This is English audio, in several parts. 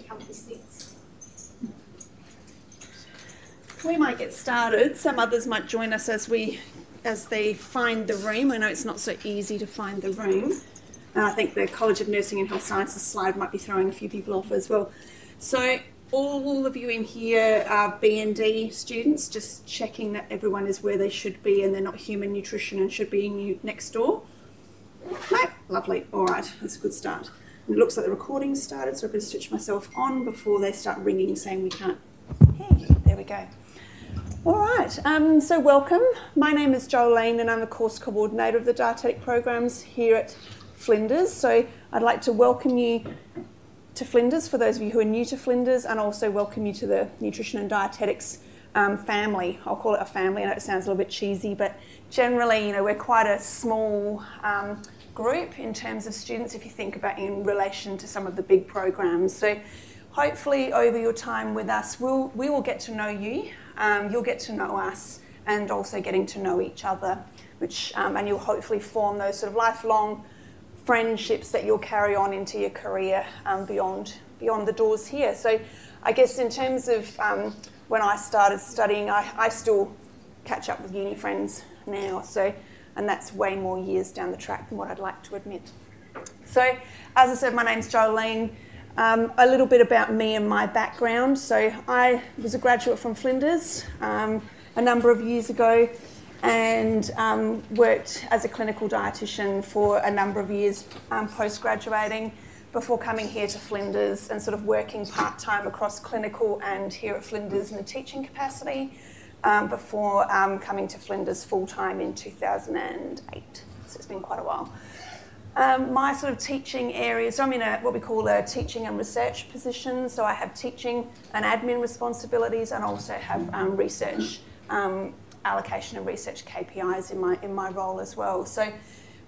comfy seats. We might get started. Some others might join us as they find the room. I know it's not so easy to find the room. And I think the College of Nursing and Health Sciences slide might be throwing a few people off as well. So all of you in here are B&D students, just checking that everyone is where they should be and they're not human nutrition and should be next door. No? Lovely. All right, that's a good start. And it looks like the recording's started, so I better switch myself on before they start ringing saying we can't. Hey, there we go. All right, so welcome. My name is Jolene and I'm the course coordinator of the dietetic programs here at Flinders. So I'd like to welcome you to Flinders for those of you who are new to Flinders, and also welcome you to the Nutrition and Dietetics family. I'll call it a family. I know it sounds a little bit cheesy, but generally, we're quite a small group in terms of students if you think about in relation to some of the big programs. So hopefully over your time with us, we will get to know you, you'll get to know us, and also getting to know each other, which and you'll hopefully form those sort of lifelong friendships that you'll carry on into your career beyond the doors here. So I guess in terms of when I started studying, I still catch up with uni friends now, and that's way more years down the track than what I'd like to admit. So as I said, my name's Jolene. A little bit about me and my background. So I was a graduate from Flinders a number of years ago, and worked as a clinical dietitian for a number of years post-graduating before coming here to Flinders and sort of working part-time across clinical and here at Flinders in a teaching capacity before coming to Flinders full-time in 2008. So it's been quite a while. My sort of teaching areas, so I'm in what we call a teaching and research position. So I have teaching and admin responsibilities and also have research allocation and research KPIs in my role as well. So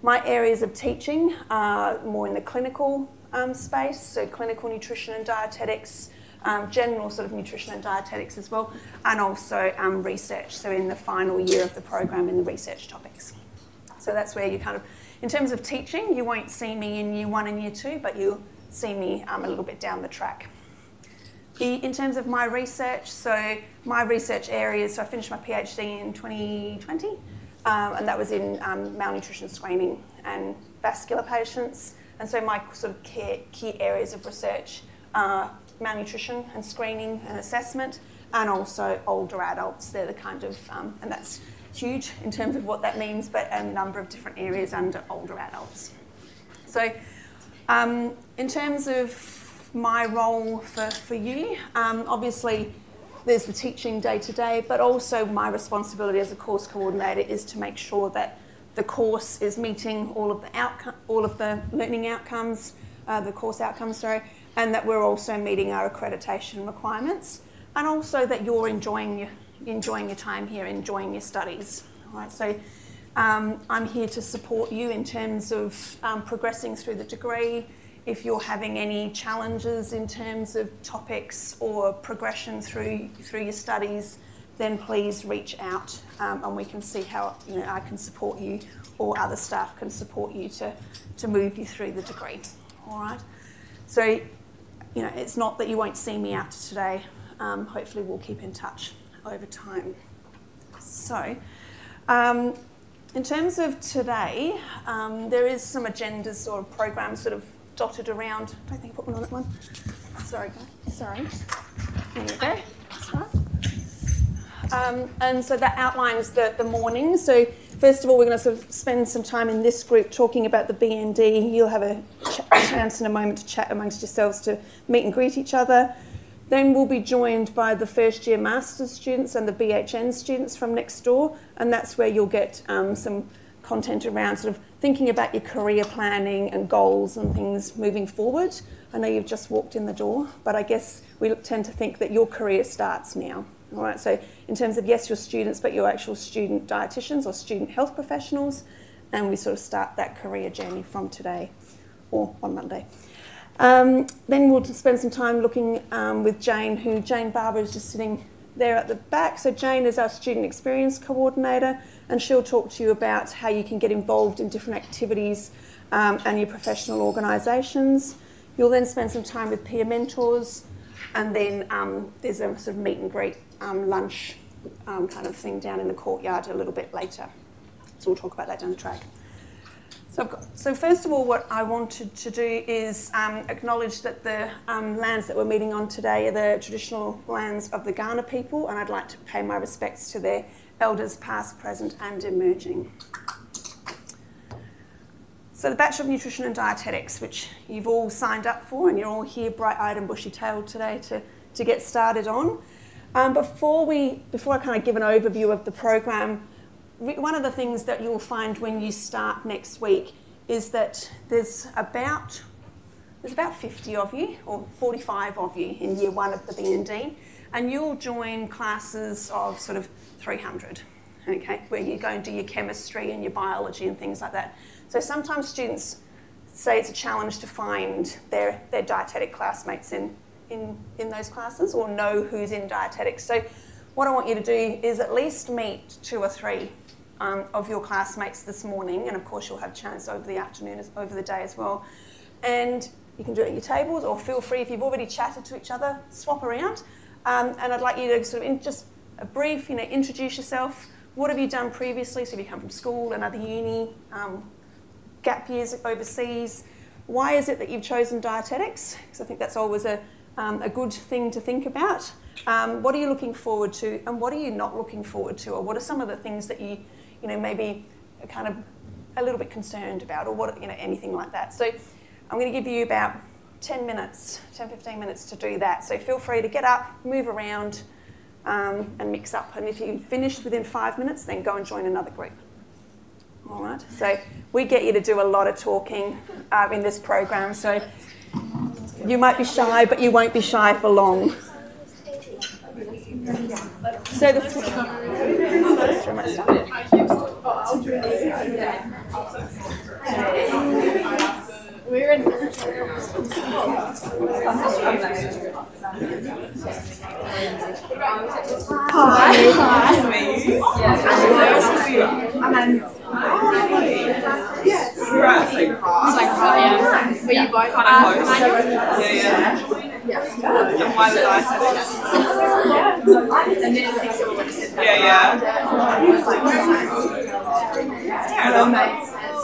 my areas of teaching are more in the clinical space, so clinical nutrition and dietetics, general sort of nutrition and dietetics as well, and also research, so in the final year of the program in the research topics. So that's where you kind of, in terms of teaching, you won't see me in year 1 and year 2, but you'll see me a little bit down the track. In terms of my research, so my research areas, so I finished my PhD in 2020, and that was in malnutrition screening and vascular patients. And so my sort of key areas of research are malnutrition and screening and assessment, and also older adults. They're the kind of, and that's huge in terms of what that means, but a number of different areas under older adults. So in terms of my role for you, obviously there's the teaching day to day, but also my responsibility as a course coordinator is to make sure that the course is meeting all of the learning outcomes, the course outcomes, sorry, and that we're also meeting our accreditation requirements, and also that you're enjoying your time here, enjoying your studies. All right, so I'm here to support you in terms of progressing through the degree. If you're having any challenges in terms of topics or progression through your studies, then please reach out and we can see how I can support you, or other staff can support you to move you through the degree. All right. So it's not that you won't see me after today. Hopefully we'll keep in touch over time. So in terms of today, there is some agendas or programs sort of dotted around. I don't think I put one on that one. Sorry, guys. Sorry. There you go. That's right. And so that outlines the morning. So first of all, we're going to sort of spend some time in this group talking about the B&D. You'll have a chance in a moment to chat amongst yourselves, to meet and greet each other. Then we'll be joined by the first year master's students and the BHN students from next door, and that's where you'll get some content around sort of thinking about your career planning and goals and things moving forward. I know you've just walked in the door, but I guess we tend to think that your career starts now. All right, so in terms of, yes, you're students, but you're actual student dietitians or student health professionals, and we sort of start that career journey from today or on Monday. Then we'll spend some time looking with Jane, Jane Barber is just sitting there at the back. So Jane is our student experience coordinator, and she'll talk to you about how you can get involved in different activities and your professional organisations. You'll then spend some time with peer mentors, And then there's a sort of meet and greet lunch kind of thing down in the courtyard a little bit later. So we'll talk about that down the track. So first of all, what I wanted to do is acknowledge that the lands that we're meeting on today are the traditional lands of the Kaurna people, and I'd like to pay my respects to their elders past, present and emerging. So the Bachelor of Nutrition and Dietetics, which you've all signed up for, and you're all here bright-eyed and bushy-tailed today to get started on. Before I kind of give an overview of the program, one of the things that you'll find when you start next week is that there's about 50 of you, or 45 of you in year one of the B&D, and you'll join classes of sort of 300, okay, where you go and do your chemistry and your biology and things like that. So sometimes students say it's a challenge to find their dietetic classmates in those classes, or know who's in dietetics. So what I want you to do is at least meet 2 or 3 of your classmates this morning, and of course you'll have chance over the afternoon, over the day as well. And you can do it at your tables, or feel free, if you've already chatted to each other, swap around. And I'd like you to sort of, just a brief, introduce yourself. What have you done previously? So if you come from school, another uni, gap years overseas. Why is it that you've chosen dietetics? Because I think that's always a good thing to think about. What are you looking forward to, and what are you not looking forward to, or what are some of the things that you maybe are kind of a little bit concerned about, or what, anything like that. So I'm going to give you about 10 minutes, 10-15 minutes to do that. So feel free to get up, move around, and mix up. And if you finish within 5 minutes, then go and join another group. All right. So we get you to do a lot of talking in this program. So you might be shy, but you won't be shy for long. So we're in. Were you both and why the dietetics?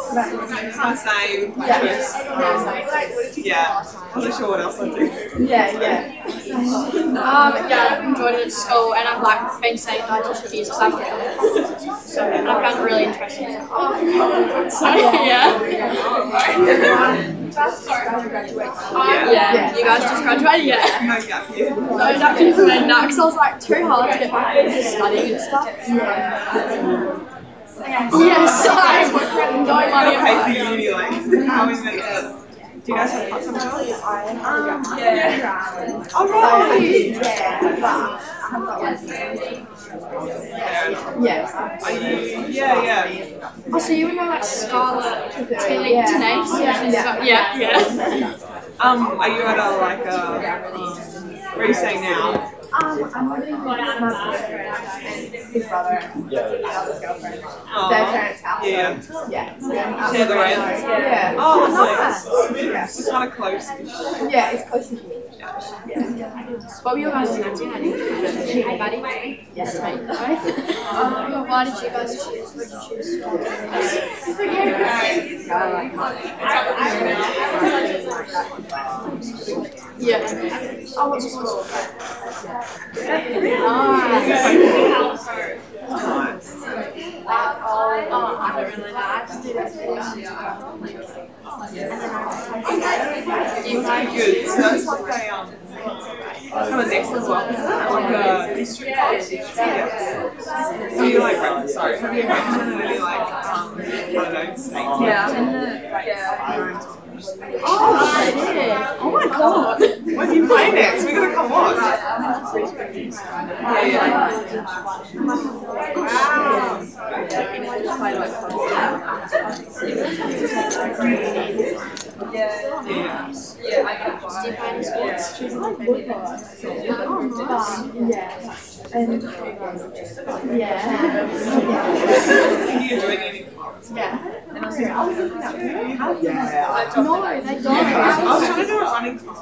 It's the same. I'm not sure what else I do. I've enjoyed it at school, and I've been saying dietitian for years because I've and I found it really interesting. You guys just graduated? No gap year. No gap year for me, because I was like too hard to get back into studying and stuff. Yes, I no money. Pay for uni, like, how is it? Do you guys have part-time jobs? Oh, right! Are you? Oh, so you would know like Scarlett, Tenace? Are you at where are you staying now? I'm living with my boyfriend and his brother and his girlfriend. Their parents' house. Share the rent? Oh, nice. It's kind of close. Yeah, it's close to me. What were your guys' names? Hey, buddy. Yes, mate. Why did you guys choose? What did you choose? Oh, what's your school? I don't really know. I just did it this year. Good. So that's like kind of next as well, isn't it? Like a history class. So you like, have you written any I don't know, snake? Oh my god! When do you play next? We're gonna come watch. Are you doing any clubs? Yeah. No, they don't. I was trying to do a running club.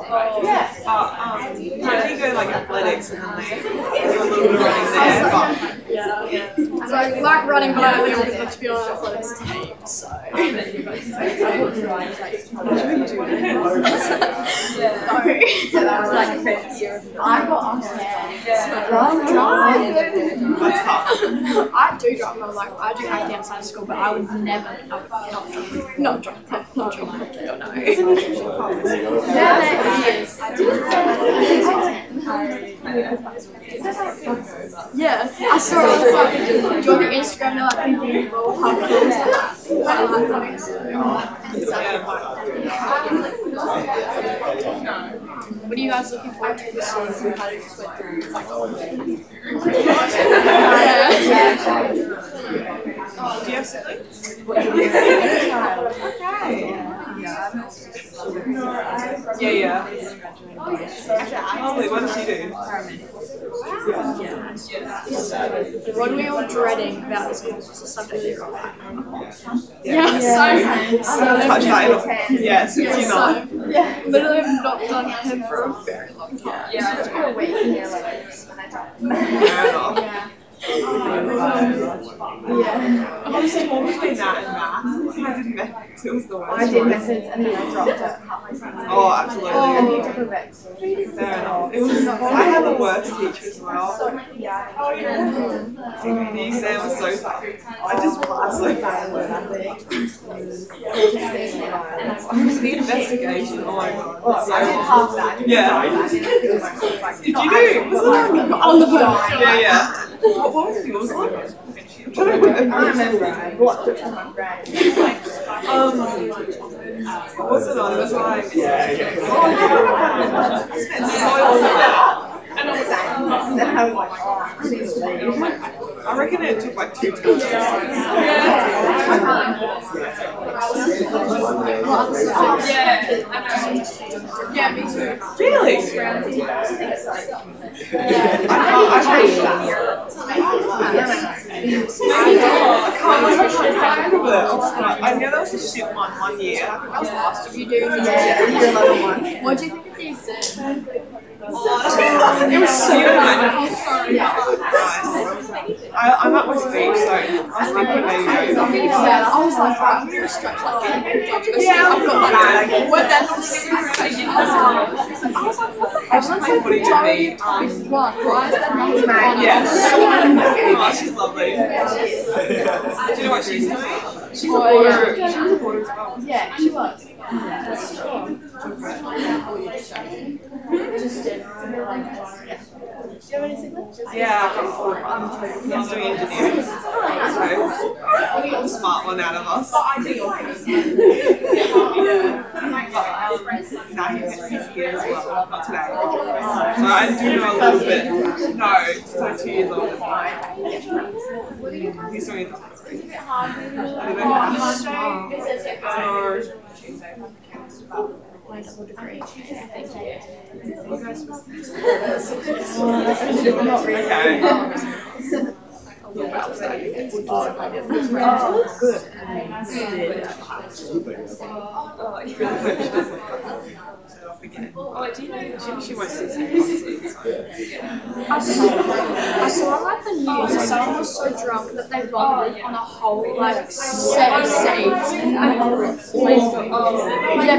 Apparently go like athletics and then they do a little bit of running there. But So I like running, but I only want to be on an athletics team, so. I got on that's tough. I do drive, but like I do acting outside of school, but I would never, not drive, no. It's a nutrition club. Yeah, there is. Yeah, I saw it. It's like, do you want the Instagram? They're like, what are you guys looking forward to this year? Do you have siblings? Okay. Yeah. Lovely. What does she do? What are we all dreading about this course? What's the subject that you're on? Touch that. Yeah, since you're not. Literally, I've not done him for a very long time. Yeah, it's been a week here, like, Fair enough. I was torn between that and math. I did methods. It was the worst. I did methods and then I dropped it. Oh, absolutely. And you took a vet. Fair enough. It was. I had the worst teacher as well. The exam was so tough. I just passed so bad. The investigation. Oh my god. I did half that. Yeah. Did you do? Was it on the phone? Yeah. What was yours like? I remember. What took my brain? What was it on? It was like, I spent so long on that. And I was like, I reckon it took like 2 times. Yeah, me too. Really? I hate that. I know that was a shit one year. I think that was last year. You do? yeah, you're level 1. What do you think of the exam? It was so good. I'm at my speech, so I was thinking maybe. I was like, right, I'm going to stretch like I've got that. When that was super crazy. I was like, what the heck? Everyone's like footage of me. What? Why is that not Yes. Oh, she's lovely. Do you know what she's doing? She's a boarder. She was a boarder as well. Yeah, she was. Yeah, he's doing engineering. So, the smart one out of us. Now he's here as well, not today. So I do know a little bit. No, he's like 2 years older than mine. He's doing it. I don't know how. My double degree. Oh, do you know she went to I saw like the news that someone was so drunk that they vomited on a whole like set of seats and yeah,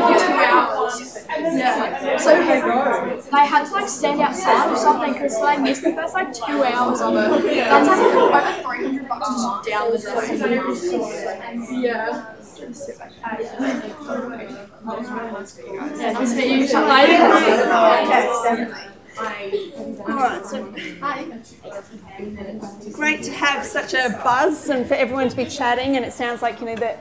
for 2 hours. Yeah. So they had to like stand outside or something because they missed the first like 2 hours of it. That's like over $300 just down the drain. Yeah. Nice to meet you. Shall I? Alright, so great to have such a buzz and for everyone to be chatting, and it sounds like that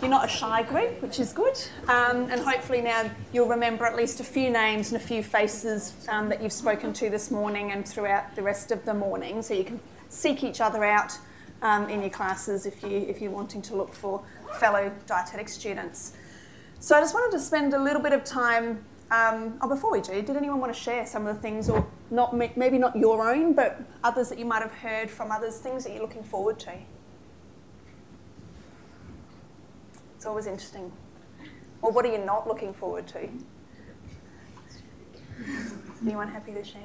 you're not a shy group, which is good, and hopefully now you'll remember at least a few names and a few faces that you've spoken to this morning and throughout the rest of the morning, so you can seek each other out in your classes if you're wanting to look for fellow dietetic students. So I just wanted to spend a little bit of time. Before we do, did anyone want to share some of the things, or not maybe not your own, but others that you might have heard from others, things that you're looking forward to? It's always interesting. Or what are you not looking forward to? Anyone happy to share?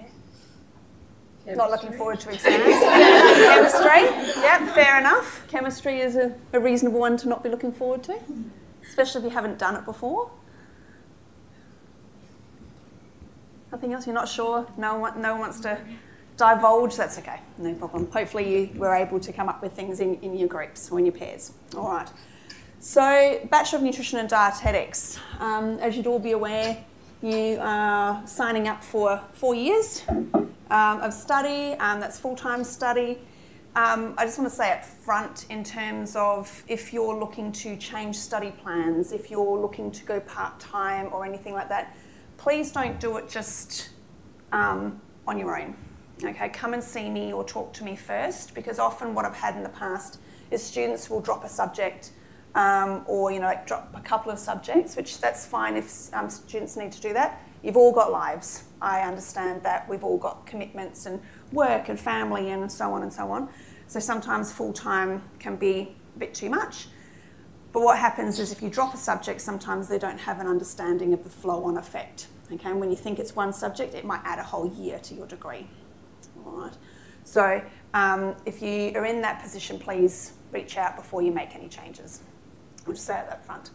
Chemistry. Not looking forward to exams. Chemistry, yep, fair enough. Chemistry is a reasonable one to not be looking forward to, especially if you haven't done it before. Nothing else? You're not sure? No one wants to divulge? That's okay, no problem. Hopefully you were able to come up with things in your groups or in your pairs. All right. So, Bachelor of Nutrition and Dietetics. As you'd all be aware, you are signing up for 4 years of study. That's full-time study. I just want to say up front, in terms of if you're looking to change study plans, if you're looking to go part-time or anything like that, please don't do it just on your own. Okay, come and see me or talk to me first, because often what I've had in the past is students will drop a subject or like drop a couple of subjects, which that's fine if students need to do that. You've all got lives. I understand that. We've all got commitments and work and family and so on and so on. So sometimes full-time can be a bit too much. But what happens is if you drop a subject, sometimes they don't have an understanding of the flow-on effect. Okay, and when you think it's one subject, it might add a whole year to your degree. All right. So if you are in that position, please reach out before you make any changes. I'll just say it up front.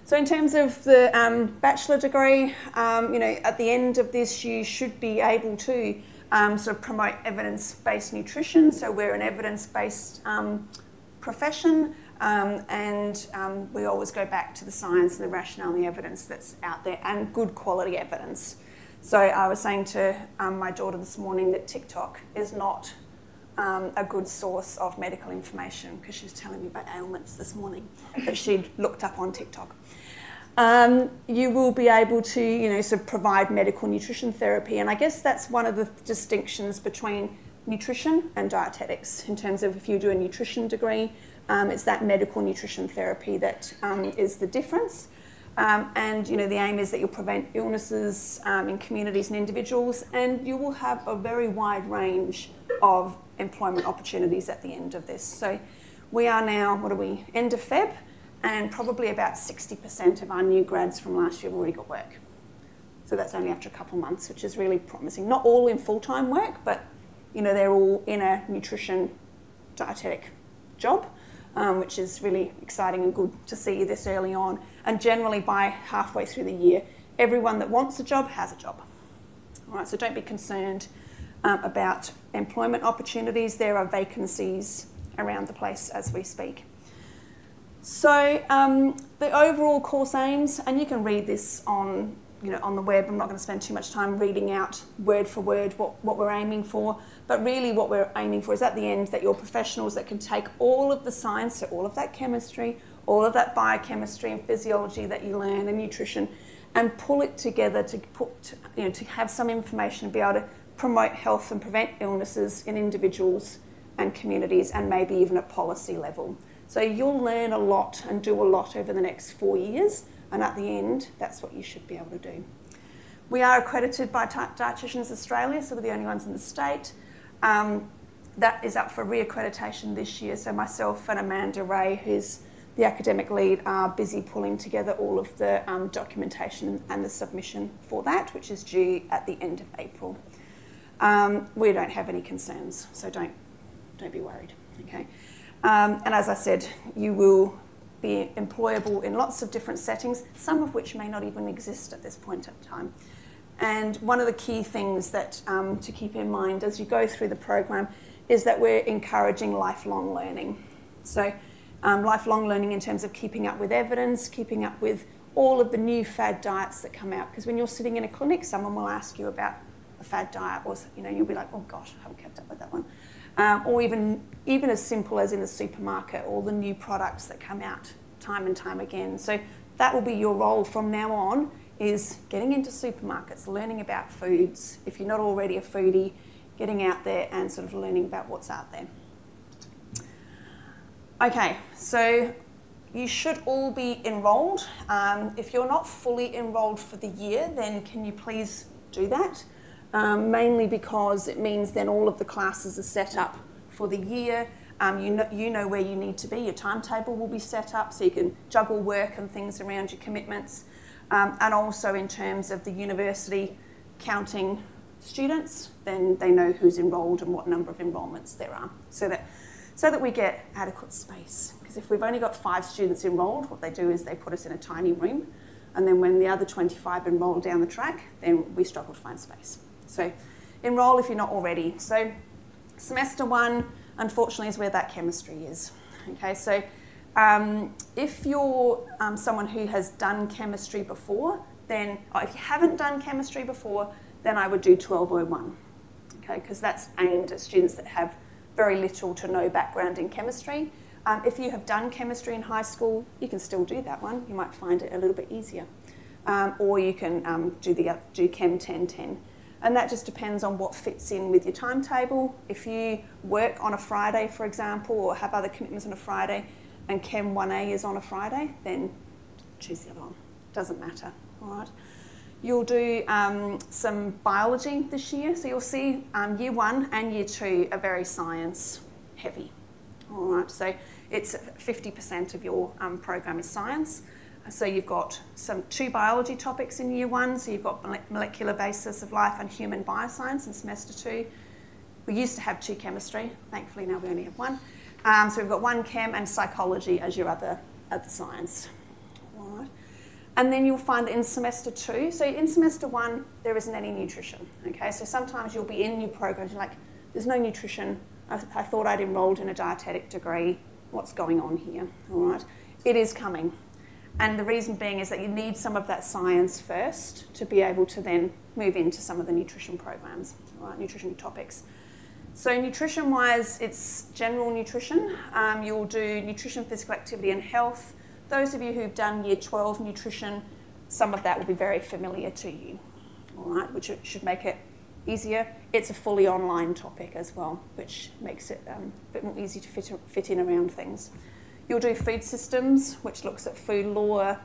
So in terms of the bachelor degree, at the end of this, you should be able to sort of promote evidence-based nutrition. So we're an evidence-based profession, and we always go back to the science and the rationale and the evidence that's out there, and good quality evidence. So I was saying to my daughter this morning that TikTok is not a good source of medical information, because she was telling me about ailments this morning that she'd looked up on TikTok. You will be able to, sort of provide medical nutrition therapy, and I guess that's one of the distinctions between nutrition and dietetics. In terms of if you do a nutrition degree, it's that medical nutrition therapy that is the difference. And the aim is that you'll prevent illnesses in communities and individuals, and you will have a very wide range of employment opportunities at the end of this. So we are now, end of Feb, and probably about 60% of our new grads from last year have already got work. So that's only after a couple of months, which is really promising. Not all in full-time work, but they're all in a nutrition dietetic job, which is really exciting and good to see this early on. And generally by halfway through the year, everyone that wants a job has a job. All right, so don't be concerned about employment opportunities. There are vacancies around the place as we speak. So the overall course aims, and you can read this on the web. I'm not going to spend too much time reading out word for word what we're aiming for, but really what we're aiming for is at the end that you're professionals that can take all of the science, so all of that chemistry, all of that biochemistry and physiology that you learn and nutrition, and pull it together to have some information to be able to promote health and prevent illnesses in individuals and communities, and maybe even at policy level. So you'll learn a lot and do a lot over the next 4 years, and at the end, that's what you should be able to do. We are accredited by Dietitians Australia, so we're the only ones in the state. That is up for reaccreditation this year, so myself and Amanda Ray, who's the academic lead, are busy pulling together all of the documentation and the submission for that, which is due at the end of April. We don't have any concerns, so don't be worried, okay? And as I said, you will be employable in lots of different settings, some of which may not even exist at this point in time. And one of the key things that to keep in mind as you go through the program is that we're encouraging lifelong learning. So lifelong learning in terms of keeping up with evidence, keeping up with all of the new fad diets that come out. Because when you're sitting in a clinic, someone will ask you about a fad diet, or you'll be like, oh gosh, I haven't kept up with that one. Or even as simple as in the supermarket, all the new products that come out time and time again. So that will be your role from now on, is getting into supermarkets, learning about foods. If you're not already a foodie, getting out there and sort of learning about what's out there. Okay, so you should all be enrolled. If you're not fully enrolled for the year, then can you please do that? Mainly because it means then all of the classes are set up for the year, You know where you need to be. Your timetable will be set up so you can juggle work and things around your commitments. And also in terms of the university counting students, then they know who's enrolled and what number of enrolments there are, so that we get adequate space. Because if we've only got 5 students enrolled, what they do is they put us in a tiny room, and then when the other 25 enroll down the track, then we struggle to find space. So enroll if you're not already. So semester 1, unfortunately, is where that chemistry is. Okay, so if you're someone who has done chemistry before, then if you haven't done chemistry before, then I would do 1201, okay, because that's aimed at students that have very little to no background in chemistry. If you have done chemistry in high school, you can still do that one. You might find it a little bit easier. Or you can do Chem 1010. And that just depends on what fits in with your timetable. If you work on a Friday, for example, or have other commitments on a Friday, and Chem 1A is on a Friday, then choose the other one. Doesn't matter, all right? You'll do some biology this year. So you'll see year 1 and year 2 are very science heavy, all right? So it's 50% of your program is science. So you've got 2 biology topics in year 1. So you've got molecular basis of life and human bioscience in semester 2. We used to have 2 chemistry. Thankfully now we only have 1. So we've got 1 chem and psychology as your other science. All right. And then you'll find that in semester 2, so in semester 1, there isn't any nutrition. Okay, so sometimes you'll be in your programs, you're like, there's no nutrition. I thought I'd enrolled in a dietetic degree. What's going on here? All right. It is coming. And the reason being is that you need some of that science first to be able to then move into some of the nutrition programs, right? Nutrition topics. So nutrition-wise, it's general nutrition. You'll do nutrition, physical activity and health. Those of you who've done year 12 nutrition, some of that will be very familiar to you, all right, which should make it easier. It's a fully online topic as well, which makes it a bit more easy to fit in around things. You'll do food systems, which looks at food law,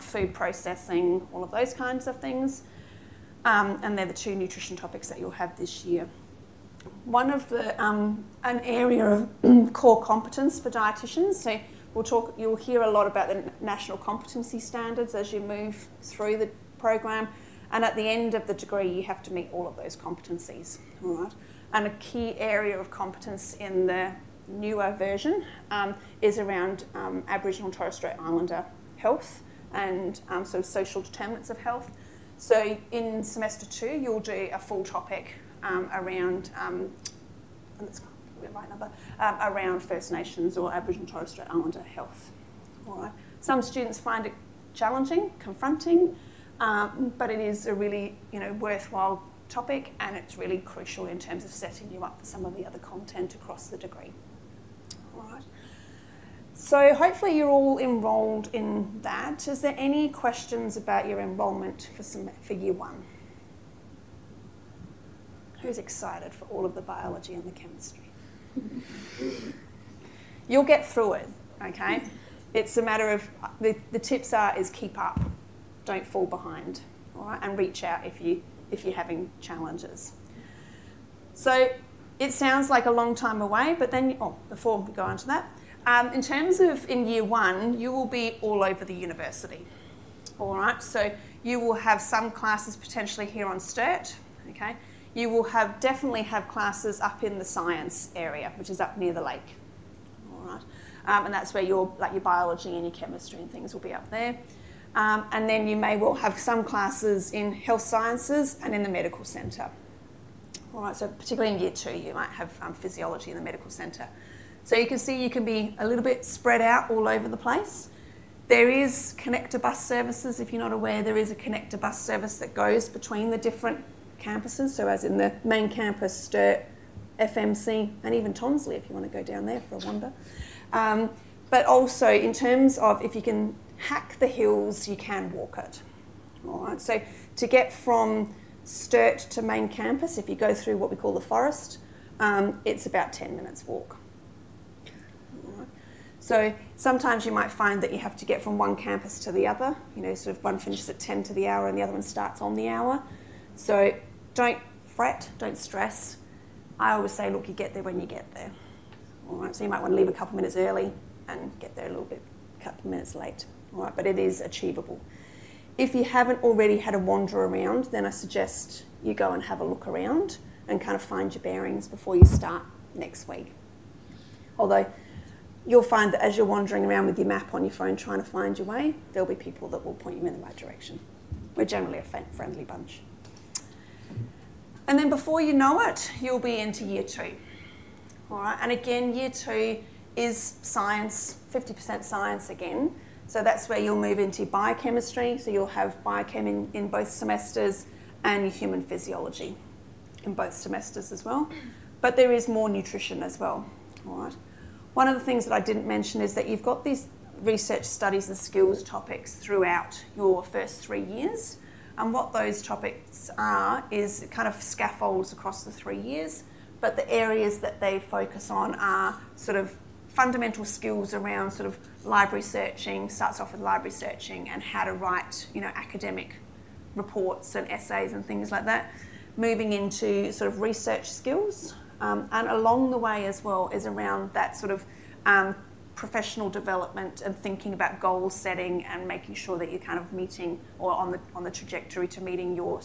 food processing, all of those kinds of things. And they're the 2 nutrition topics that you'll have this year. One of the, an area of core competence for dietitians, so you'll hear a lot about the national competency standards as you move through the program. And at the end of the degree, you have to meet all of those competencies, all right? And a key area of competence in the newer version is around Aboriginal and Torres Strait Islander health and sort of social determinants of health. So in semester 2, you'll do a full topic around, that's the right number, around First Nations or Aboriginal and Torres Strait Islander health. All right. Some students find it challenging, confronting, but it is a really worthwhile topic, and it's really crucial in terms of setting you up for some of the other content across the degree. All right. So hopefully you're all enrolled in that. Is there any questions about your enrolment for year 1? Who's excited for all of the biology and the chemistry? You'll get through it, okay? It's a matter of, the tips is keep up, don't fall behind, all right? And reach out if you're having challenges. So it sounds like a long time away, but then, before we go on to that, in terms of in year 1, you will be all over the university, all right? So you will have some classes potentially here on STIRT, okay? You will definitely have classes up in the science area, which is up near the lake, all right? And that's where your biology and your chemistry and things will be up there. And then you may well have some classes in health sciences and in the medical centre. All right, so particularly in year 2, you might have physiology in the medical centre. So you can see you can be a little bit spread out all over the place. There is connector bus services. If you're not aware, there is a connector bus service that goes between the different campuses, so as in the main campus, STIRT, FMC, and even Tonsley if you want to go down there for a wander. But also in terms of if you can hack the hills, you can walk it. All right, so to get from STIRT to main campus, if you go through what we call the forest, it's about 10 minutes walk. All right. So sometimes you might find that you have to get from one campus to the other, sort of one finishes at 10 to the hour and the other one starts on the hour. So don't fret, don't stress. I always say, look, you get there when you get there. All right, so you might want to leave a couple of minutes early and get there a couple of minutes late. All right, but it is achievable. If you haven't already had a wander around, then I suggest you go and have a look around and kind of find your bearings before you start next week. Although you'll find that as you're wandering around with your map on your phone trying to find your way, there'll be people that will point you in the right direction. We're generally a friendly bunch. And then before you know it, you'll be into year 2. All right, and again, year 2 is science, 50% science again. So that's where you'll move into biochemistry. So you'll have biochem in both semesters and human physiology in both semesters as well. But there is more nutrition as well. All right. One of the things that I didn't mention is that you've got these research studies and skills topics throughout your first 3 years. And what those topics are is kind of scaffolds across the 3 years. But the areas that they focus on are sort of fundamental skills around sort of library searching, starts off with library searching and how to write, academic reports and essays and things like that, moving into sort of research skills. And along the way as well is around that sort of professional development and thinking about goal setting and making sure that you're kind of meeting or on the trajectory to meeting your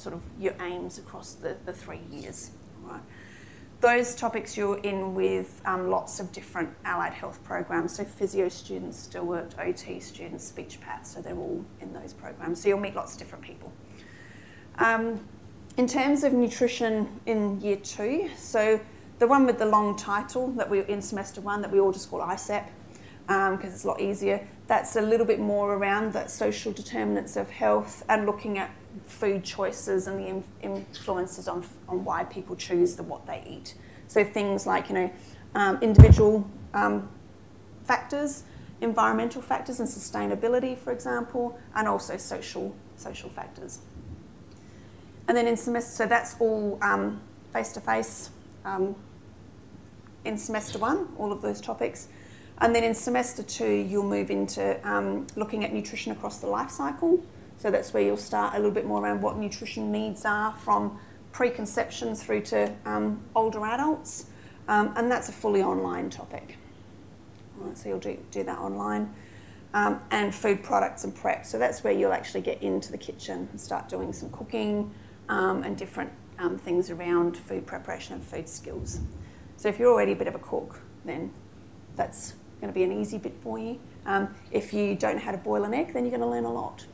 aims across the 3 years. Right. Those topics you're in with lots of different allied health programs, so physio students, still worked, OT students, speech path, so they're all in those programs. So you'll meet lots of different people. In terms of nutrition in year 2, so the one with the long title that we're in semester 1 that we all just call ISEP, because it's a lot easier, that's a little bit more around the social determinants of health and looking at food choices and the influences on why people choose what they eat. So things like, individual factors, environmental factors and sustainability, for example, and also social factors. And then in semester, so that's all face-to-face in semester 1, all of those topics. And then in semester 2, you'll move into looking at nutrition across the life cycle. So that's where you'll start a little bit more around what nutrition needs are from preconception through to older adults. And that's a fully online topic. All right, so you'll do that online. And food products and prep. So that's where you'll actually get into the kitchen and start doing some cooking and different things around food preparation and food skills. So if you're already a bit of a cook, then that's going to be an easy bit for you. If you don't know how to boil an egg, then you're going to learn a lot.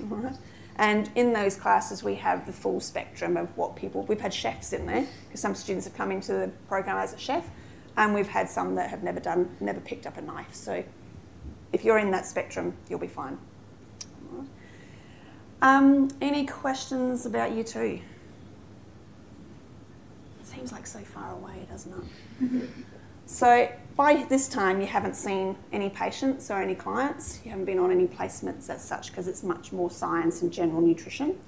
All right. And in those classes, we have the full spectrum of what we've had chefs in there, because some students have come into the program as a chef, and we've had some that have never picked up a knife. So if you're in that spectrum, you'll be fine. All right. Any questions about year 2? Seems like so far away, doesn't it? So by this time, you haven't seen any patients or any clients. You haven't been on any placements as such, because it's much more science and general nutrition.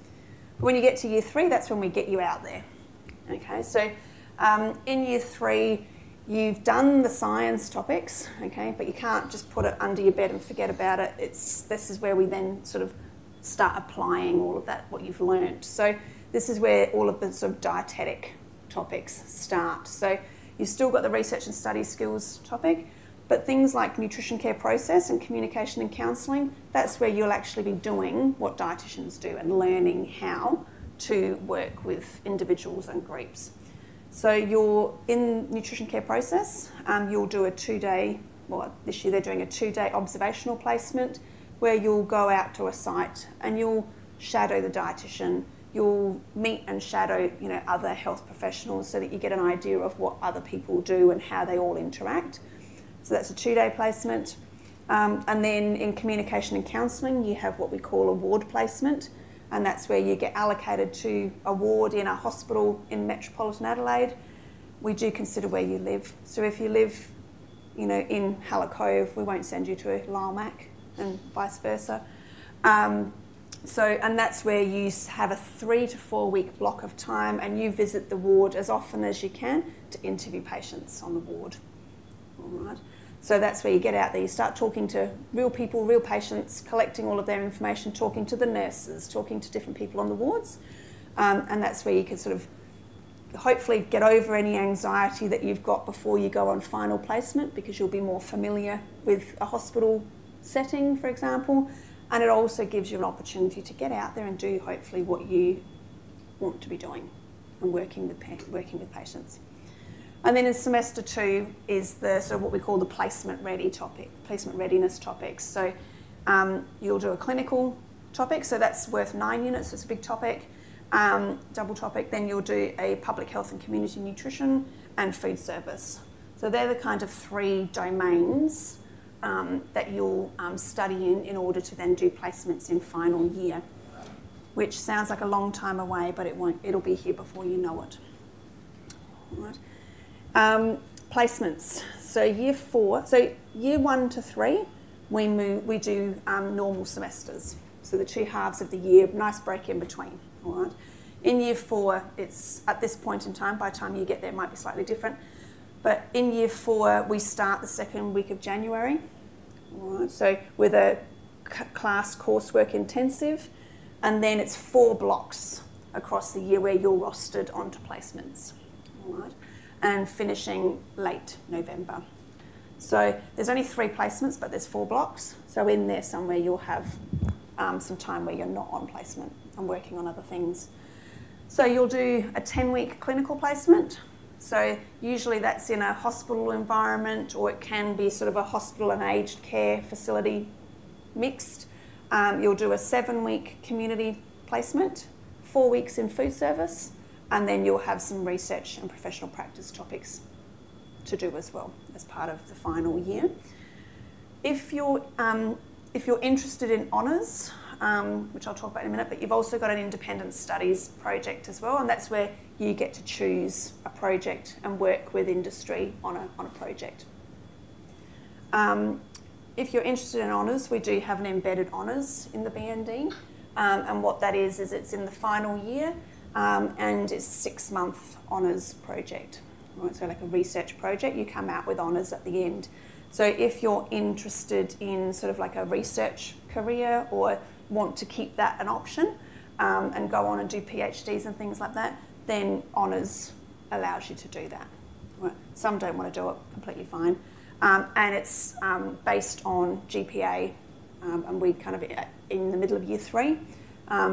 But when you get to year 3, that's when we get you out there. Okay, so in year 3, you've done the science topics, okay, but you can't just put it under your bed and forget about it. This is where we then sort of start applying all of that, what you've learned. So this is where all of the sort of dietetic topics start. So you've still got the research and study skills topic, but things like nutrition care process and communication and counselling, that's where you'll actually be doing what dietitians do and learning how to work with individuals and groups. So you're in nutrition care process, you'll do a 2-day, well this year they're doing a 2-day observational placement where you'll go out to a site and you'll shadow the dietitian. You'll meet and shadow, other health professionals so that you get an idea of what other people do and how they all interact. So that's a 2-day placement. And then in communication and counselling, you have what we call a ward placement, and that's where you get allocated to a ward in a hospital in metropolitan Adelaide. We do consider where you live. So if you live, in Hallacove, we won't send you to Lilac and vice versa. And that's where you have a 3 to 4 week block of time and you visit the ward as often as you can to interview patients on the ward. All right. So that's where you get out there, you start talking to real people, real patients, collecting all of their information, talking to the nurses, talking to different people on the wards. And that's where you can sort of hopefully get over any anxiety that you've got before you go on final placement, because you'll be more familiar with a hospital setting, for example, and it also gives you an opportunity to get out there and do hopefully what you want to be doing and working with patients. And then in semester 2 is the sort of what we call the placement readiness topics. So you'll do a clinical topic, so that's worth 9 units, it's a big topic, double topic. Then you'll do a public health and community nutrition and food service. So they're the kind of 3 domains that you'll study in order to then do placements in final year, which sounds like a long time away, but it'll be here before you know it. All right. Placements. So year 1 to 3, we do normal semesters. So the 2 halves of the year, nice break in between. All right. In year 4, it's at this point in time, by the time you get there, it might be slightly different. But in year 4, we start the 2nd week of January. All right. So with a class coursework intensive, and then it's 4 blocks across the year where you're rostered onto placements. All right. And finishing late November. So there's only 3 placements, but there's 4 blocks. So in there somewhere you'll have some time where you're not on placement and working on other things. So you'll do a 10-week clinical placement. So usually that's in a hospital environment, or it can be sort of a hospital and aged care facility mixed. You'll do a 7-week community placement, 4 weeks in food service, and then you'll have some research and professional practice topics to do as well as part of the final year. If you're interested in honours, which I'll talk about in a minute, but you've also got an independent studies project as well, and that's where you get to choose a project and work with industry on a project. If you're interested in honours, we do have an embedded honours in the BND, and what that is it's in the final year, and it's a 6-month honours project. Right, so like a research project, you come out with honours at the end. So if you're interested in sort of like a research career, or want to keep that an option and go on and do PhDs and things like that, then honours allows you to do that. Right. Some don't want to do it, completely fine. And it's based on GPA, and we kind of in the middle of year 3,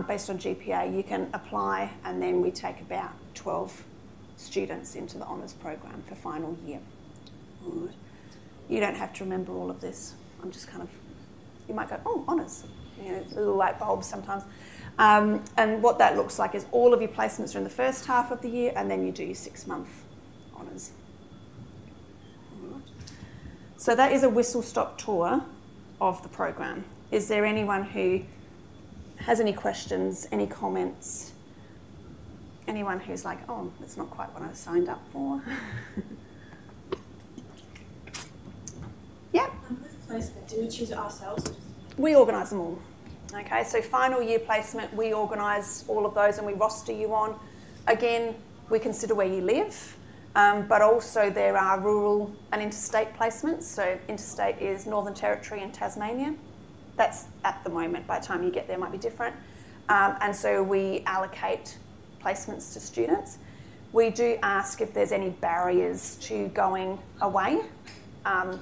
based on GPA, you can apply, and then we take about 12 students into the honours program for final year. All right. You don't have to remember all of this. I'm just kind of, you might go, oh, honours. You know, it's a little light bulb sometimes. And what that looks like is all of your placements are in the first half of the year, and then you do your 6-month honours. All right. So that is a whistle-stop tour of the program. Is there anyone who has any questions, any comments? Anyone who's like, oh, that's not quite what I signed up for? Yeah? With placement, do we choose it ourselves? We organise them all. Okay, so final year placement, we organise all of those and we roster you on. Again, we consider where you live, but also there are rural and interstate placements. So interstate is Northern Territory and Tasmania. That's at the moment. By the time you get there, it might be different. And so we allocate placements to students. We do ask if there's any barriers to going away. And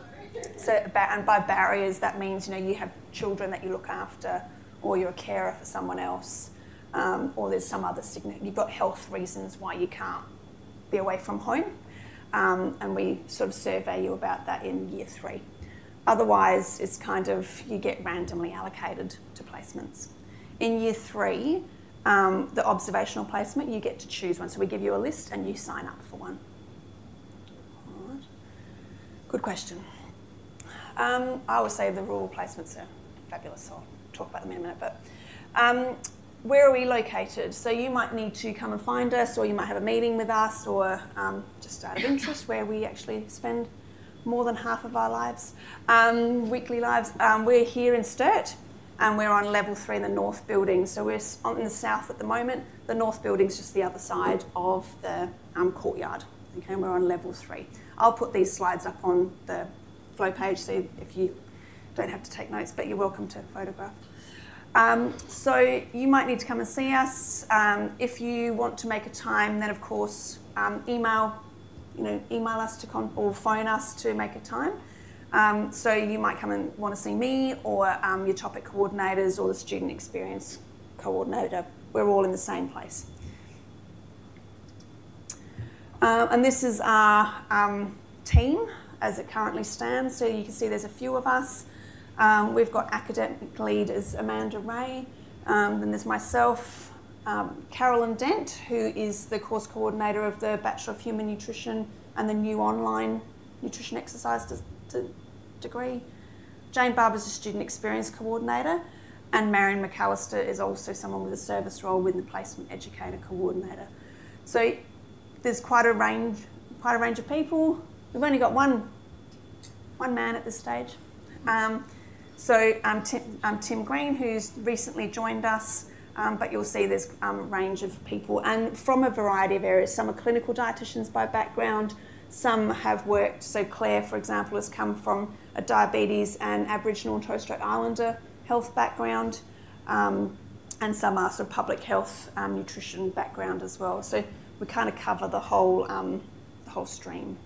by barriers, that means, you know, you have children that you look after, or you're a carer for someone else, or there's some other you've got health reasons why you can't be away from home, and we sort of survey you about that in year 3. Otherwise, it's kind of, you get randomly allocated to placements. In year 3, the observational placement, you get to choose one. So we give you a list and you sign up for one. All right. Good question. I would say the rural placements are fabulous, so I'll talk about them in a minute. But where are we located? So you might need to come and find us, or you might have a meeting with us, or just out of interest, where we actually spend more than half of our lives, weekly lives. We're here in Sturt, and we're on level 3 in the north building. So we're in the south at the moment. The north building's just the other side of the courtyard. Okay, and we're on level 3. I'll put these slides up on the flow page, so if you don't have to take notes, but you're welcome to photograph. So you might need to come and see us. If you want to make a time, then of course email us or phone us to make a time. So you might come and want to see me or your topic coordinators or the student experience coordinator. We're all in the same place. And this is our team as it currently stands. So you can see there's a few of us. We've got academic lead as Amanda Ray. Then there's myself, Carolyn Dent, who is the course coordinator of the Bachelor of Human Nutrition and the new online nutrition exercise degree. Jane Barber's a student experience coordinator, and Marion McAllister is also someone with a service role with the placement educator coordinator. So there's quite a range of people. We've only got one man at this stage. Tim Green, who's recently joined us, but you'll see there's a range of people and from a variety of areas. Some are clinical dietitians by background, some have worked, so Claire, for example, has come from a diabetes and Aboriginal and Torres Strait Islander health background, and some are sort of public health nutrition background as well. So we kind of cover the whole stream.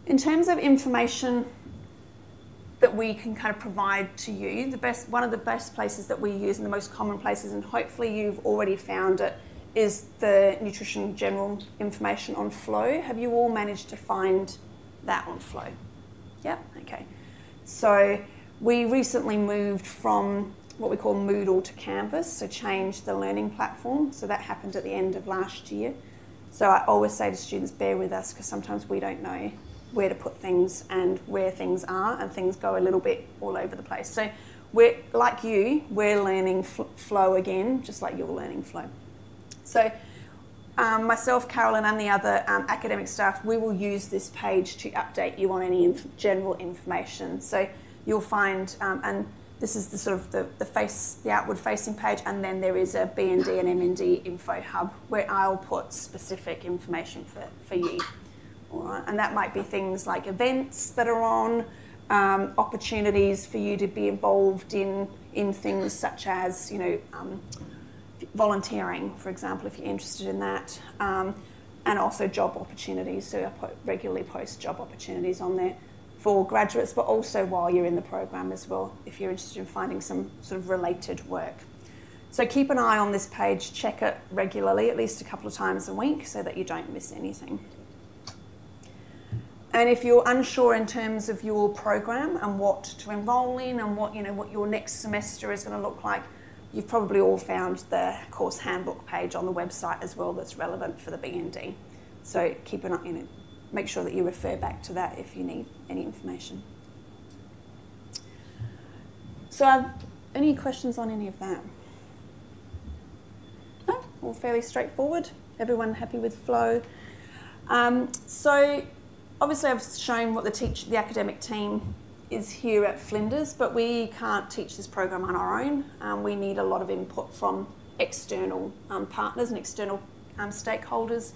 In terms of information that we can kind of provide to you, one of the best places that we use and the most common places, and hopefully you've already found it, is the nutrition general information on Flow. Have you all managed to find that on Flow? Yeah, okay. So we recently moved from what we call Moodle to Canvas, so changed the learning platform. So that happened at the end of last year. So I always say to students, bear with us, because sometimes we don't know where to put things and where things are, and things go a little bit all over the place. So we're learning Flow again, just like you're learning Flow. So myself, Carolyn, and the other academic staff, we will use this page to update you on any general information. So you'll find, and this is the sort of the outward facing page, and then there is a BND and MND info hub where I'll put specific information for you. All right, and that might be things like events that are on, opportunities for you to be involved in things such as, volunteering, for example, if you're interested in that, and also job opportunities. So I regularly post job opportunities on there for graduates, but also while you're in the program as well, if you're interested in finding some sort of related work. So keep an eye on this page, check it regularly, at least a couple of times a week, so that you don't miss anything. And if you're unsure in terms of your program and what to enrol in and what your next semester is going to look like, you've probably all found the course handbook page on the website as well that's relevant for the BND. So keep an eye, make sure that you refer back to that if you need any information. So any questions on any of that? No? All fairly straightforward? Everyone happy with Flow? So obviously I've shown what the academic team is here at Flinders, but we can't teach this program on our own. We need a lot of input from external partners and external stakeholders,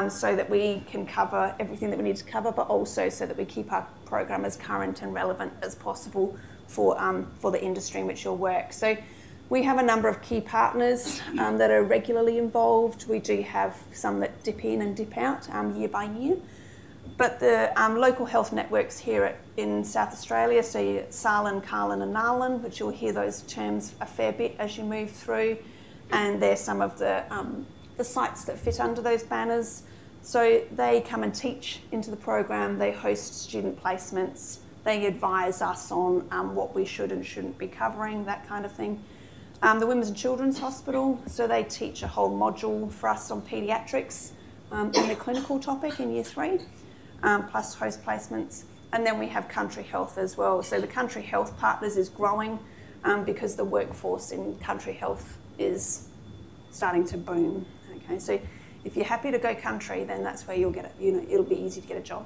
so that we can cover everything that we need to cover, but also so that we keep our program as current and relevant as possible for the industry in which you'll work. So we have a number of key partners that are regularly involved. We do have some that dip in and dip out year by year. But the local health networks here in South Australia, so Sarlan, Carlin and Narlan, which you'll hear those terms a fair bit as you move through, and they're some of the sites that fit under those banners. So they come and teach into the program, they host student placements, they advise us on what we should and shouldn't be covering, that kind of thing. The Women's and Children's Hospital, so they teach a whole module for us on paediatrics in the clinical topic in year 3. Plus host placements. And then we have Country Health as well. So the Country Health Partners is growing because the workforce in Country Health is starting to boom. Okay, so if you're happy to go country, then that's where you'll get it. It'll be easy to get a job.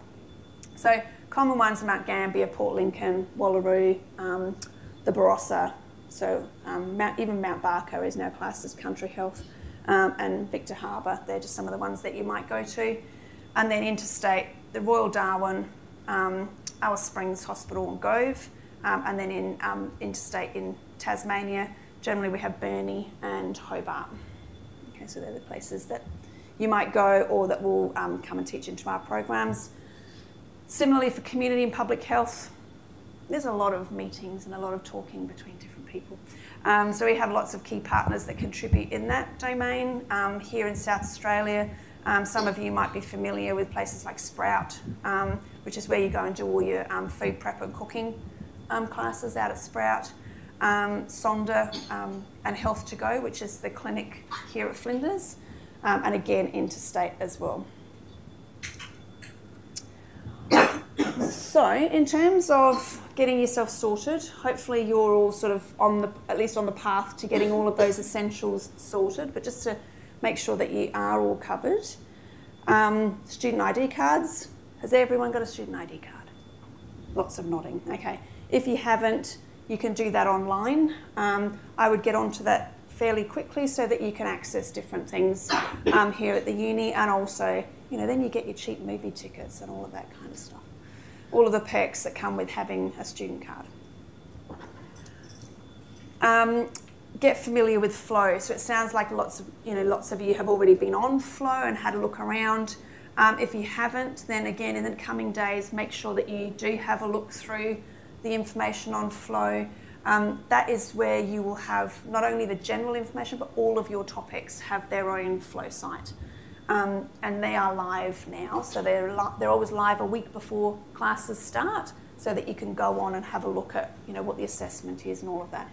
So common ones are Mount Gambier, Port Lincoln, Wallaroo, the Barossa. So even Mount Barker is now classed as Country Health, and Victor Harbour. They're just some of the ones that you might go to. And then interstate, the Royal Darwin, Alice Springs Hospital and Gove, and then in interstate in Tasmania, generally we have Burnie and Hobart. Okay, so they're the places that you might go or that will come and teach into our programs. Similarly, for community and public health, there's a lot of meetings and a lot of talking between different people. So we have lots of key partners that contribute in that domain. Here in South Australia, some of you might be familiar with places like Sprout, which is where you go and do all your food prep and cooking classes out at Sprout. Sonder and Health to Go, which is the clinic here at Flinders, and again interstate as well. So in terms of getting yourself sorted, hopefully you're all sort of at least on the path to getting all of those essentials sorted, but just to make sure that you are all covered. Student ID cards. Has everyone got a student ID card? Lots of nodding. Okay. If you haven't, you can do that online. I would get onto that fairly quickly so that you can access different things here at the uni, and also, then you get your cheap movie tickets and all of that kind of stuff. All of the perks that come with having a student card. Get familiar with Flow. So it sounds like lots of you have already been on Flow and had a look around. If you haven't, then again in the coming days, make sure that you do have a look through the information on Flow. That is where you will have not only the general information, but all of your topics have their own Flow site. And they are live now, so they're always live a week before classes start, so that you can go on and have a look at what the assessment is and all of that.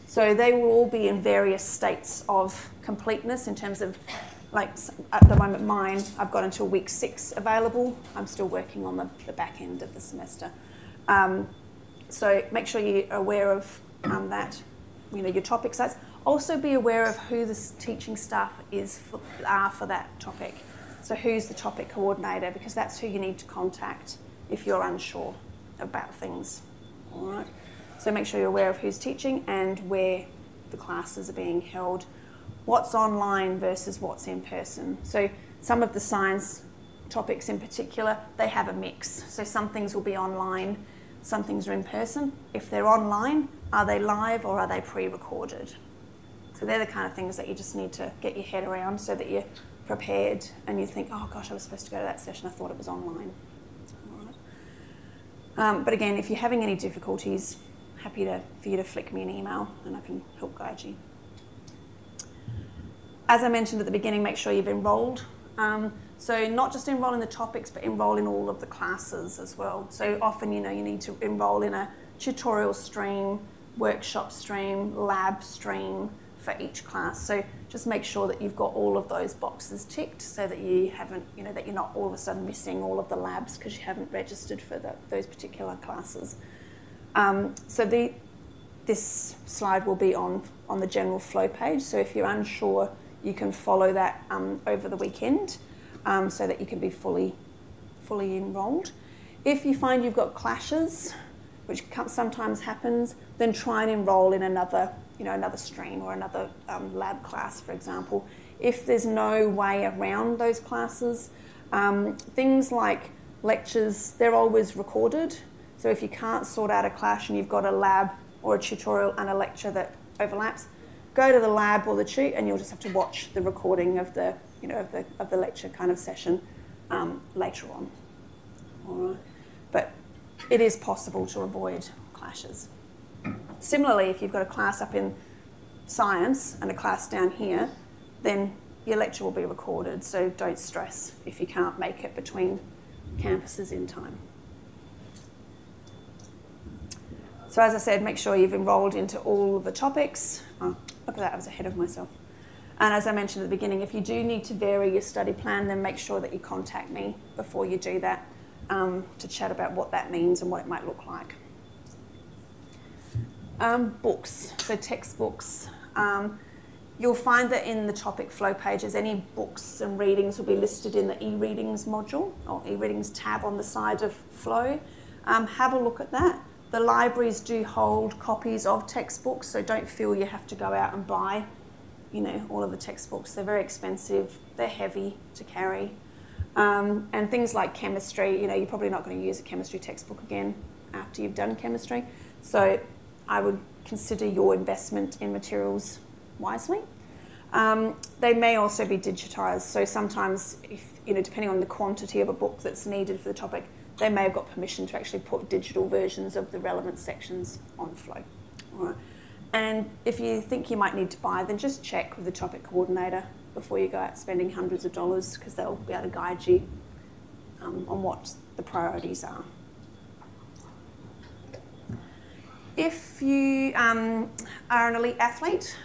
So they will all be in various states of completeness in terms of, like at the moment mine, I've got until week 6 available. I'm still working on the back end of the semester. So make sure you're aware of that, your topic sites. Also be aware of who the teaching staff are for that topic. So who's the topic coordinator, because that's who you need to contact if you're unsure about things. All right. So make sure you're aware of who's teaching and where the classes are being held, what's online versus what's in person. So some of the science topics in particular, they have a mix. So some things will be online, some things are in person. If they're online, are they live or are they pre-recorded? So they're the kind of things that you just need to get your head around so that you're prepared and you think, oh gosh, I was supposed to go to that session, I thought it was online. All right. But again, if you're having any difficulties, happy for you to flick me an email and I can help guide you. As I mentioned at the beginning, make sure you've enrolled. So not just enroll in the topics, but enroll in all of the classes as well. So often, you need to enroll in a tutorial stream, workshop stream, lab stream for each class. So just make sure that you've got all of those boxes ticked so that you haven't, that you're not all of a sudden missing all of the labs because you haven't registered for those particular classes. So this slide will be on the general flow page. So if you're unsure, you can follow that over the weekend so that you can be fully enrolled. If you find you've got clashes, which sometimes happens, then try and enroll in another stream or another lab class, for example. If there's no way around those classes, things like lectures, they're always recorded. So if you can't sort out a clash and you've got a lab or a tutorial and a lecture that overlaps, go to the lab or the tute and you'll just have to watch the recording of the lecture kind of session later on. All right. But it is possible to avoid clashes. Similarly, if you've got a class up in science and a class down here, then your lecture will be recorded, so don't stress if you can't make it between campuses in time. So as I said, make sure you've enrolled into all of the topics. Oh, look at that, I was ahead of myself. And as I mentioned at the beginning, if you do need to vary your study plan, then make sure that you contact me before you do that to chat about what that means and what it might look like. Books, so textbooks. You'll find that in the topic flow pages, any books and readings will be listed in the e-readings module or e-readings tab on the side of flow. Have a look at that. The libraries do hold copies of textbooks, so don't feel you have to go out and buy, all of the textbooks. They're very expensive, they're heavy to carry. And things like chemistry, you're probably not going to use a chemistry textbook again after you've done chemistry. So I would consider your investment in materials wisely. They may also be digitised, so sometimes, if, depending on the quantity of a book that's needed for the topic, they may have got permission to actually put digital versions of the relevant sections on Flow. All right. And if you think you might need to buy, then just check with the topic coordinator before you go out spending hundreds of dollars, because they'll be able to guide you on what the priorities are. If you are an elite athlete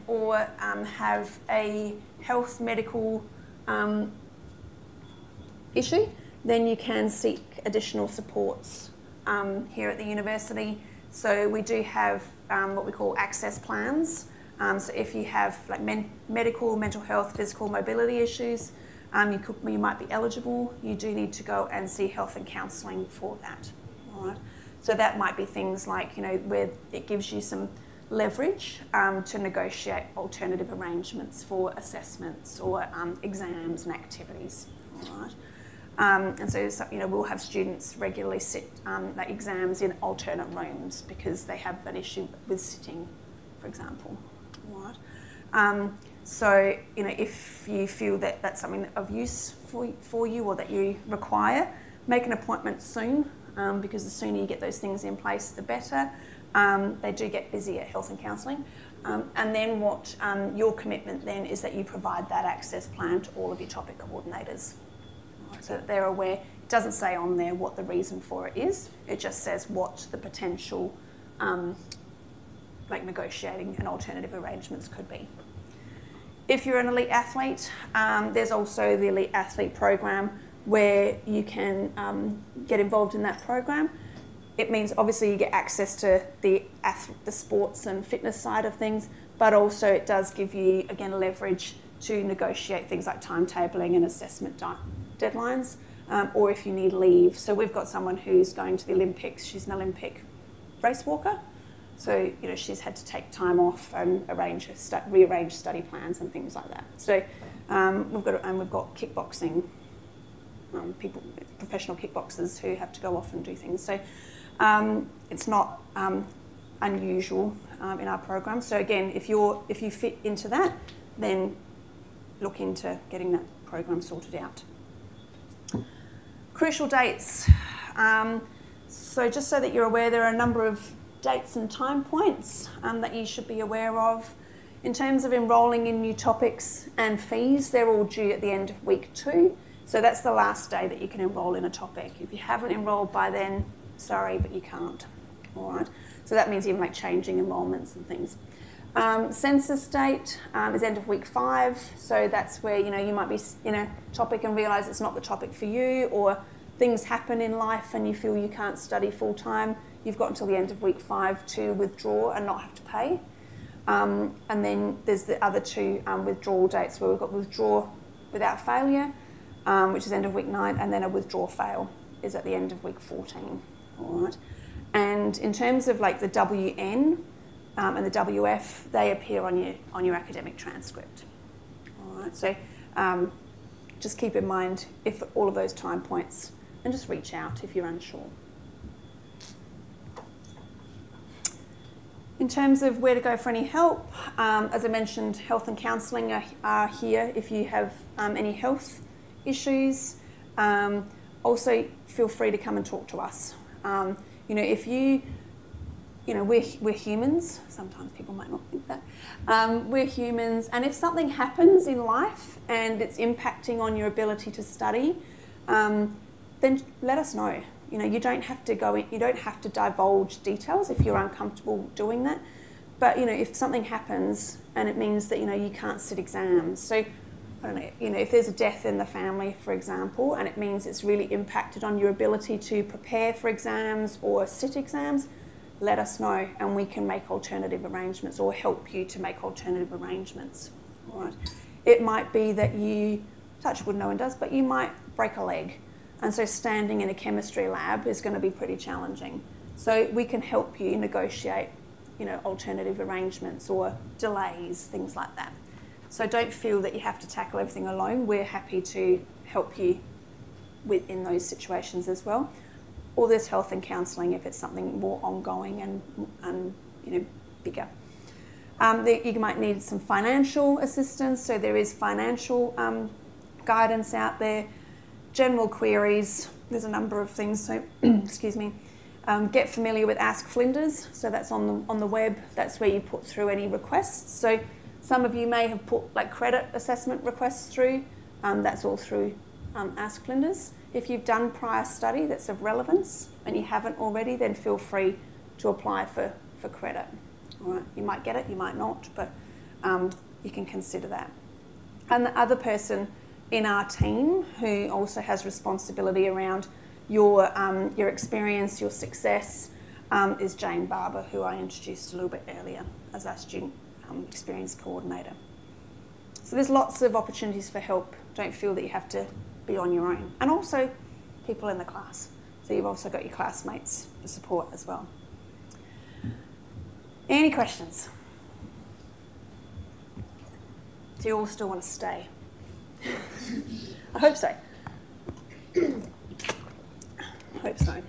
or have a health medical issue, then you can seek additional supports here at the university. So we do have what we call access plans. So if you have like medical, mental health, physical mobility issues, you might be eligible. You do need to go and see health and counselling for that. All right. So that might be things like, where it gives you some leverage to negotiate alternative arrangements for assessments or exams and activities. All right. And so we'll have students regularly sit like exams in alternate rooms because they have an issue with sitting, for example. All right. So if you feel that that's something of use for you or that you require, make an appointment soon. Because the sooner you get those things in place, the better. They do get busy at health and counselling. And then what your commitment then is that you provide that access plan to all of your topic coordinators. Right, so that they're aware. It doesn't say on there what the reason for it is. It just says what the potential like negotiating and alternative arrangements could be. If you're an elite athlete, there's also the elite athlete program where you can get involved in that program. It means obviously you get access to the sports and fitness side of things, but also it does give you, again, leverage to negotiate things like timetabling and assessment deadlines, or if you need leave. So we've got someone who's going to the Olympics. She's an Olympic race walker. So, she's had to take time off and rearrange study plans and things like that. So we've got kickboxing people, professional kickboxers who have to go off and do things. So it's not unusual in our program. So again, if you fit into that, then look into getting that program sorted out. Crucial dates. So just so that you're aware, there are a number of dates and time points that you should be aware of. In terms of enrolling in new topics and fees, they're all due at the end of week 2. So that's the last day that you can enrol in a topic. If you haven't enrolled by then, sorry, but you can't. All right. So that means even like changing enrolments and things. Census date is end of week 5. So that's where you might be in a topic and realise it's not the topic for you, or things happen in life and you feel you can't study full time. You've got until the end of week 5 to withdraw and not have to pay. And then there's the other 2 withdrawal dates where we've got withdraw without failure, which is end of week 9, and then a withdraw fail is at the end of week 14. All right. And in terms of like the WN and the WF, they appear on your academic transcript. All right. So just keep in mind if all of those time points, and just reach out if you're unsure. In terms of where to go for any help, as I mentioned, health and counselling are here if you have any health issues. Also, feel free to come and talk to us. If we're humans. Sometimes people might not think that. We're humans, and if something happens in life and it's impacting on your ability to study, then let us know. You don't have to go in, you don't have to divulge details if you're uncomfortable doing that. But if something happens and it means that you can't sit exams, so I don't know, if there's a death in the family, for example, and it means it's really impacted on your ability to prepare for exams or sit exams, let us know and we can make alternative arrangements or help you to make alternative arrangements. All right. It might be that you, touch wood, no one does, but you might break a leg. And so standing in a chemistry lab is going to be pretty challenging. So we can help you negotiate, alternative arrangements or delays, things like that. So don't feel that you have to tackle everything alone. We're happy to help you in those situations as well. or there's health and counselling if it's something more ongoing and bigger. You might need some financial assistance, so there is financial guidance out there. General queries, there's a number of things, so excuse me. Get familiar with Ask Flinders, so that's on the web. That's where you put through any requests. So some of you may have put like credit assessment requests through. That's all through Ask Flinders. If you've done prior study that's of relevance and you haven't already, then feel free to apply for credit. All right, you might get it, you might not, but you can consider that. And the other person in our team who also has responsibility around your experience, your success, is Jane Barber, who I introduced a little bit earlier as our student experience coordinator. So there's lots of opportunities for help. Don't feel that you have to be on your own. And also people in the class. So you've also got your classmates for support as well. Any questions? Do you all still want to stay? I hope so. Hope so.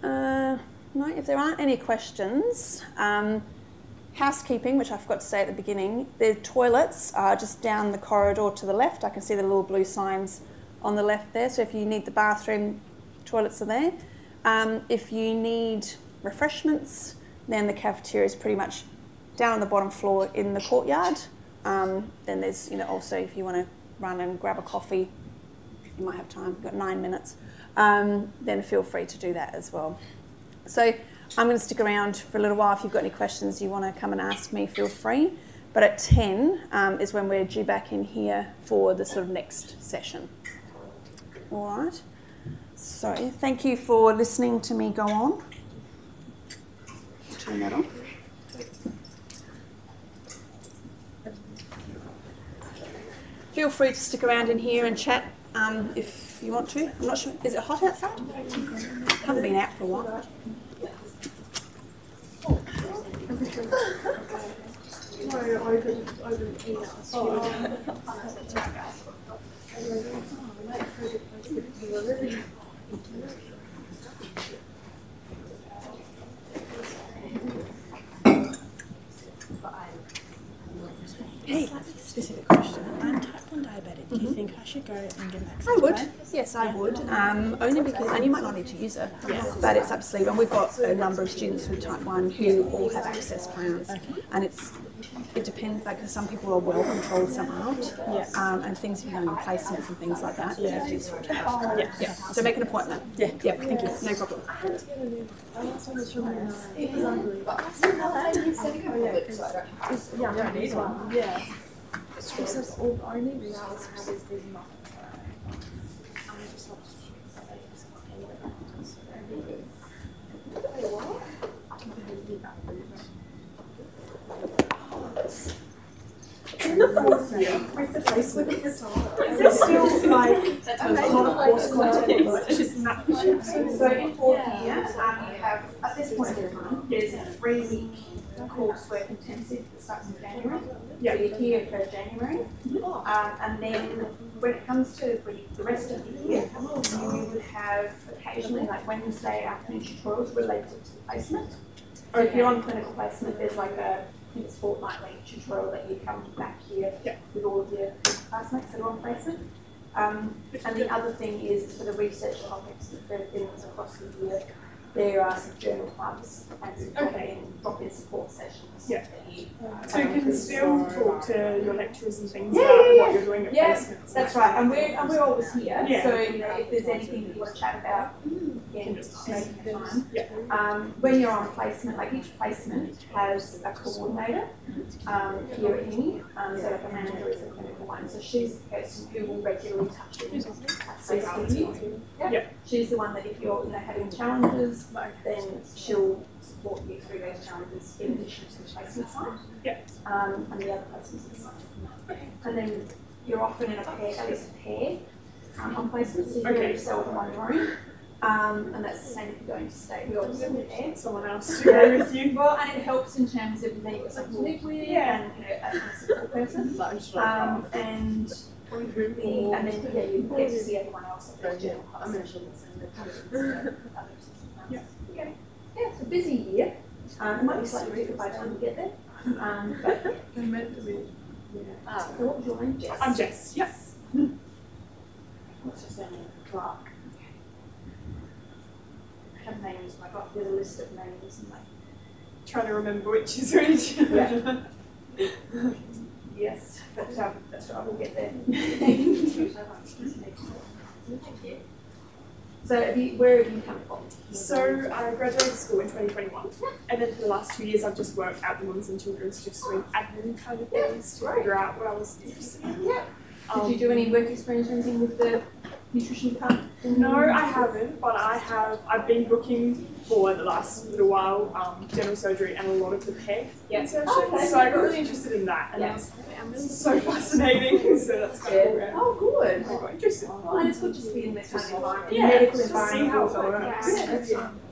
No, if there aren't any questions, housekeeping, which I forgot to say at the beginning, the toilets are just down the corridor to the left. I can see the little blue signs on the left there. So if you need the bathroom, toilets are there. If you need refreshments, then the cafeteria is pretty much down on the bottom floor in the courtyard. Then there's, also if you want to run and grab a coffee, you might have time, you've got 9 minutes, then feel free to do that as well. So I'm going to stick around for a little while. If you've got any questions you want to come and ask me, feel free. But at 10 is when we're due back in here for the sort of next session. All right. So thank you for listening to me go on. Turn that on. Feel free to stick around in here and chat if you want to. I'm not sure. Is it hot outside? I haven't been out for a while. Hey, specific question. I'm type 1 diabetic. Do you think I should go and get a vaccine? I would. Yes, I would. Only because, and you might not need to use it, but it's absolutely. And we've got a number of students with type 1 who all have access plans, and it depends. Like, 'cause some people are well controlled, some aren't. And things if you're going on placements and things like that. It's useful to have. So make an appointment. Thank you. No problem. In the 4th year, with the placement of the time, is there still like a lot of course content? So in 4th year, you have, at this point in time, there's a 3-week coursework intensive that starts in January. So you're here for January. And then when it comes to the rest of the year, you would have occasionally like Wednesday afternoon tutorials related to placement. So if you're on clinical placement, there's like it's fortnightly tutorial that you come back here with all of your classmates that are on placement. And the other thing is for the research topics that there are things across the year, there are some journal clubs and some drop-in support sessions. So you can still talk to your lecturers and things about what you're doing at placements. That's right. And we're always here. So if there's anything that you want to chat about, just take the time. When you're on placement, like each placement has a coordinator here at uni. So like a manager is a clinical one. So she's the person who will regularly touch you. She's the one that if you're having challenges, then she'll support you through those challenges in addition to the placement side. And the other placement side. And then you're often in a pair, at least a pair on placement, so you're very seldom on your own. And that's the same if you're going to stay. We always have a pair. Someone else to go with you. Well, and it helps in terms of maybe something to live with and a kind of support person. And And then you get to see everyone else at the general Yeah, it's a busy year. It might be slightly different by the time you get there. But They're meant to be. so what was your name, Jess? I'm Jess. Yes. What's your surname? Clark. I have names. I got a list of names and Trying to remember which is which. yes, but that's right. We'll get there. So where have you come from? So I graduated school in 2021, and then for the last 2 years I've just worked at the Moms and Children's, just doing admin kind of things to figure out what I was interested in. Yeah. Did you do any work experience or anything with the nutrition department? No, I haven't, but I've been booking for the last little while general surgery and a lot of the PEG insertions, so I got really interested in that, and it was so fascinating, so that's kind of where Oh, good. I got interested. Well, and it's good just to be in that kind of environment. Yeah, medical just to see how it environment. works.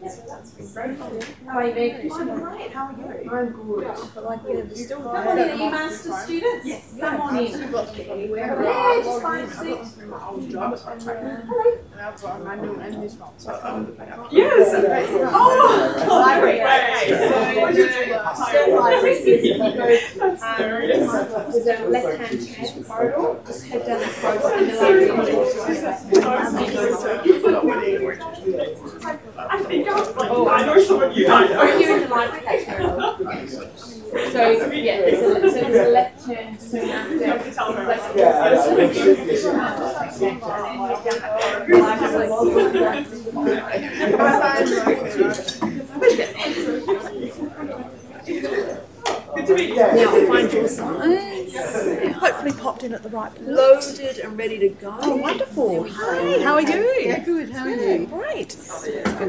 So that's been great. How are you, Meg? I'm great. How are you? I'm good. Come on in, are you master students? Yes. Come on in. Yeah, just find a seat. Yes! Oh! Library. So, library is that's hilarious. there's a left-hand corridor. Just head down the corridor and the I think I know someone you don't know. Here in the library, that's very well. So, yeah, there's a left turn soon after. Good to meet you. Now find your size. Hopefully popped in at the right point. Loaded and ready to go. Oh, wonderful. Hi, how are you? Yeah, good. How are you? Great.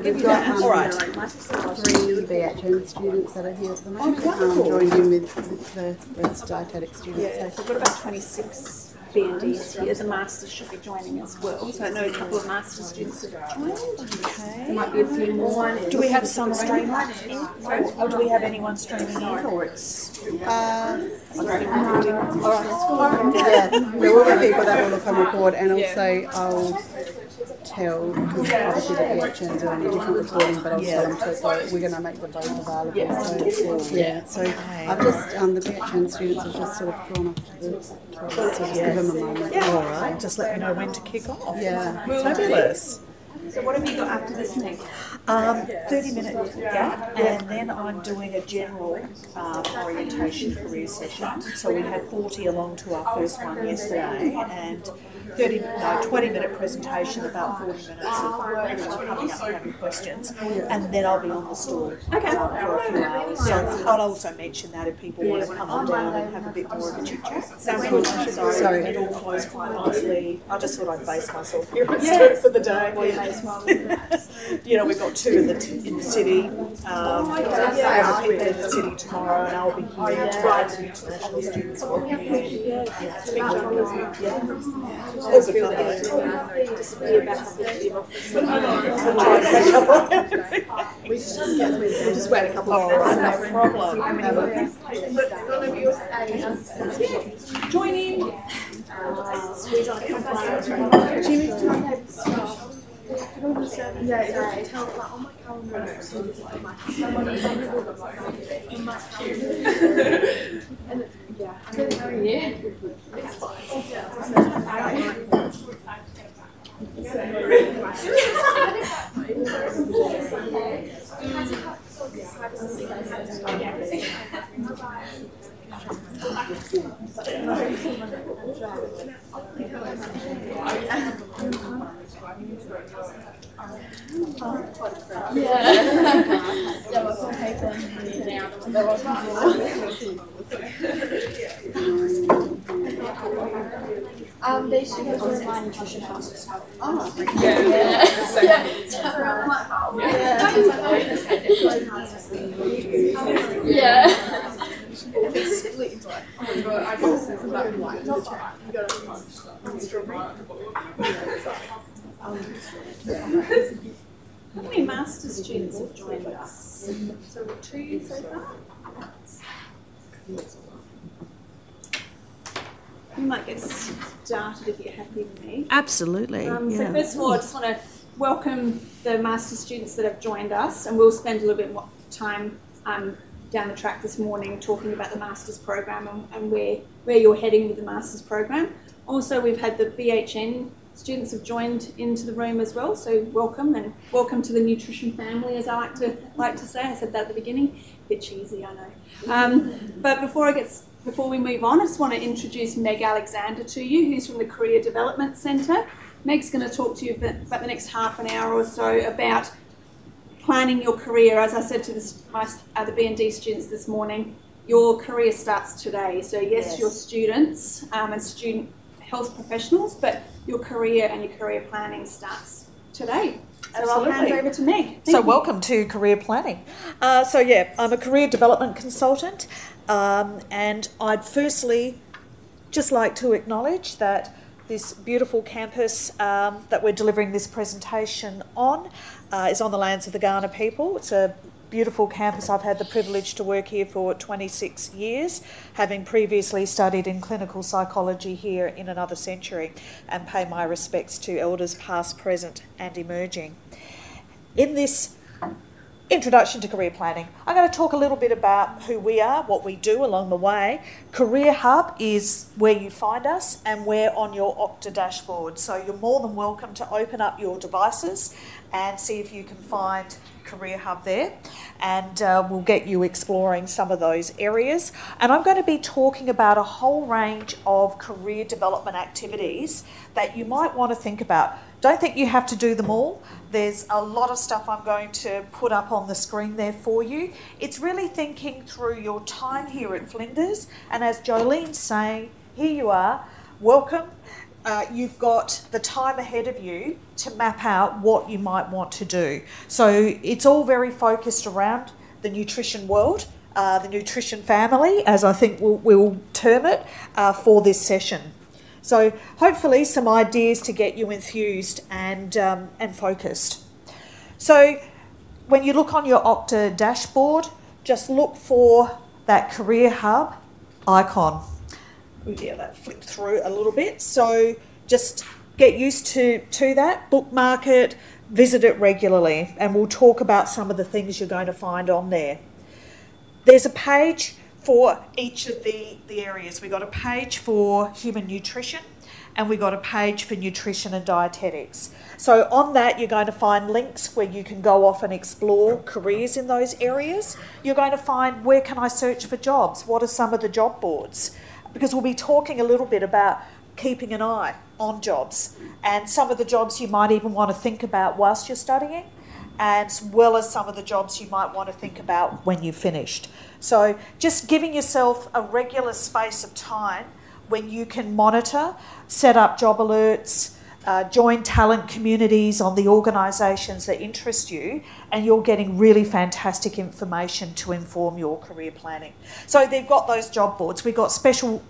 We've got All right. 3 Bachelor students that are here at the moment. wonderful. Joined in with the rest dietetics students. So we've got about 26 BNDs here. The masters should be joining as well. So I know a couple of master students have joined. Okay. There might be a few more. Do we have some streaming in? Or do we have anyone streaming in? Or it's... Yeah, there will be people that will look on record, and also I'll tell, obviously the BHNs are only different recording, but I'll tell them to, so we're going to make them both available. So, yeah, so I've just, the BHN students have just sort of gone off to the toilet, so just give them a moment. All right, just let me know when to kick off. Yeah. Fabulous. So what have you got after this, Meg? 30-minute gap, and then I'm doing a general orientation career session. So we had 40 along to our first one yesterday, and 20-minute presentation, about 40 minutes of everyone coming up and having questions, and then I'll be on the stall for a few hours. So I'll also mention that if people want to come on down and have a bit more of a chit chat. Sounds good. So it all flows quite nicely. I just thought I'd base myself here for the day. You know, we've got 2 in the city. I have a people in the city tomorrow, and I'll be here to write to international students working here. Yeah, it's been wonderful. Yeah. It's good fun. We'll just wait a couple of minutes. No problem. Join in. Squeeze on a couple. Jimmy, They students were my nutrition classes. How many master students have joined us? So we're 2 so far. we might get started if you're happy with me. Absolutely. So first of all, I just want to welcome the master's students that have joined us, and we'll spend a little bit more time down the track this morning talking about the master's program and where you're heading with the master's program. Also, we've had the BHN students have joined into the room as well, so welcome, and welcome to the nutrition family, as I like to say. I said that at the beginning, a bit cheesy, I know. But before we move on, I just want to introduce Meg Alexander to you, who's from the Career Development Centre. Meg's going to talk to you about the next half an hour or so about planning your career. As I said to the B&D students this morning, your career starts today. So yes. You're students and student health professionals, but your career and your career planning starts today. So Absolutely. I'll hand over to Meg. So welcome to Career Planning. I'm a career development consultant, and I'd firstly just like to acknowledge that this beautiful campus that we're delivering this presentation on is on the lands of the Kaurna people. It's a beautiful campus. I've had the privilege to work here for 26 years, having previously studied in clinical psychology here in another century, and pay my respects to elders past, present and emerging. In this introduction to career planning, I'm going to talk a little bit about who we are, what we do along the way. Career Hub is where you find us, and we're on your Okta dashboard. So you're more than welcome to open up your devices and see if you can find Career Hub there, and we'll get you exploring some of those areas. And I'm going to be talking about a whole range of career development activities that you might want to think about. Don't think you have to do them all. There's a lot of stuff I'm going to put up on the screen there for you. It's really thinking through your time here at Flinders, and as Jolene's saying, here you are, welcome. You've got the time ahead of you to map out what you might want to do. So it's all very focused around the nutrition world, the nutrition family, as I think we'll term it, for this session. So hopefully some ideas to get you enthused and focused. So when you look on your Okta dashboard, just look for that Career Hub icon. Yeah, that flipped through a little bit. So just get used to that, bookmark it, visit it regularly, and we'll talk about some of the things you're going to find on there. There's a page for each of the areas. We've got a page for human nutrition, and we've got a page for nutrition and dietetics. So on that, you're going to find links where you can go off and explore careers in those areas. You're going to find, where can I search for jobs? What are some of the job boards? Because we'll be talking a little bit about keeping an eye on jobs, and some of the jobs you might even want to think about whilst you're studying, as well as some of the jobs you might want to think about when you've finished. So just giving yourself a regular space of time when you can monitor, set up job alerts, join talent communities on the organisations that interest you, and you're getting really fantastic information to inform your career planning. So they've got those job boards. We've got special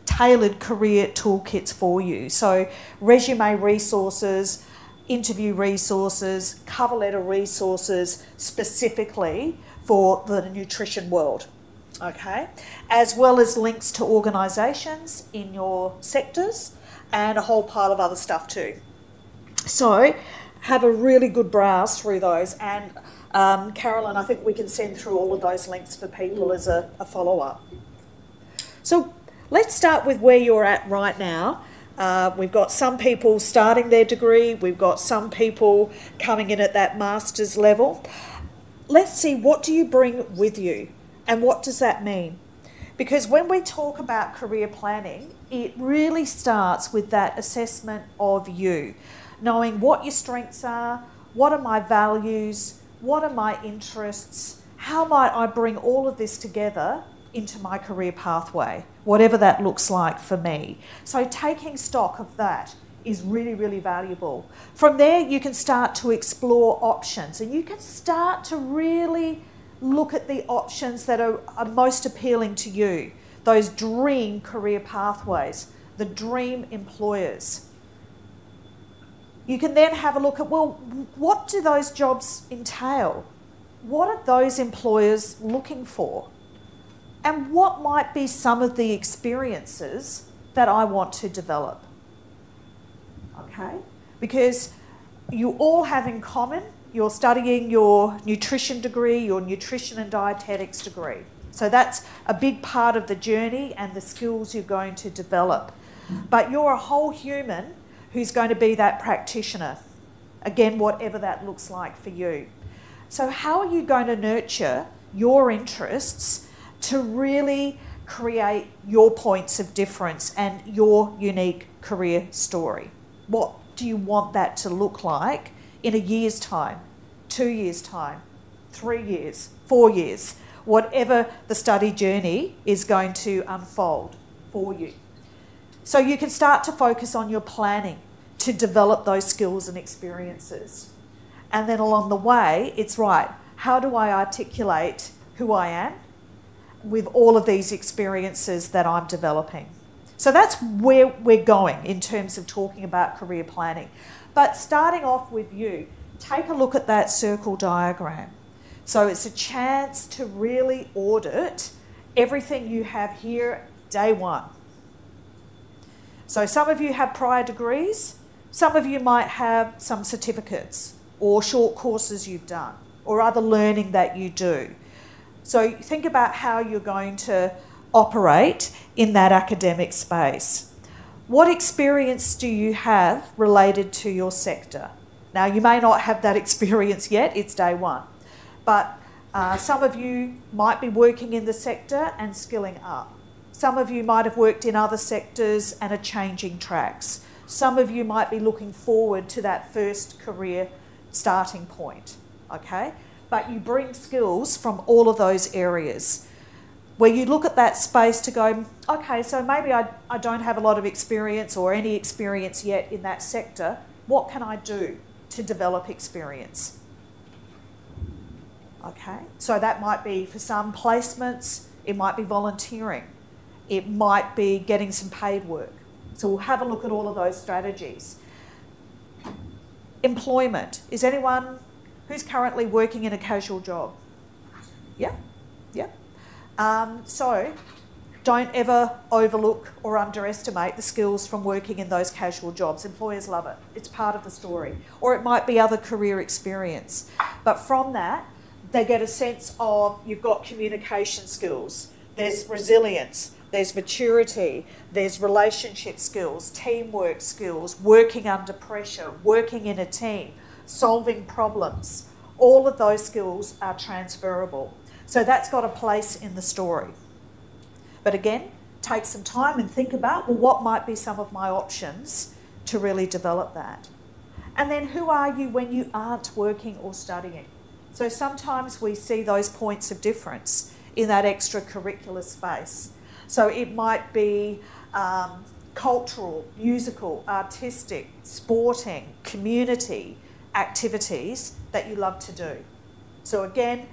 tailored career toolkits for you. So resume resources, interview resources, cover letter resources specifically for the nutrition world, okay? As well as links to organisations in your sectors, and a whole pile of other stuff too. So have a really good browse through those, and Carolyn, I think we can send through all of those links for people as a follow-up. So let's start with where you're at right now. We've got some people starting their degree, we've got some people coming in at that master's level. Let's see, what do you bring with you, and what does that mean? Because when we talk about career planning, it really starts with that assessment of you, knowing what your strengths are, what are my values, what are my interests, how might I bring all of this together into my career pathway, whatever that looks like for me. So taking stock of that is really, really valuable. From there, you can start to explore options, and you can start to really look at the options that are most appealing to you, those dream career pathways, the dream employers. You can then have a look at, well, what do those jobs entail? What are those employers looking for? And what might be some of the experiences that I want to develop? Okay? Because you all have in common, you're studying your nutrition degree, your nutrition and dietetics degree. So that's a big part of the journey and the skills you're going to develop. But you're a whole human who's going to be that practitioner. Again, whatever that looks like for you. So how are you going to nurture your interests to really create your points of difference and your unique career story? What do you want that to look like in a year's time, 2 years' time, 3 years, 4 years, whatever the study journey is going to unfold for you? So you can start to focus on your planning to develop those skills and experiences. And then along the way, it's right, how do I articulate who I am with all of these experiences that I'm developing? So that's where we're going in terms of talking about career planning. But starting off with you, take a look at that circle diagram. So it's a chance to really audit everything you have here day one. So some of you have prior degrees, some of you might have some certificates or short courses you've done or other learning that you do. So think about how you're going to operate in that academic space. What experience do you have related to your sector? Now, you may not have that experience yet, it's day one, but some of you might be working in the sector and skilling up. Some of you might have worked in other sectors and are changing tracks. Some of you might be looking forward to that first career starting point, okay? But you bring skills from all of those areas where you look at that space to go, okay, so maybe I don't have a lot of experience or any experience yet in that sector. What can I do to develop experience? Okay, so that might be for some placements, it might be volunteering, it might be getting some paid work. So we'll have a look at all of those strategies. Employment. Is anyone who's currently working in a casual job? Yeah, yeah. So don't ever overlook or underestimate the skills from working in those casual jobs. Employers love it. It's part of the story. Or it might be other career experience. But from that, they get a sense of you've got communication skills, there's resilience, there's maturity, there's relationship skills, teamwork skills, working under pressure, working in a team, solving problems. All of those skills are transferable. So that's got a place in the story. But again, take some time and think about, well, what might be some of my options to really develop that? And then who are you when you aren't working or studying? So sometimes we see those points of difference in that extracurricular space. So it might be cultural, musical, artistic, sporting, community activities that you love to do. So again,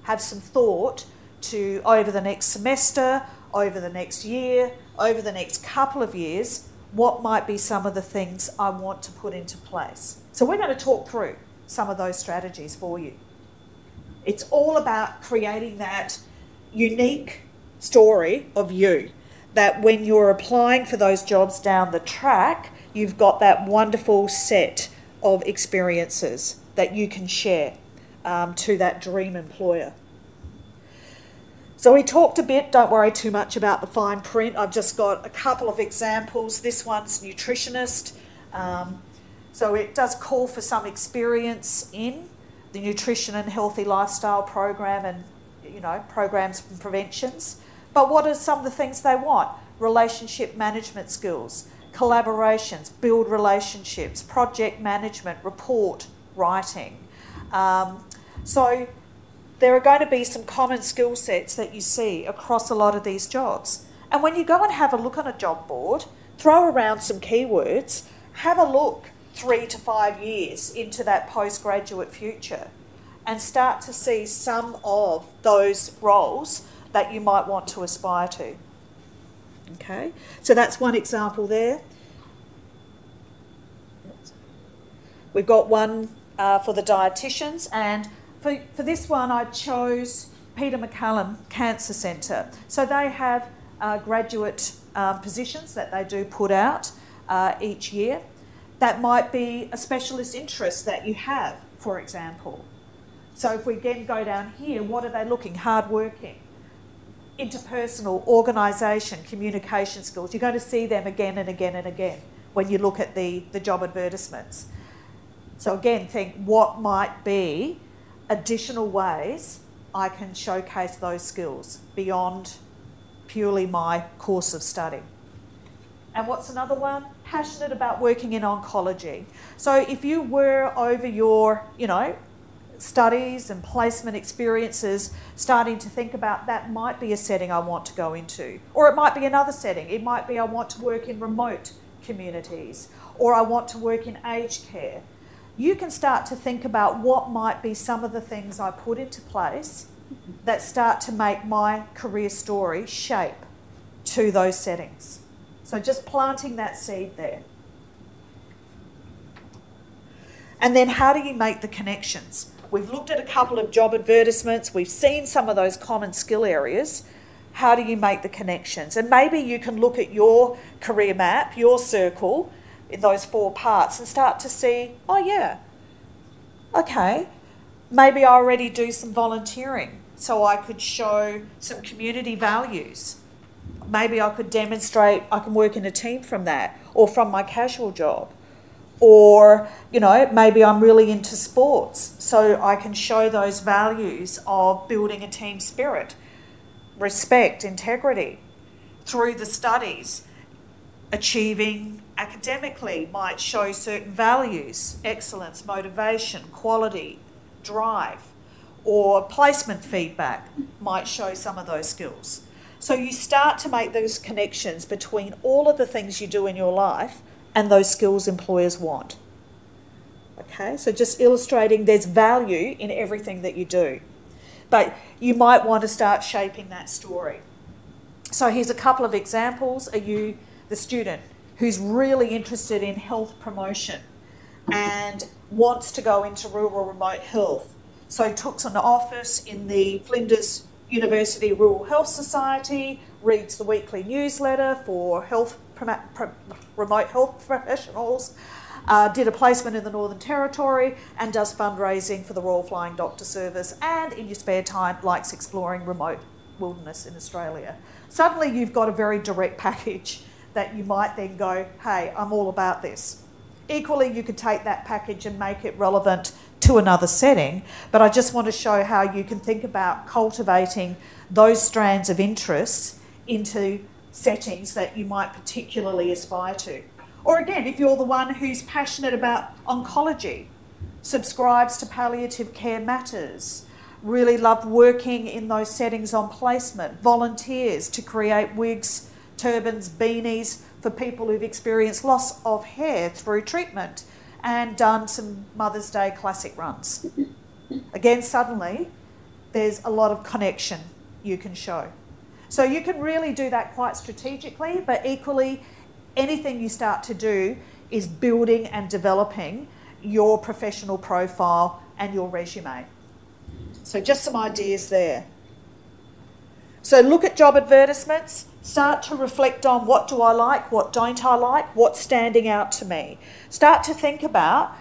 have some thought to over the next semester, over the next year, over the next couple of years, what might be some of the things I want to put into place. So we're going to talk through some of those strategies for you. It's all about creating that unique story of you, that when you're applying for those jobs down the track, you've got that wonderful set of experiences that you can share to that dream employer. So we talked a bit, don't worry too much about the fine print. I've just got a couple of examples. This one's nutritionist. So it does call for some experience in the nutrition and healthy lifestyle program and, programs and preventions. But what are some of the things they want? Relationship management skills, collaborations, build relationships, project management, report writing. So there are going to be some common skill sets that you see across a lot of these jobs. And when you go and have a look on a job board, throw around some keywords, have a look 3 to 5 years into that postgraduate future and start to see some of those roles that you might want to aspire to. Okay, so that's one example there. We've got one for the dietitians, and for this one I chose Peter MacCallum Cancer Centre. So they have graduate positions that they do put out each year. That might be a specialist interest that you have, for example. So if we again go down here, what are they looking? Hardworking, interpersonal, organisation, communication skills. You're going to see them again and again and again when you look at the job advertisements. So again, think what might be additional ways I can showcase those skills beyond purely my course of study. And what's another one? Passionate about working in oncology. So if you were over your, studies and placement experiences starting to think about that might be a setting I want to go into. Or it might be another setting. It might be I want to work in remote communities, or I want to work in aged care. You can start to think about what might be some of the things I put into place that start to make my career story shape to those settings. So just planting that seed there. And then how do you make the connections? We've looked at a couple of job advertisements. We've seen some of those common skill areas. How do you make the connections? And maybe you can look at your career map, your circle, in those 4 parts and start to see, oh yeah, okay, maybe I already do some volunteering so I could show some community values. Maybe I could demonstrate I can work in a team from that, or from my casual job. Or, maybe I'm really into sports, so I can show those values of building a team spirit, respect, integrity. Through the studies, achieving academically might show certain values, excellence, motivation, quality, drive. Or placement feedback might show some of those skills. So you start to make those connections between all of the things you do in your life and those skills employers want. Okay, so just illustrating there's value in everything that you do. But you might want to start shaping that story. So here's a couple of examples. Are you the student who's really interested in health promotion and wants to go into rural remote health? So took an office in the Flinders University Rural Health Society, reads the weekly newsletter for remote health professionals, did a placement in the Northern Territory and does fundraising for the Royal Flying Doctor Service, and in your spare time likes exploring remote wilderness in Australia. Suddenly you've got a very direct package that you might then go, hey, I'm all about this. Equally, you could take that package and make it relevant to another setting, but I just want to show how you can think about cultivating those strands of interests into settings that you might particularly aspire to. Or again, if you're the one who's passionate about oncology, subscribes to palliative care matters, really love working in those settings on placement, volunteers to create wigs, turbans, beanies for people who've experienced loss of hair through treatment, and done some Mother's Day classic runs. Again, suddenly, there's a lot of connection you can show. So you can really do that quite strategically, but equally, anything you start to do is building and developing your professional profile and your resume. So just some ideas there. So look at job advertisements, start to reflect on what do I like, what don't I like, what's standing out to me. Start to think about,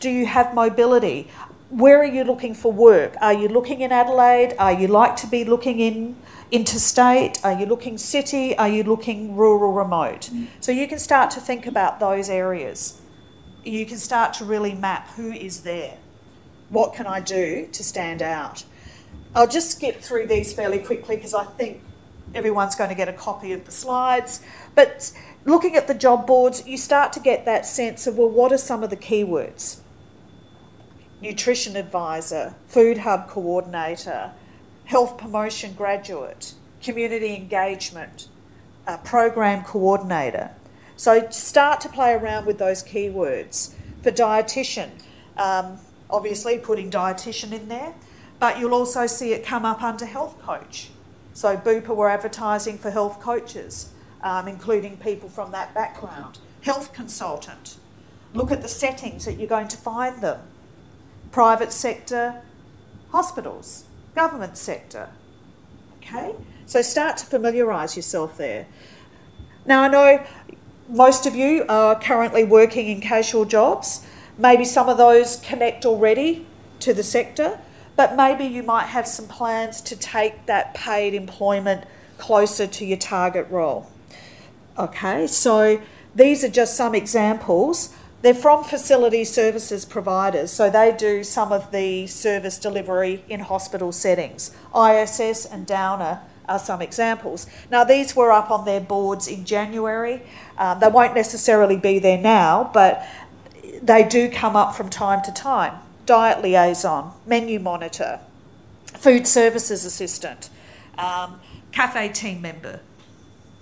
do you have mobility? Where are you looking for work? Are you looking in Adelaide? Are you like to be looking interstate? Are you looking city? Are you looking rural remote? So you can start to think about those areas. You can start to really map who is there. What can I do to stand out? I'll just skip through these fairly quickly because I think everyone's going to get a copy of the slides. But looking at the job boards, you start to get that sense of, well, what are some of the keywords? Nutrition advisor, food hub coordinator, health promotion graduate, community engagement, program coordinator. So start to play around with those keywords. For dietitian, obviously putting dietitian in there, but you'll also see it come up under health coach. So Bupa were advertising for health coaches, including people from that background. Health consultant. Look at the settings that you're going to find them. Private sector, hospitals, government sector. Okay? So start to familiarise yourself there. Now I know most of you are currently working in casual jobs. Maybe some of those connect already to the sector, but maybe you might have some plans to take that paid employment closer to your target role. Okay, so these are just some examples. They're from facility services providers, so they do some of the service delivery in hospital settings. ISS and Downer are some examples. Now, these were up on their boards in January. They won't necessarily be there now, but they do come up from time to time. Diet liaison, menu monitor, food services assistant, cafe team member.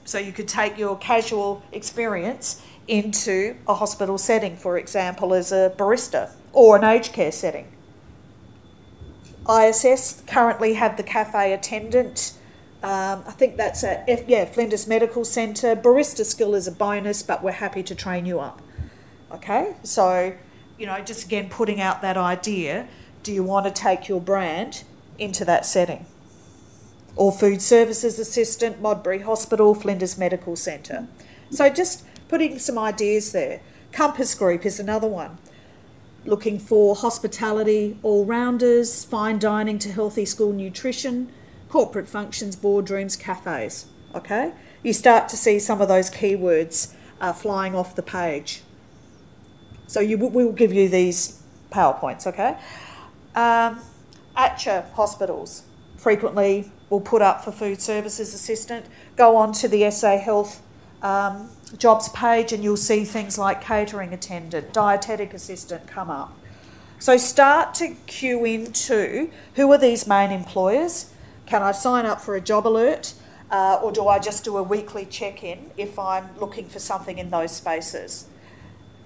So you could take your casual experience into a hospital setting, for example, as a barista, or an aged care setting. ISS currently have the cafe attendant. I think that's at Flinders Medical Centre. Barista skill is a bonus, but we're happy to train you up. Okay, so, you know, just again putting out that idea, do you want to take your brand into that setting? Or food services assistant, Modbury Hospital, Flinders Medical Centre. So just putting some ideas there. Compass Group is another one. Looking for hospitality, all-rounders, fine dining to healthy school nutrition, corporate functions, boardrooms, cafes. Okay? You start to see some of those keywords flying off the page. So we'll give you these PowerPoints, okay? ACHA hospitals frequently will put up for food services assistant. Go on to the SA Health jobs page and you'll see things like catering attendant, dietetic assistant come up. So start to cue into who are these main employers? Can I sign up for a job alert or do I just do a weekly check-in if I'm looking for something in those spaces?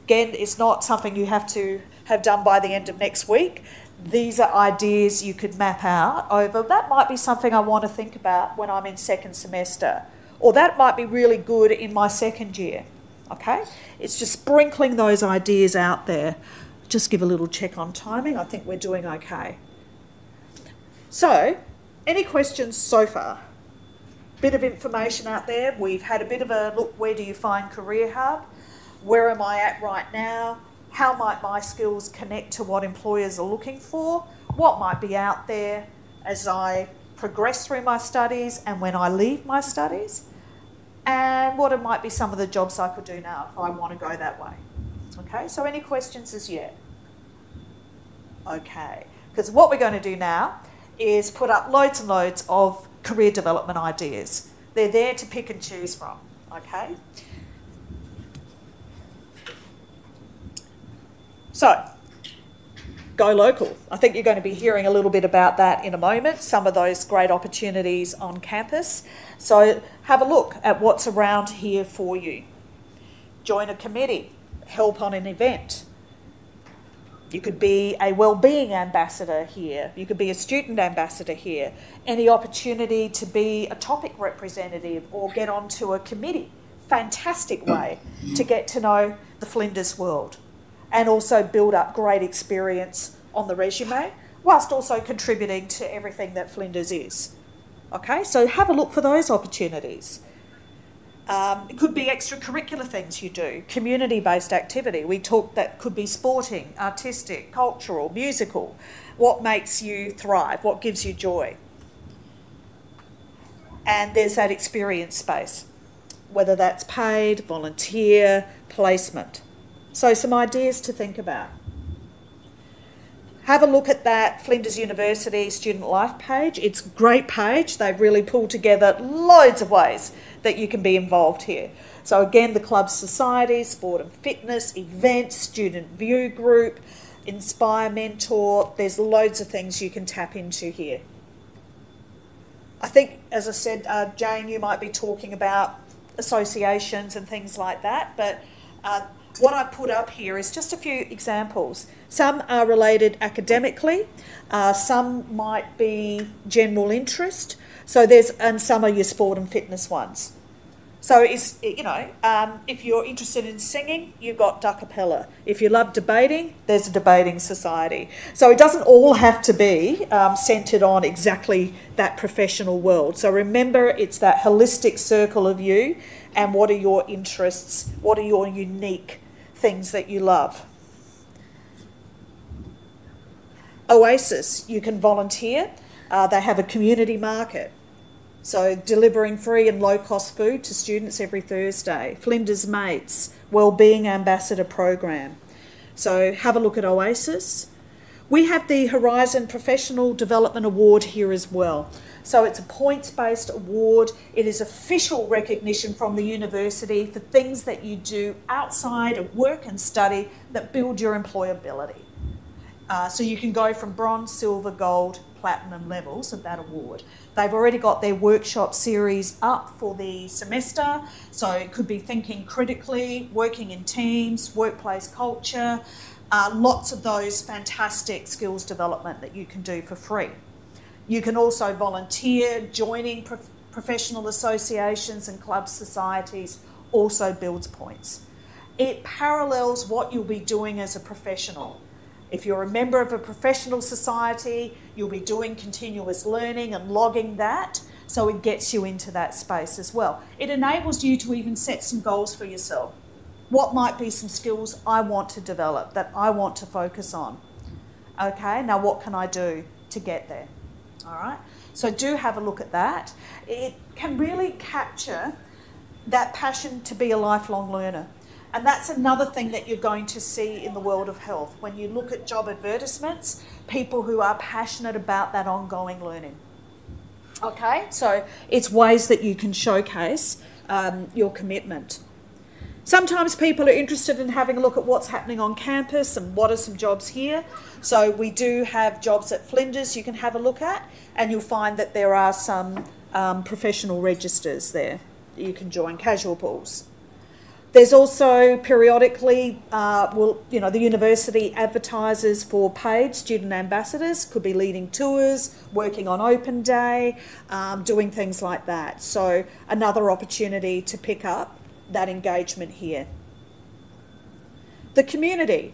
Again, it's not something you have to have done by the end of next week. These are ideas you could map out over. That might be something I want to think about when I'm in second semester. Or that might be really good in my second year, okay? It's just sprinkling those ideas out there. Just give a little check on timing. I think we're doing okay. So, any questions so far? Bit of information out there. We've had a bit of a look, where do you find Career Hub? Where am I at right now? How might my skills connect to what employers are looking for? What might be out there as I progress through my studies and when I leave my studies? And what might be some of the jobs I could do now if I want to go that way? Okay, so any questions as yet? Okay, because what we're going to do now is put up loads and loads of career development ideas. They're there to pick and choose from, okay? So, go local. I think you're going to be hearing a little bit about that in a moment, some of those great opportunities on campus. So have a look at what's around here for you. Join a committee, help on an event. You could be a wellbeing ambassador here. You could be a student ambassador here. Any opportunity to be a topic representative or get onto a committee. Fantastic way to get to know the Flinders world and also build up great experience on the resume, whilst also contributing to everything that Flinders is. Okay, so have a look for those opportunities. It could be extracurricular things you do, community-based activity. We talked that could be sporting, artistic, cultural, musical. What makes you thrive? What gives you joy? And there's that experience space, whether that's paid, volunteer, placement. So some ideas to think about. Have a look at that Flinders University Student Life page. It's a great page. They've really pulled together loads of ways that you can be involved here. So again, the club society, sport and fitness, events, student view group, Inspire Mentor. There's loads of things you can tap into here. I think, as I said, Jane, you might be talking about associations and things like that, but what I put up here is just a few examples. Some are related academically, some might be general interest, and some are your sport and fitness ones. So it's, if you're interested in singing, you've got Duckapella. If you love debating, there's a debating society. So it doesn't all have to be centred on exactly that professional world. So remember, it's that holistic circle of you and what are your interests, what are your unique things that you love. Oasis, you can volunteer. They have a community market. So delivering free and low-cost food to students every Thursday. Flinders Mates, Wellbeing Ambassador Program. So have a look at Oasis. We have the Horizon Professional Development Award here as well. So it's a points-based award. It is official recognition from the university for things that you do outside of work and study that build your employability. So you can go from bronze, silver, gold, platinum levels of that award. They've already got their workshop series up for the semester, so it could be thinking critically, working in teams, workplace culture, lots of those fantastic skills development that you can do for free. You can also volunteer, joining professional associations and club societies also builds points. It parallels what you'll be doing as a professional. If you're a member of a professional society, you'll be doing continuous learning and logging that, so it gets you into that space as well. It enables you to even set some goals for yourself. What might be some skills I want to develop, that I want to focus on? Okay, now what can I do to get there? All right, so do have a look at that. It can really capture that passion to be a lifelong learner. And that's another thing that you're going to see in the world of health. When you look at job advertisements, people who are passionate about that ongoing learning. Okay, so it's ways that you can showcase your commitment. Sometimes people are interested in having a look at what's happening on campus and what are some jobs here. So we do have jobs at Flinders you can have a look at, and you'll find that there are some professional registers there that you can join, casual pools. There's also periodically, the university advertises for paid student ambassadors, could be leading tours, working on open day, doing things like that. So another opportunity to pick up that engagement here. The community.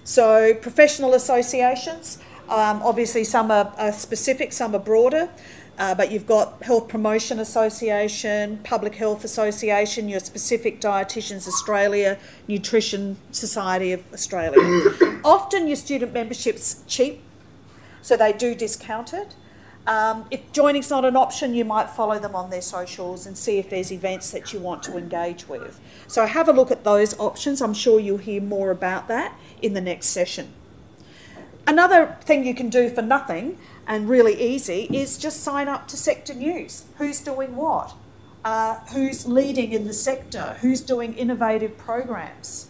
So professional associations, obviously some are specific, some are broader. But you've got Health Promotion Association, Public Health Association, your specific Dietitians Australia, Nutrition Society of Australia. Often your student membership's cheap, so they do discount it. If joining's not an option, you might follow them on their socials and see if there's events that you want to engage with. So have a look at those options. I'm sure you'll hear more about that in the next session. Another thing you can do for nothing and really easy is just sign up to sector news. Who's doing what? Who's leading in the sector? Who's doing innovative programs?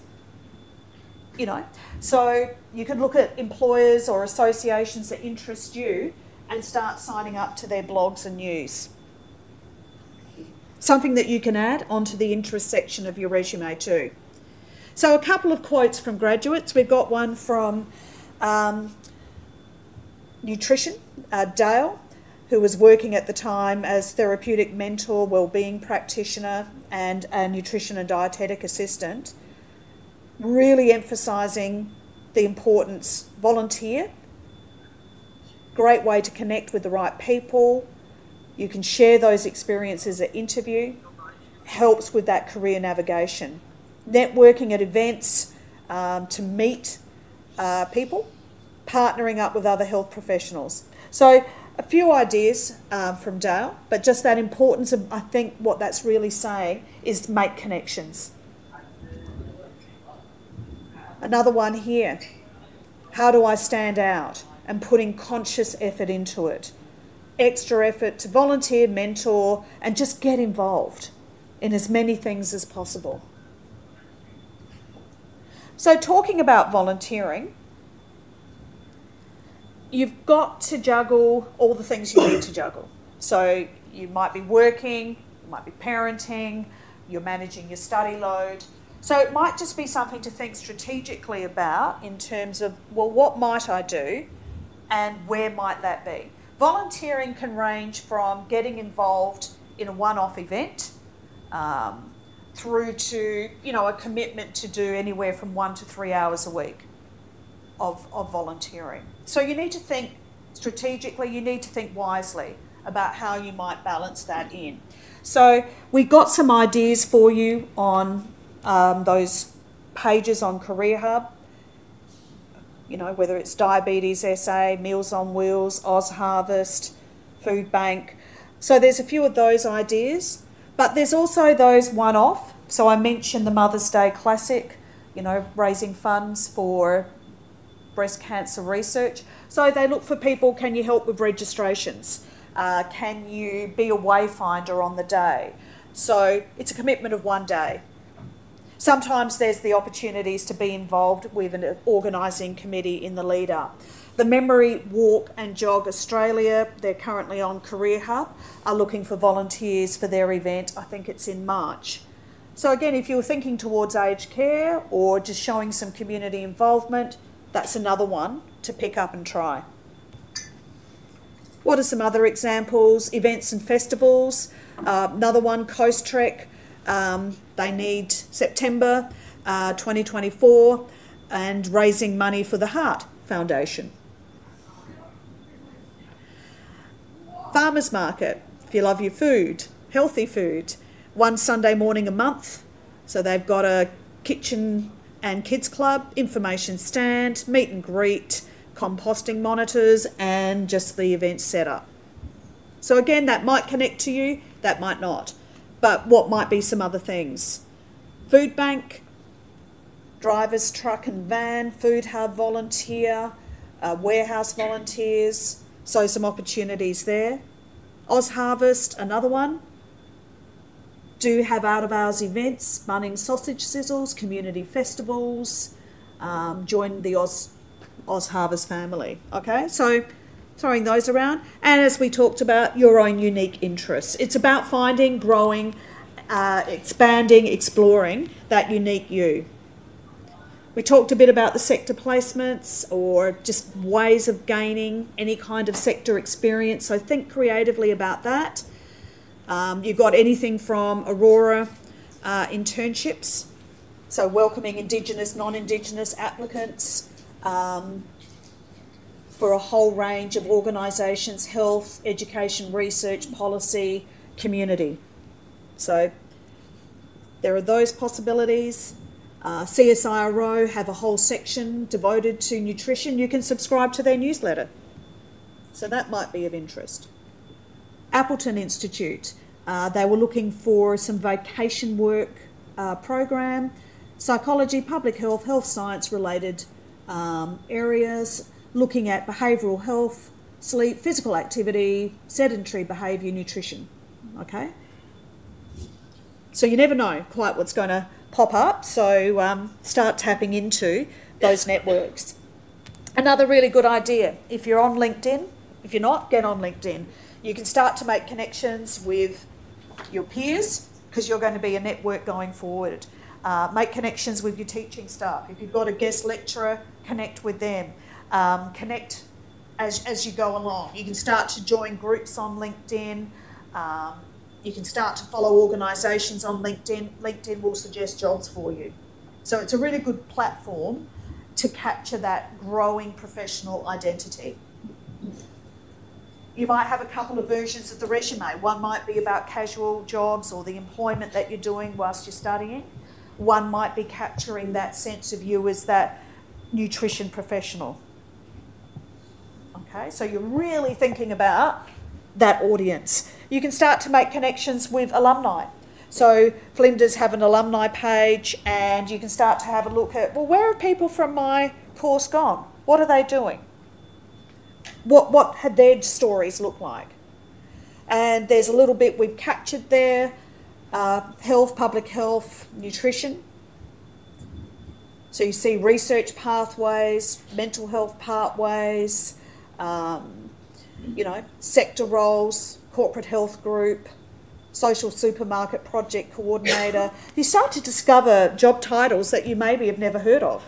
So you can look at employers or associations that interest you and start signing up to their blogs and news. Something that you can add onto the interest section of your resume too. So a couple of quotes from graduates. We've got one from Nutrition, Dale, who was working at the time as therapeutic mentor, wellbeing practitioner and a nutrition and dietetic assistant, really emphasising the importance, volunteer, great way to connect with the right people. You can share those experiences at interview, helps with that career navigation. Networking at events to meet people, partnering up with other health professionals. So a few ideas from Dale, but just that importance of, I think what that's really saying is to make connections. Another one here, how do I stand out? And putting conscious effort into it. Extra effort to volunteer, mentor, and just get involved in as many things as possible. So talking about volunteering, you've got to juggle all the things you need to juggle. So you might be working, you might be parenting, you're managing your study load. So it might just be something to think strategically about in terms of, well, what might I do and where might that be? Volunteering can range from getting involved in a one-off event through to, you know, a commitment to do anywhere from 1 to 3 hours a week of volunteering. So you need to think strategically, you need to think wisely about how you might balance that in. So we got some ideas for you on those pages on Career Hub, you know, whether it's Diabetes SA, Meals on Wheels, Oz Harvest, Food Bank. So there's a few of those ideas, but there's also those one-off. So I mentioned the Mother's Day Classic, you know, raising funds for breast cancer research. So they look for people, can you help with registrations? Can you be a wayfinder on the day? So it's a commitment of 1 day. Sometimes there's the opportunities to be involved with an organising committee in the lead up. The Memory Walk and Jog Australia, they're currently on Career Hub, are looking for volunteers for their event. I think it's in March. So again, if you're thinking towards aged care or just showing some community involvement, that's another one to pick up and try. What are some other examples? Events and festivals. Another one, Coast Trek. They need September 2024 and raising money for the Heart Foundation. Farmers Market, if you love your food, healthy food, one Sunday morning a month. So they've got a kitchen and kids club, information stand, meet and greet, composting monitors, and just the event setup. So again, that might connect to you, that might not. But what might be some other things? Food bank, drivers, truck and van, food hub volunteer, warehouse volunteers, so some opportunities there. Oz Harvest, another one. Do have out-of-hours events, Bunnings sausage sizzles, community festivals, join the Oz Harvest family, okay? So throwing those around. And as we talked about, your own unique interests. It's about finding, growing, expanding, exploring that unique you. We talked a bit about the sector placements or just ways of gaining any kind of sector experience. So think creatively about that. You've got anything from Aurora internships, so welcoming Indigenous, non-Indigenous applicants for a whole range of organisations, health, education, research, policy, community. So there are those possibilities. CSIRO have a whole section devoted to nutrition. You can subscribe to their newsletter. So that might be of interest. Appleton Institute, they were looking for some vocation work program, psychology, public health, health science related areas, looking at behavioural health, sleep, physical activity, sedentary behaviour, nutrition, okay? So you never know quite what's going to pop up, so start tapping into those networks. Another really good idea, if you're on LinkedIn, if you're not, get on LinkedIn. You can start to make connections with your peers because you're going to be a network going forward. Make connections with your teaching staff. If you've got a guest lecturer, connect with them. Connect as you go along. You can start to join groups on LinkedIn. You can start to follow organisations on LinkedIn. LinkedIn will suggest jobs for you. So it's a really good platform to capture that growing professional identity. You might have a couple of versions of the resume. One might be about casual jobs or the employment that you're doing whilst you're studying. One might be capturing that sense of you as that nutrition professional. Okay, so you're really thinking about that audience. You can start to make connections with alumni. So Flinders have an alumni page and you can start to have a look at, well, where are people from my course gone? What are they doing? What had their stories look like? And there's a little bit we've captured there, health, public health, nutrition. So you see research pathways, mental health pathways, you know, sector roles, corporate health group, social supermarket project coordinator. You start to discover job titles that you maybe have never heard of.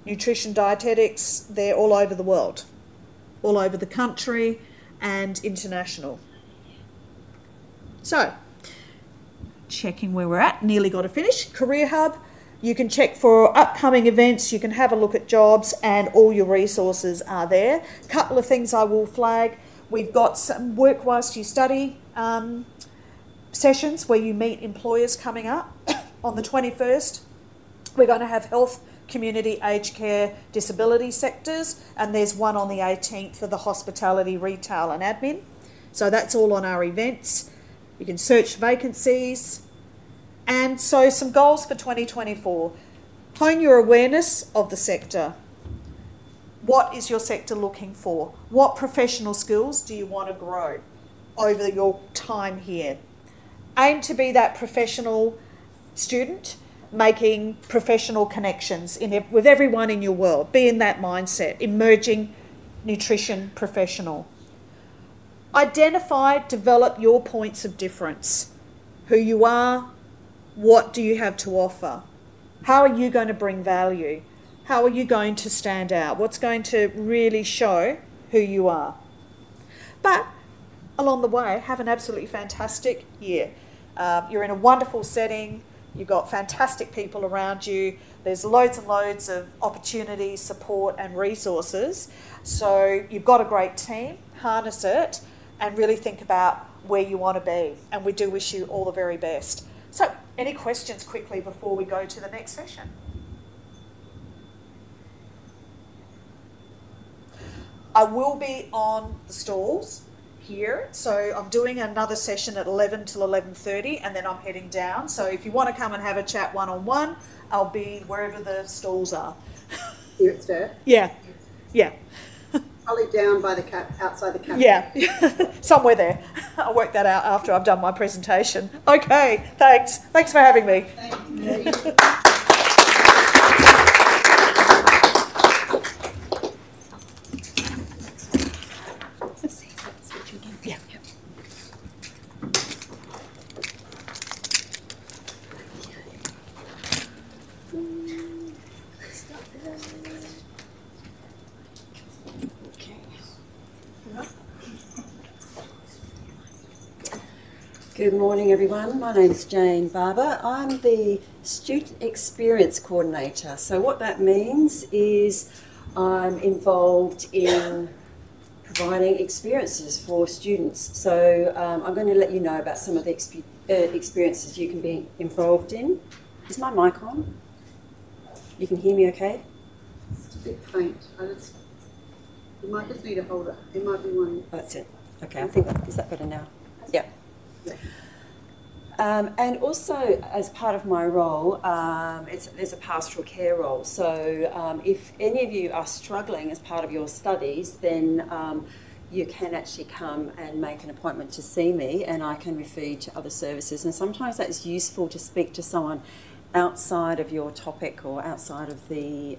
Nutrition Dietetics, they're all over the world, all over the country and international. So, checking where we're at, nearly got to finish. Career Hub, you can check for upcoming events, you can have a look at jobs, and all your resources are there. A couple of things I will flag. We've got some work whilst you study sessions where you meet employers coming up on the 21st. We're going to have health, community, aged care, disability sectors, and there's one on the 18th for the hospitality, retail and admin. So that's all on our events. You can search vacancies. And so some goals for 2024. Hone your awareness of the sector. What is your sector looking for? What professional skills do you want to grow over your time here? Aim to be that professional student, making professional connections with everyone in your world. Be in that mindset, emerging nutrition professional. Identify, develop your points of difference. Who you are, what do you have to offer? How are you going to bring value? How are you going to stand out? What's going to really show who you are? But along the way, have an absolutely fantastic year. You're in a wonderful setting. You've got fantastic people around you. There's loads and loads of opportunities, support and resources. So you've got a great team. Harness it and really think about where you want to be. And we do wish you all the very best. So any questions quickly before we go to the next session? I will be on the stalls here, so I'm doing another session at 11 till 11:30 and then I'm heading down. So if you want to come and have a chat one-on-one, I'll be wherever the stalls are. Here at Stir? Yeah, yeah. Probably down by the outside the cafe. Yeah, somewhere there. I'll work that out after I've done my presentation. Okay, thanks. Thanks for having me. Thank you. Good morning everyone, my name's Jane Barber. I'm the Student Experience Coordinator. So what that means is I'm involved in providing experiences for students. So I'm going to let you know about some of the experiences you can be involved in. Is my mic on? You can hear me okay? It's a bit faint. You might just need to hold it. It might be one. Oh, that's it. Okay, I think is that better now? Yeah. And also, as part of my role, there's a pastoral care role. So if any of you are struggling as part of your studies, then you can actually come and make an appointment to see me, and I can refer you to other services. And sometimes that's useful to speak to someone outside of your topic or outside of the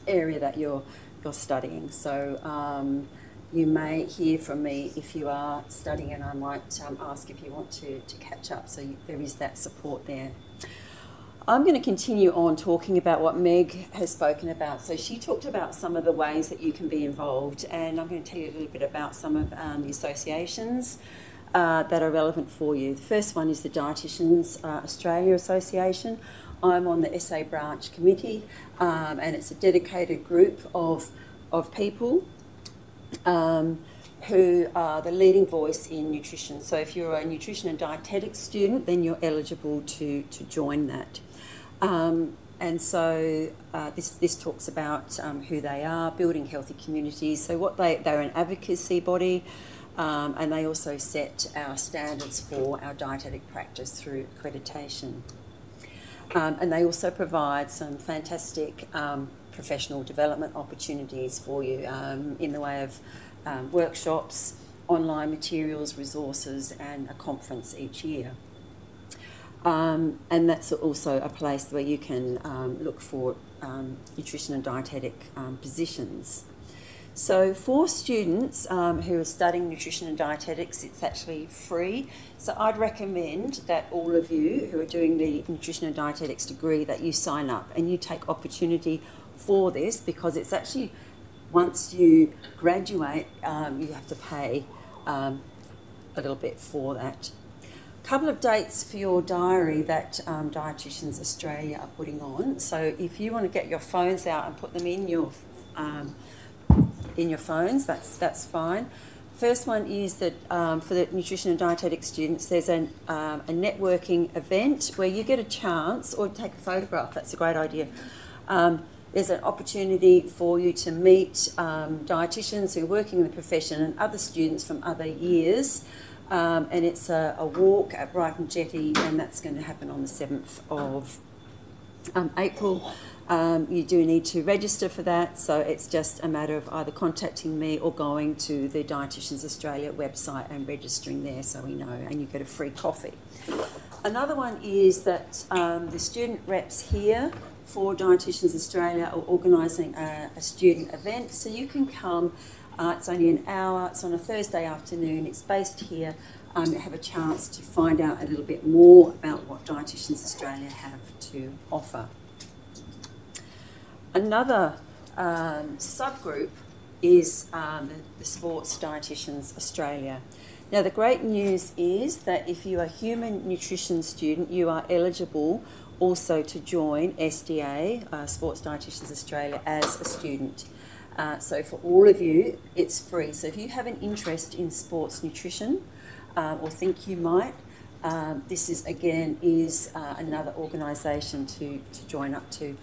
area that you're studying. So you may hear from me if you are studying, and I might ask if you want to catch up, so there is that support there. I'm going to continue on talking about what Meg has spoken about. So she talked about some of the ways that you can be involved, and I'm going to tell you a little bit about some of the associations that are relevant for you. The first one is the Dietitians Australia Association. I'm on the SA branch committee, and it's a dedicated group of people who are the leading voice in nutrition. So if you're a nutrition and dietetics student, then you're eligible to join that. And so this talks about who they are, building healthy communities. So they're an advocacy body, and they also set our standards for our dietetic practice through accreditation. And they also provide some fantastic professional development opportunities for you in the way of workshops, online materials, resources, and a conference each year. And that's also a place where you can look for nutrition and dietetic positions. So for students who are studying nutrition and dietetics, it's actually free. So I'd recommend that all of you who are doing the nutrition and dietetics degree, that you sign up and you take opportunity for this, because it's actually, once you graduate, you have to pay a little bit for that. Couple of dates for your diary that Dietitians Australia are putting on. So if you want to get your phones out and put them in your phones, that's fine. First one is that for the Nutrition and Dietetics students, there's a networking event where you get a chance, or take a photograph, that's a great idea. There's an opportunity for you to meet dietitians who are working in the profession and other students from other years. And it's a walk at Brighton Jetty, and that's going to happen on the 7th of April. You do need to register for that, so it's just a matter of either contacting me or going to the Dietitians Australia website and registering there so we know, and you get a free coffee. Another one is that the student reps here for Dietitians Australia are organising a student event, so you can come. It's only an hour, it's on a Thursday afternoon, it's based here. You have a chance to find out a little bit more about what Dietitians Australia have to offer. Another subgroup is the Sports Dietitians Australia. Now the great news is that if you are a human nutrition student, you are eligible also to join SDA, Sports Dietitians Australia, as a student. So for all of you, it's free. So if you have an interest in sports nutrition or think you might, this is again another organisation to join up to.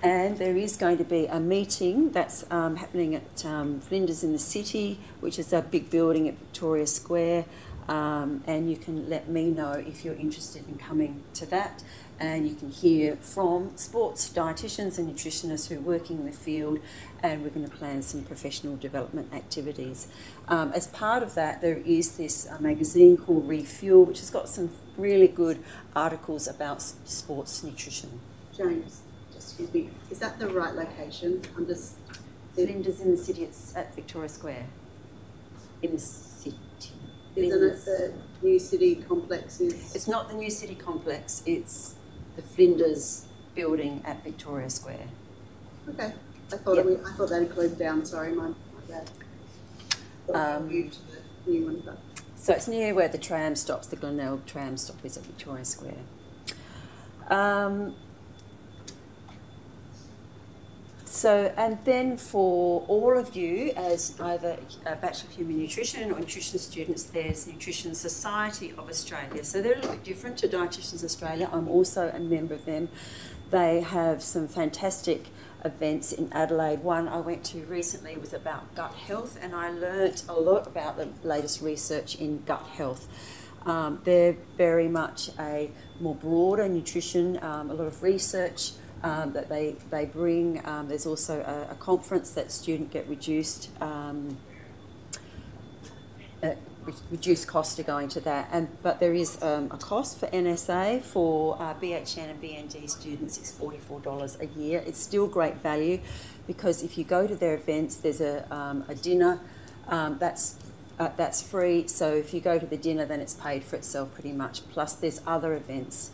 And there is going to be a meeting that's happening at Flinders in the City, which is a big building at Victoria Square, and you can let me know if you're interested in coming to that. And you can hear from sports dietitians and nutritionists who are working in the field, and we're going to plan some professional development activities. As part of that, there is this magazine called Refuel, which has got some really good articles about sports nutrition. James, just excuse me, is that the right location? I'm just... Flinders in the City, it's at Victoria Square. In the city. Isn't it the New City complex? It's not the New City complex, it's the Flinders building at Victoria Square. Okay. I thought that included down, sorry, my bad. Moved to the new one, but... So it's near where the tram stops, the Glenelg tram stop is at Victoria Square. And then for all of you as either a Bachelor of Human Nutrition or nutrition students, there's Nutrition Society of Australia. So they're a little bit different to Dietitians Australia. I'm also a member of them. They have some fantastic events in Adelaide. One I went to recently was about gut health, and I learnt a lot about the latest research in gut health. They're very much a more broader nutrition, a lot of research that they bring. There's also a conference that students get reduced cost to going to that. But there is a cost for NSA for BHN and BND students. It's $44 a year. It's still great value because if you go to their events, there's a dinner that's free. So if you go to the dinner, then it's paid for itself pretty much. Plus there's other events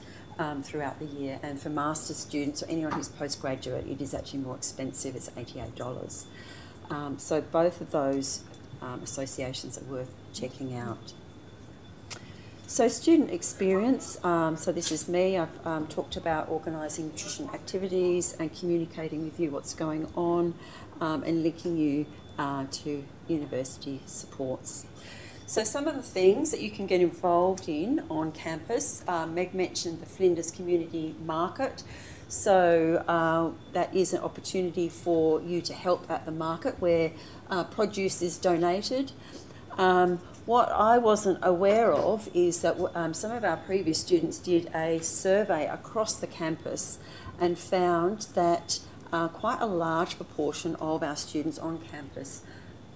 throughout the year, and for master's students or anyone who's postgraduate, it is actually more expensive. It's $88. So both of those associations are worth checking out. So student experience, so this is me. I've talked about organising nutrition activities and communicating with you what's going on and linking you to university supports. So some of the things that you can get involved in on campus, Meg mentioned the Flinders Community Market. So that is an opportunity for you to help at the market where produce is donated. What I wasn't aware of is that some of our previous students did a survey across the campus and found that quite a large proportion of our students on campus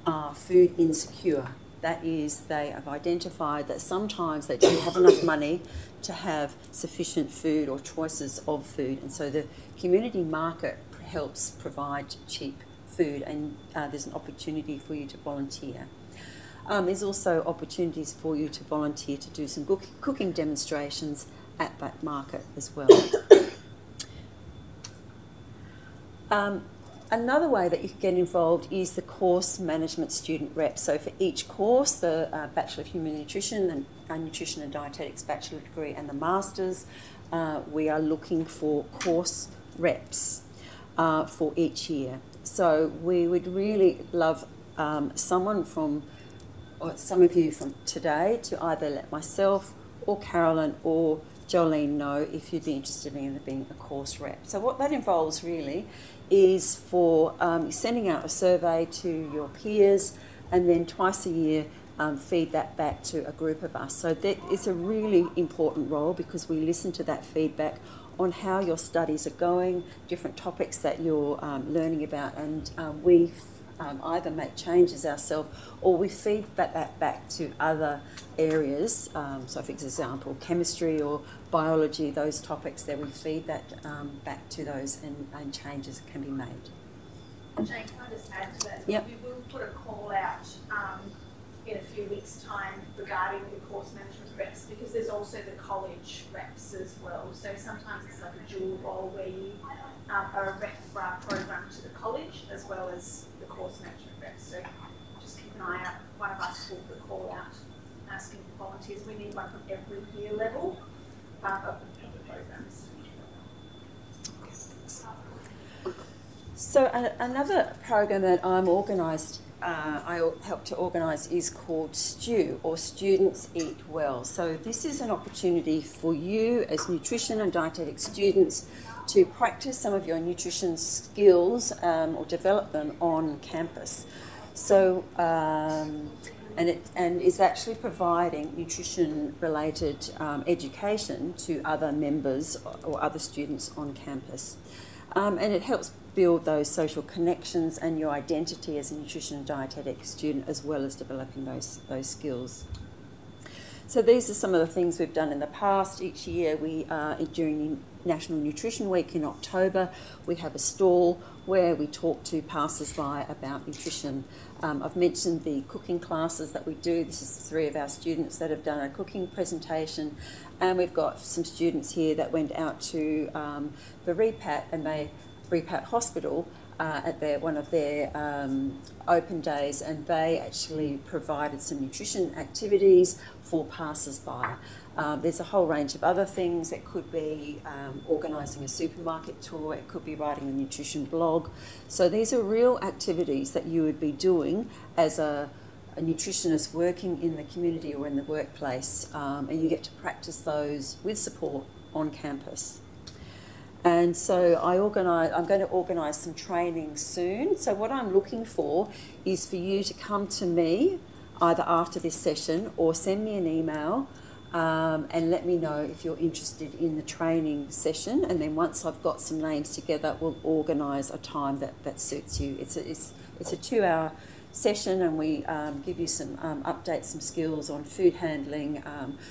are food insecure. That is, they have identified that sometimes they don't have enough money to have sufficient food or choices of food, and so the community market helps provide cheap food, and there's an opportunity for you to volunteer. There's also opportunities for you to volunteer to do some cooking demonstrations at that market as well. Another way that you can get involved is the course management student rep. So for each course, the Bachelor of Human Nutrition and Nutrition and Dietetics Bachelor degree and the Masters, we are looking for course reps for each year. So we would really love someone from, or some of you from today, to either let myself or Carolyn or Jolene know if you'd be interested in being a course rep. So what that involves really is for sending out a survey to your peers, and then twice a year feed that back to a group of us. So that is a really important role, because we listen to that feedback on how your studies are going, different topics that you're learning about, and we either make changes ourselves or we feed that back to other areas. So for example, chemistry or biology, those topics there, we feed that back to those, and changes can be made. Jane, can I just add to that? Yep. We will put a call out in a few weeks' time regarding the course management reps, because there's also the college reps as well. So sometimes it's like a dual role where you are a rep for our program to the college as well as the course management reps. So just keep an eye out. One of us will put a call out asking for volunteers. We need one from every year level of the programs. So another program that I help to organise is called STEW, or Students Eat Well. So this is an opportunity for you as nutrition and dietetic students to practice some of your nutrition skills or develop them on campus. So and is actually providing nutrition-related education to other members or other students on campus. And it helps build those social connections and your identity as a nutrition and dietetic student, as well as developing those skills. So these are some of the things we've done in the past. Each year during National Nutrition Week in October, we have a stall where we talk to passers-by about nutrition. I've mentioned the cooking classes that we do. This is 3 of our students that have done a cooking presentation, and we've got some students here that went out to the Repat Hospital at one of their open days, and they actually provided some nutrition activities for passers-by. There's a whole range of other things. It could be organising a supermarket tour, it could be writing a nutrition blog. So these are real activities that you would be doing as a nutritionist working in the community or in the workplace, and you get to practice those with support on campus. And so I'm going to organise some training soon. So what I'm looking for is for you to come to me either after this session or send me an email and let me know if you're interested in the training session. And then once I've got some names together, we'll organise a time that suits you. It's a 2-hour session, and we give you some updates, some skills on food handling,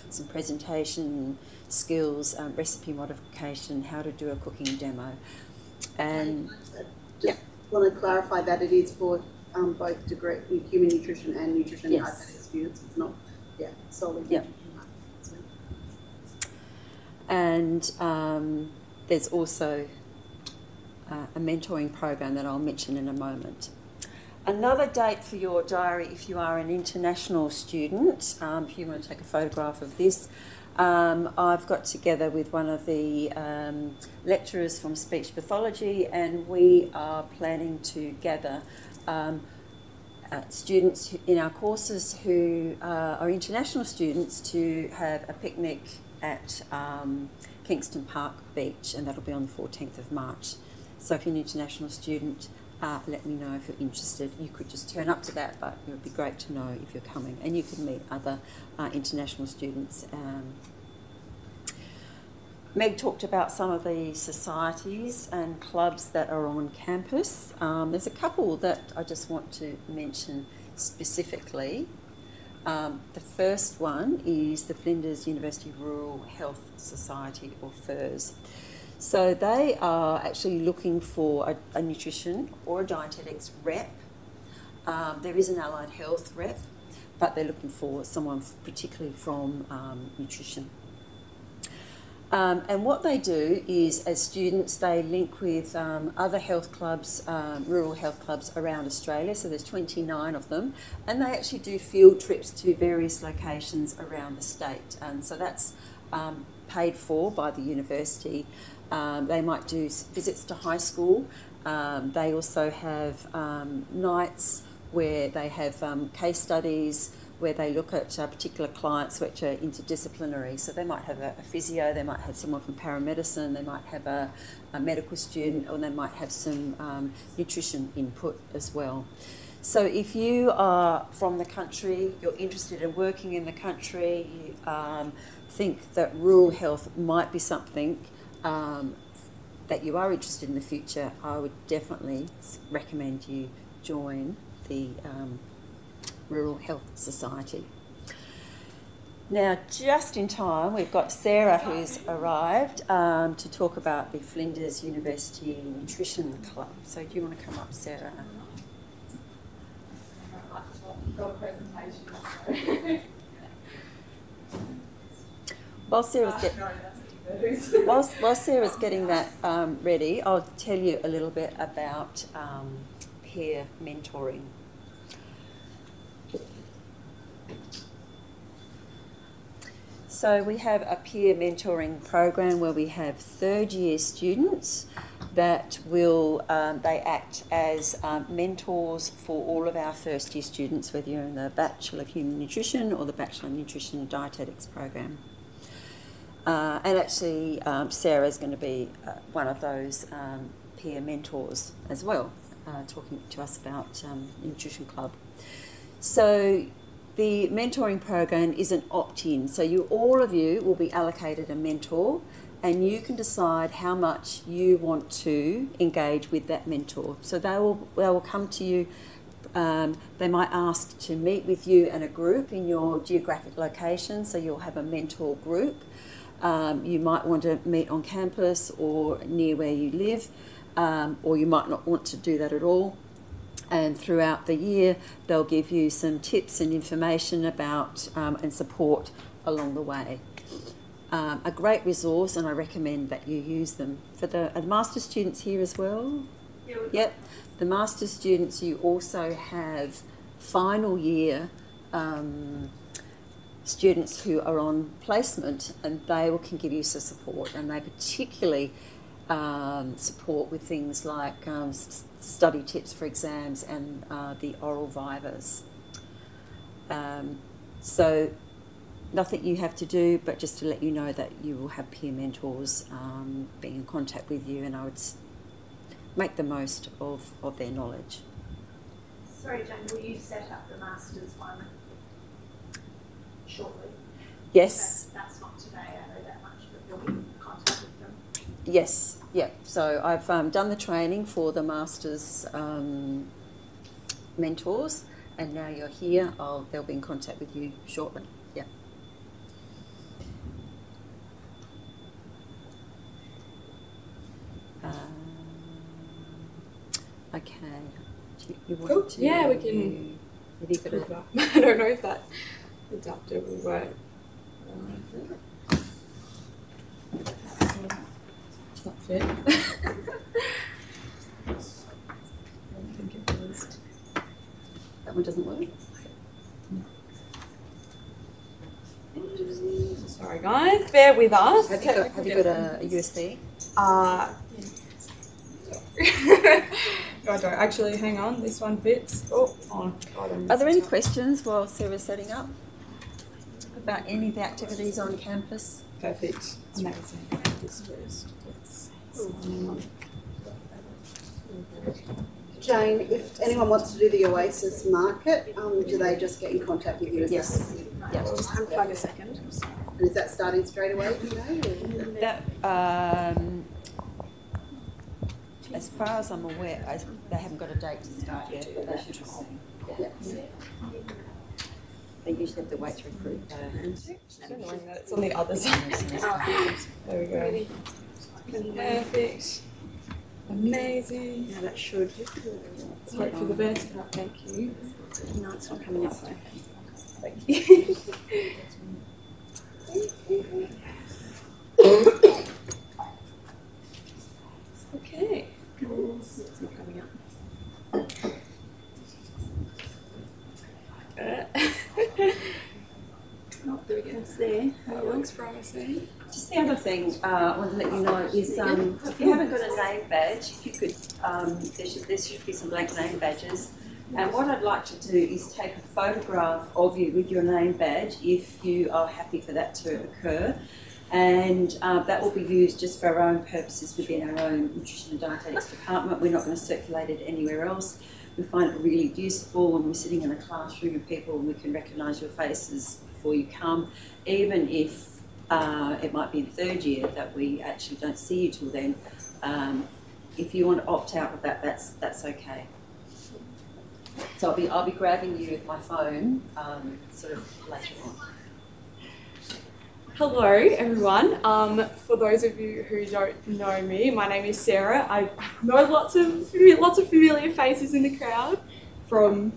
some presentation skills, recipe modification, how to do a cooking demo. And just want to clarify that it is for both degree in human nutrition and nutrition and dietetic students. It's not solely nutrition. And there's also a mentoring program that I'll mention in a moment. Another date for your diary, if you are an international student, if you want to take a photograph of this, I've got together with one of the lecturers from speech pathology, and we are planning to gather students in our courses who are international students to have a picnic at Kingston Park Beach, and that'll be on the 14th of March. So if you're an international student, let me know if you're interested. You could just turn up to that, but it would be great to know if you're coming, and you can meet other international students. Meg talked about some of the societies and clubs that are on campus. There's a couple that I just want to mention specifically. The first one is the Flinders University Rural Health Society, or FIRS. So they are actually looking for a nutrition or a dietetics rep. There is an allied health rep, but they're looking for someone particularly from nutrition. And what they do is, as students, they link with other health clubs, rural health clubs around Australia. So there's 29 of them, and they actually do field trips to various locations around the state. And so that's paid for by the university. They might do visits to high school. They also have nights where they have case studies, where they look at particular clients which are interdisciplinary. So they might have a physio, they might have someone from paramedicine, they might have a medical student, or they might have some nutrition input as well. So if you are from the country, you're interested in working in the country, you think that rural health might be something that you are interested in the future, I would definitely recommend you join the Rural Health Society. Now, just in time, we've got Sarah who's arrived to talk about the Flinders University Nutrition Club. So do you want to come up, Sarah? Got a presentation. While Sarah's getting that ready, I'll tell you a little bit about peer mentoring. So we have a peer mentoring program where we have third-year students that will, they act as mentors for all of our first-year students, whether you're in the Bachelor of Human Nutrition or the Bachelor of Nutrition and Dietetics program. And actually, Sarah's going to be one of those peer mentors as well, talking to us about Nutrition Club. So the mentoring program is an opt-in, so all of you will be allocated a mentor, and you can decide how much you want to engage with that mentor. So they will come to you. They might ask to meet with you and a group in your geographic location, so you'll have a mentor group. You might want to meet on campus or near where you live, or you might not want to do that at all. And throughout the year, they'll give you some tips and information about and support along the way. A great resource, and I recommend that you use them. For the master's students here as well? Yep. The master's students, you also have final year students who are on placement, and they can give you some support, and they particularly support with things like study tips for exams and the oral vivas. So nothing you have to do, but just to let you know that you will have peer mentors being in contact with you, and I would make the most of their knowledge. Sorry, Jane, will you set up the Masters one shortly? Yes. That's not today, I know that much, but you'll be in contact with them. Yes, yeah. So I've done the training for the Masters mentors, and now you're here, they'll be in contact with you shortly. Yeah. Okay. You want Cool. to? Yeah, we can. Have you got I don't know if that adapter will work. It's not fit. I don't think it was. That one doesn't work? Sorry guys, bear with us. Have you got a USB? I don't actually. Hang on, this one fits. Oh, God, Are there any questions while Sarah's setting up about any of the activities on campus? perfect? Amazing. Jane, if anyone wants to do the Oasis market, do they just get in contact with you? Yes. Yeah. Just unplug a second. And is that starting straight away, do you know? That, as far as I'm aware, they haven't got a date to start yet, but they should try. Yeah. They usually have to wait to recruit. It's annoying that it's on the other side. There we go. Perfect. Amazing. Now that should. Let's hope for the best. Oh, thank you. No, it's not coming up. Thank you. looks promising. Just the other thing I want to let you know is if you haven't got a name badge, if you could, there should be some blank name badges. And what I'd like to do is take a photograph of you with your name badge if you are happy for that to occur. And that will be used just for our own purposes within our own Nutrition and Dietetics department. We're not going to circulate it anywhere else. We find it really useful when we're sitting in a classroom with people and we can recognise your faces before you come, even if it might be in third year that we actually don't see you till then. If you want to opt out of that, that's okay. So I'll be grabbing you with my phone sort of later on. Hello everyone. For those of you who don't know me, my name is Sarah. I know lots of familiar faces in the crowd from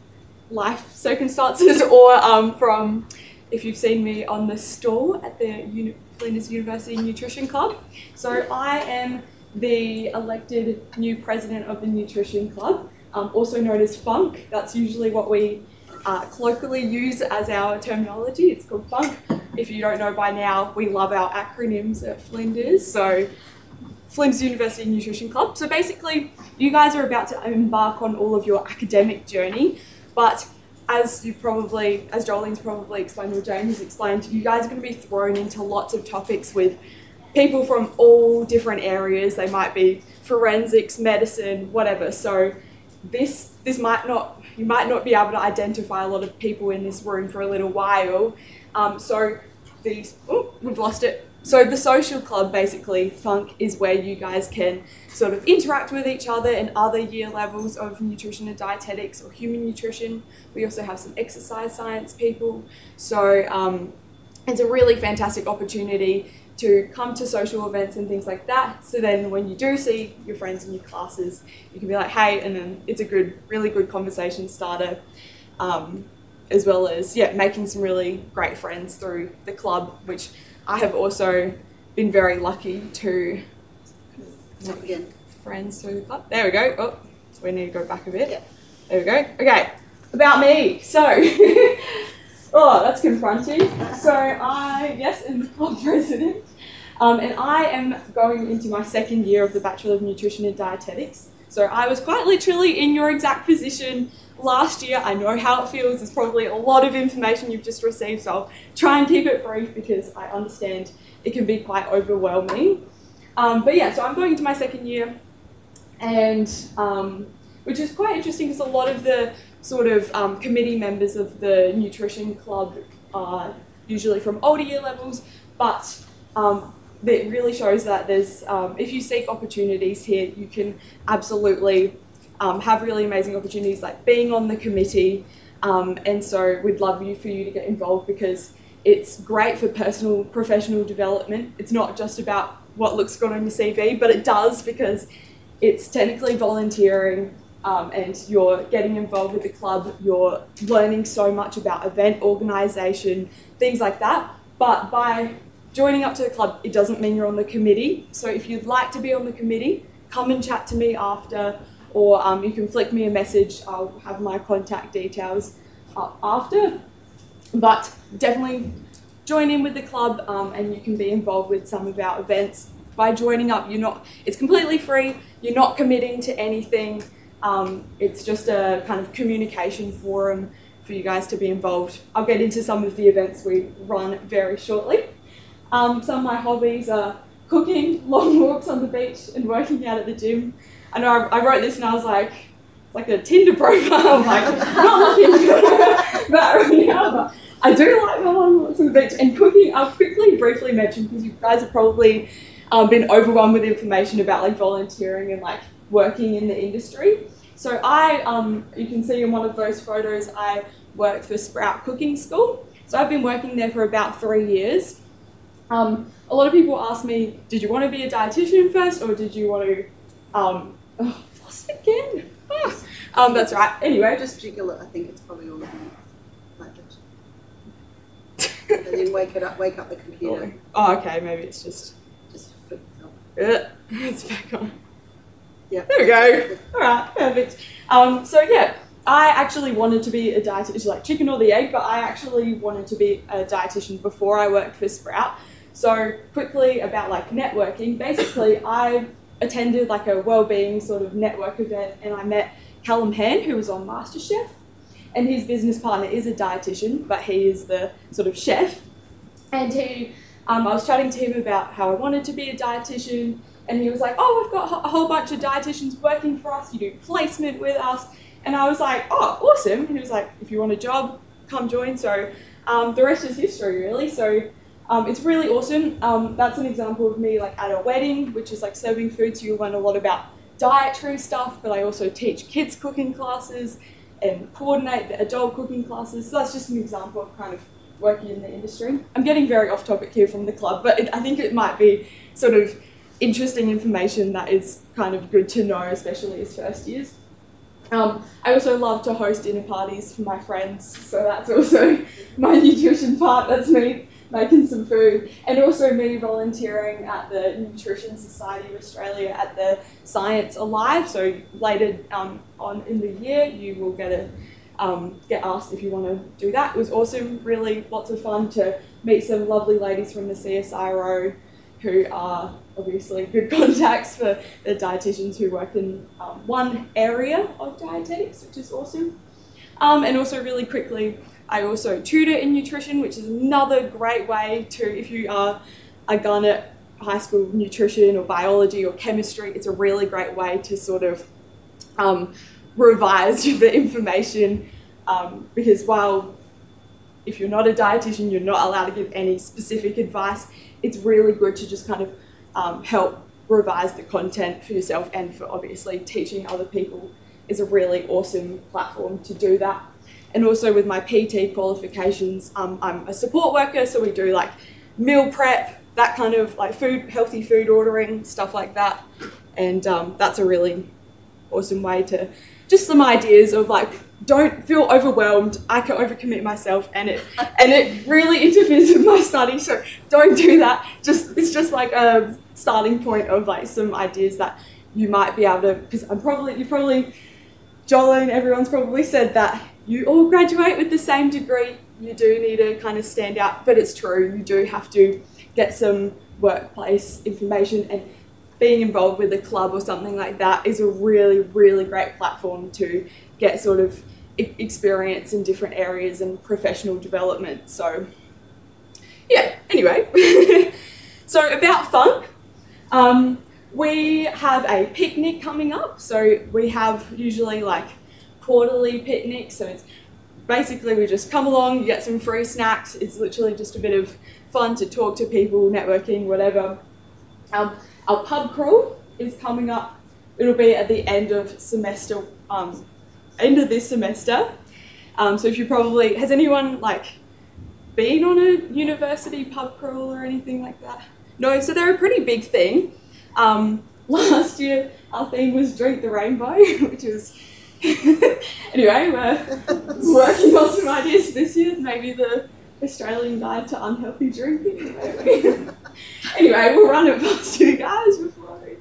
life circumstances or from if you've seen me on the stall at the Flinders University Nutrition Club. So I am the elected new president of the Nutrition Club, also known as FUNK. That's usually what we colloquially use as our terminology. It's called FUNK. If you don't know by now, we love our acronyms at Flinders. So Flinders University Nutrition Club. So basically, you guys are about to embark on all of your academic journey, but as Jolene's probably explained or Jane has explained, you guys are going to be thrown into lots of topics with people from all different areas. They might be forensics, medicine, whatever. So you might not be able to identify a lot of people in this room for a little while. We've lost it. So the social club, basically, FUNK, is where you guys can sort of interact with each other and other year levels of nutrition and dietetics or human nutrition. We also have some exercise science people. So it's a really fantastic opportunity to come to social events and things like that. So then when you do see your friends in your classes, you can be like, hey, and then it's a really good conversation starter. As well as, making some really great friends through the club, which I have also been very lucky to make friends through the club. There we go. Oh, we need to go back a bit. Yep. There we go. Okay, about me. So, oh, that's confronting. So I, am the club president, and I am going into my second year of the Bachelor of Nutrition and Dietetics. So I was quite literally in your exact position last year. I know how it feels. There's probably a lot of information you've just received, so I'll try and keep it brief because I understand it can be quite overwhelming. So I'm going into my second year, and which is quite interesting because a lot of the sort of committee members of the nutrition club are usually from older year levels, but it really shows that there's, if you seek opportunities here, you can absolutely have really amazing opportunities like being on the committee, and so we'd love for you to get involved because it's great for personal, professional development. It's not just about what looks good on your CV, but it does because it's technically volunteering, and you're getting involved with the club, you're learning so much about event organisation, things like that, but by joining up to the club, it doesn't mean you're on the committee. So if you'd like to be on the committee, come and chat to me after, or you can flick me a message. I'll have my contact details after. But definitely join in with the club, and you can be involved with some of our events. By joining up, it's completely free. You're not committing to anything. It's just a kind of communication forum for you guys to be involved. I'll get into some of the events we run very shortly. Some of my hobbies are cooking, long walks on the beach, and working out at the gym. I know I wrote this and I was like, it's like a Tinder profile. I'm like, not looking for that right now, but I do like my long walks on the beach. And cooking, I'll briefly mention, because you guys have probably been overwhelmed with information about like volunteering and like working in the industry. So you can see in one of those photos, I work for Sprout Cooking School. So I've been working there for about 3 years. A lot of people ask me, did you want to be a dietitian first, or did you want to, lost it again. That's right. Anyway, just jiggle it. I think it's probably all of them. Like it. And then wake up the computer. Oh, okay. Maybe it's just flip it up. It's back on. Yeah. There we go. All right. Perfect. I actually wanted to be a dietitian. It's like chicken or the egg, but I actually wanted to be a dietitian before I worked for Sprout. So quickly about like networking, basically I attended like a wellbeing sort of network event and I met Callum Han, who was on MasterChef, and his business partner is a dietitian, but he is the sort of chef. And I was chatting to him about how I wanted to be a dietitian, and he was like, oh, we've got a whole bunch of dietitians working for us, you do placement with us. And I was like, oh, awesome. And he was like, if you want a job, come join. So the rest is history, really. So it's really awesome. That's an example of me like at a wedding, which is like serving food, so you learn a lot about dietary stuff, but I also teach kids cooking classes and coordinate the adult cooking classes. So that's just an example of kind of working in the industry. I'm getting very off topic here from the club, but I think it might be sort of interesting information that is kind of good to know, especially as first years. I also love to host dinner parties for my friends, so that's also my nutrition part. That's me making some food, and also me volunteering at the Nutrition Society of Australia at the Science Alive. So later on in the year, you will get asked if you want to do that. It was awesome, really lots of fun to meet some lovely ladies from the CSIRO who are obviously good contacts for the dietitians who work in one area of dietetics, which is awesome. And also really quickly, I also tutor in nutrition, which is another great way to, if you are a gun at high school nutrition or biology or chemistry, it's a really great way to sort of revise the information, because while if you're not a dietitian, you're not allowed to give any specific advice, it's really good to just kind of help revise the content for yourself, and for obviously teaching other people is a really awesome platform to do that. And also with my PT qualifications, I'm a support worker, so we do like meal prep, that kind of like healthy food ordering, stuff like that. And that's a really awesome way to, just some ideas of like, don't feel overwhelmed. I can overcommit myself, and it really interferes with my study, so don't do that. It's just like a starting point of like some ideas that you might be able to, because you probably, Jolene, everyone's probably said that you all graduate with the same degree. You do need to kind of stand out, but it's true. You do have to get some workplace information, and being involved with a club or something like that is a really, really great platform to get sort of experience in different areas and professional development. So yeah, anyway. So about fun, we have a picnic coming up. So we have usually like quarterly picnics. So it's basically we just come along, you get some free snacks. It's literally just a bit of fun to talk to people, networking, whatever. Our pub crawl is coming up. It'll be at the end of this semester. So if you probably, has anyone like been on a university pub crawl or anything like that? No, so they're a pretty big thing. Last year our theme was Drink the Rainbow, which is anyway, we're working on some ideas this year, maybe the Australian Guide to Unhealthy Drinking. Anyway, we'll run it past you guys before we